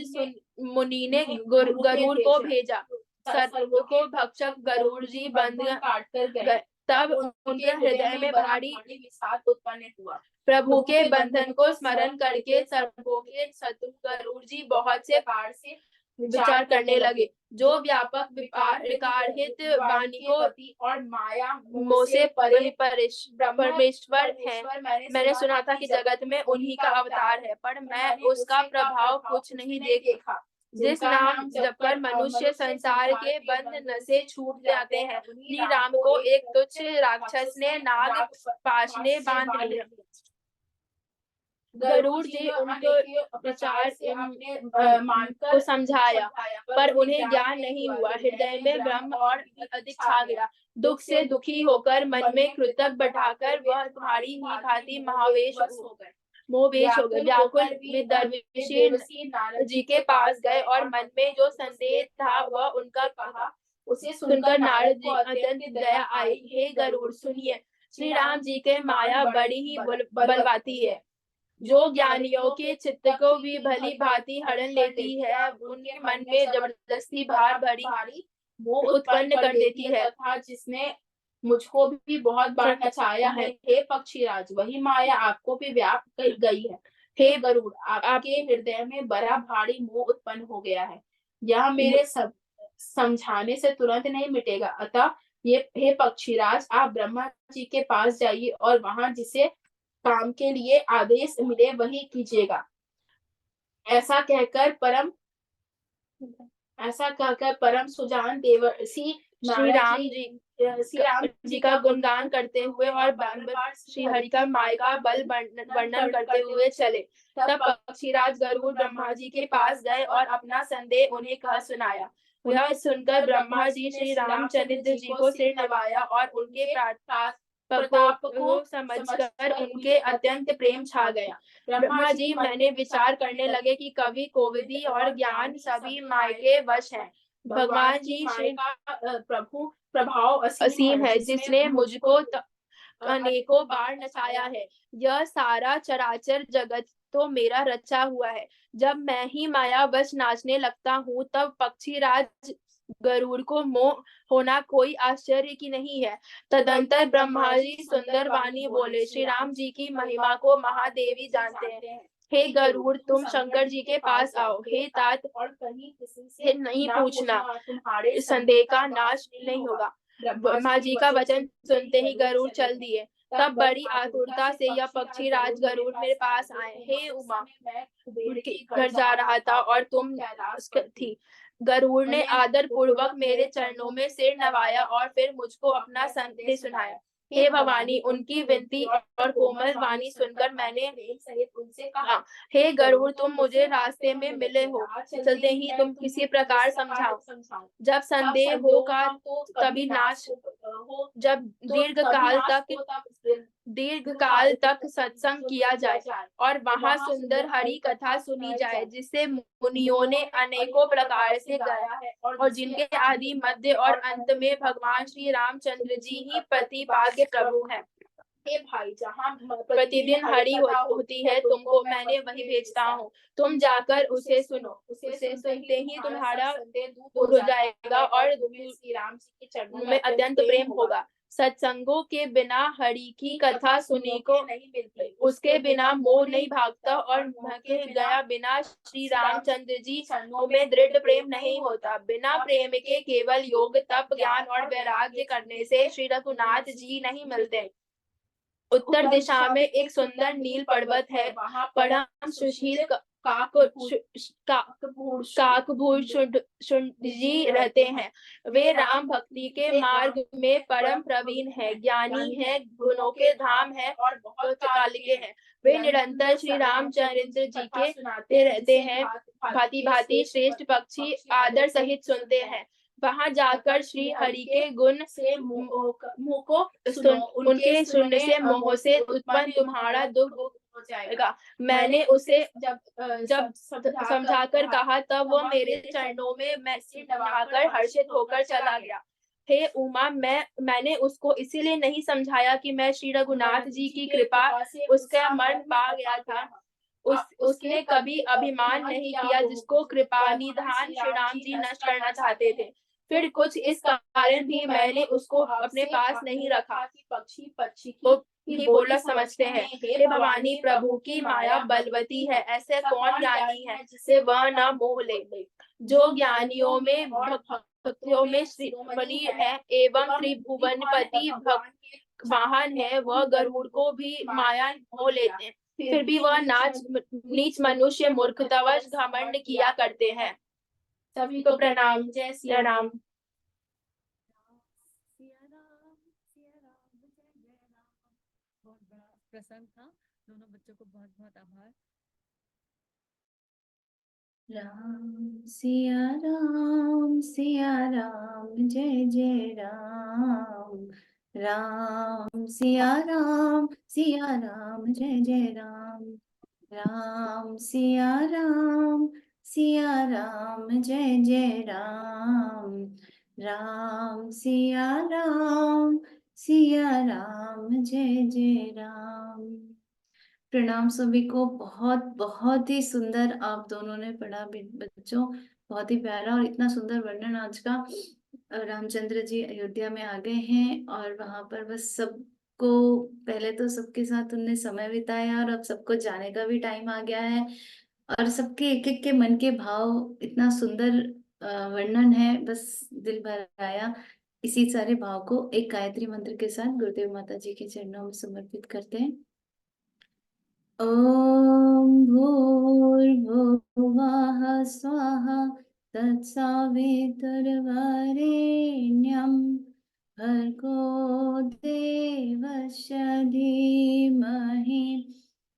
मुनि ने गरुड़ को भेजा। सर्व को भक्षक गरुड़ जी बंद काट कर गए। तब उनके हृदय में भारी विषाद उत्पन्न हुआ। प्रभु के बंधन को स्मरण करके सर्वों के शत्रु गरुड़ जी बहुत से पार से विचार करने लगे। जो व्यापक विकारहित वाणी को और माया मोह से परे परमेश्वर है। मैंने सुना था कि जगत में उन्हीं का अवतार है, पर मैं उसका प्रभाव कुछ नहीं देखा। जिस नाम जपकर मनुष्य संसार के बंधन से छूट जाते हैं, उन्हीं राम को एक तुच्छ राक्षस ने नाग पाश ने बांध लिया। गरुड़ जी उनको विचार मानकर समझाया, पर उन्हें ज्ञान नहीं हुआ। हृदय में भ्रम और अधिक छा गया। दुख से दुखी होकर मन में कृतज्ञ बढ़ाकर वह तुम्हारी ही भांति मोहवेश हो गए। व्याकुल दरवेशी नारद जी के पास गए और मन में जो संदेह था वह उनका कहा। उसे सुनकर नारद जी अत्यंत दया आई। हे गरुड़, सुनिए, श्री राम जी के माया बड़ी ही बलवाती है, जो ज्ञानियों के चित्त को भी भली भांति हरण लेती है। उनके मन में जबरदस्ती भारी मोह उत्पन्न कर देती है, तथा जिसने मुझको भी बहुत बार नचाया है। हे पक्षीराज, वही माया आपको भी व्याप गई है। हे गरुड़, आपके हृदय में बड़ा भारी मोह उत्पन्न हो गया है। यह मेरे सब समझाने से तुरंत नहीं मिटेगा। अतः हे पक्षीराज, आप ब्रह्मा जी के पास जाइए और वहां जिसे काम के लिए आदेश मिले वही कीजिएगा। ऐसा कहकर परम सुजान देवर्षि श्री राम जी का गुणगान करते हुए और बार श्री हरि का माया का बल वर्णन करते हुए चले। तब पक्षीराज गरुड़ ब्रह्मा जी के पास गए और अपना संदेह उन्हें कह सुनाया। यह सुनकर ब्रह्मा जी श्री रामचंद्र जी को सिर नवाया और उनके प्रताप को समझकर उनके अत्यंत प्रेम छा गया। ब्रह्मा जी मैंने विचार करने लगे कि कवि कोविदी और ज्ञान सभी माया के वश है। भगवान जी श्री प्रभु प्रभाव असीम है, जिसने मुझको अनेकों बार नचाया है। यह सारा चराचर जगत तो मेरा रचा हुआ है। जब मैं ही माया वश नाचने लगता हूँ, तब पक्षीराज गरुड़ को मोह होना कोई आश्चर्य की नहीं है। तदंतर ब्रह्मा जी सुंदर वाणी बोले, श्री राम जी की महिमा को महादेवी जानते हैं। हे गरुड़, तुम शंकर जी के पास आओ। हे तात, और कहीं किसी से नहीं पूछना, तुम्हारे संदेह का नाश नहीं होगा। ब्रह्मा जी का वचन सुनते ही गरुड़ चल दिए। तब बड़ी आतुरता से यह पक्षी राज गरुड़ मेरे पास आए। हे उमा, उनके घर जा रहा था और तुम थी। गरुड़ ने आदर पूर्वक मेरे चरणों में सिर नवाया और फिर मुझको अपना संदेश सुनाया। हे भवानी, उनकी विनती और कोमल वाणी सुनकर मैंने सहित उनसे कहा, हे गरुड़, तुम मुझे रास्ते में मिले हो, चलते ही तुम किसी प्रकार समझाओ। जब संदेह होगा तभी नाश हो, जब दीर्घ काल तक सत्संग किया जाए और वहां सुंदर हरि कथा सुनी जाए, जिसे मुनियों ने अनेकों प्रकार से गाया है और जिनके आदि मध्य और अंत में भगवान श्री रामचंद्र जी ही प्रतिपाद्य प्रभु है। हे भाई, जहाँ प्रतिदिन हरि होती है, तुमको मैंने वही भेजता हूँ। तुम जाकर उसे सुनो, उसे सुनते ही तुम्हारा संदेह दूर हो जाएगा और श्री राम जी के चरणों में अत्यंत प्रेम होगा। सत्संगों के बिना हरि की कथा सुनी को नहीं मिलती, उसके बिना मोह नहीं भागता और के गया बिना श्री रामचंद्र जी चरणों में दृढ़ प्रेम नहीं होता। बिना प्रेम के केवल योग, तप, ज्ञान और वैराग्य करने से श्री रघुनाथ जी नहीं मिलते। उत्तर दिशा में एक सुंदर नील पर्वत है, वहां परम सुशील काकभूषुंड जी रहते हैं। वे राम भक्ति के मार्ग में परम प्रवीण है, ज्ञानी है, गुणों के धाम है और बहुत कालिके हैं। वे निरंतर श्री रामचंद्र जी के सुनाते रहते हैं, भांति भांति श्रेष्ठ पक्षी आदर सहित सुनते हैं। वहां जाकर श्री हरि के गुण से मुंह को उनके सुनने से मोह से उत्पन्न तुम्हारा दुख हो जाएगा। मैंने उसे जब समझाकर कहा, तब वह मेरे चरणों में मैं सिर नवाकर हर्षित होकर चला गया। हे उमा, मैंने उसको इसीलिए नहीं समझाया कि मैं श्री रघुनाथ जी की कृपा उसका मन पा गया था। उसने कभी अभिमान नहीं किया, जिसको कृपा निधान श्री राम जी नष्ट करना चाहते थे। फिर कुछ इस कारण भी मैंने उसको अपने पास नहीं रखा कि पक्षी को ही बोला समझते हैं। हे भवानी, प्रभु की माया बलवती है, ऐसे कौन ज्ञानी है जिसे वह न मोह ले। जो ज्ञानियों में भक्तियों में श्रीमणि है एवं त्रिभुवनपति भक्त वाहन है, वह गरुड़ को भी माया मोह लेते हैं। फिर भी वह नीच मनुष्य मूर्खतावश घमंड किया करते हैं। सभी को प्रणाम। जय सिया राम। सिया राम, जय जय राम। बहुत बड़ा प्रसंग था। दोनों बच्चों को बहुत बहुत आभार। राम सिया राम, जय जय राम। राम सिया राम, जय जय राम। राम सिया राम, जय जय राम। राम सिया राम, जय जय राम। प्रणाम सभी को। बहुत बहुत ही सुंदर आप दोनों ने पढ़ा बच्चों, बहुत ही प्यारा और इतना सुंदर वर्णन आज का। रामचंद्र जी अयोध्या में आ गए हैं और वहां पर बस सबको, पहले तो सबके साथ उनने समय बिताया और अब सबको जाने का भी टाइम आ गया है और सबके एक एक के मन के भाव, इतना सुंदर वर्णन है, बस दिल भर आया। इसी सारे भाव को एक गायत्री मंत्र के साथ गुरुदेव माता जी के चरणों में समर्पित करते हैं। ॐ भूर्भुवः स्वाहा तत्सवितुर्वरेण्यं भर्गो देवस्य धीमहि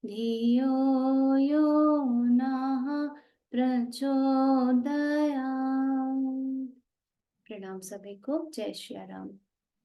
धियो यो नः प्रचोदयात्। प्रणाम सभी को। जय श्री राम।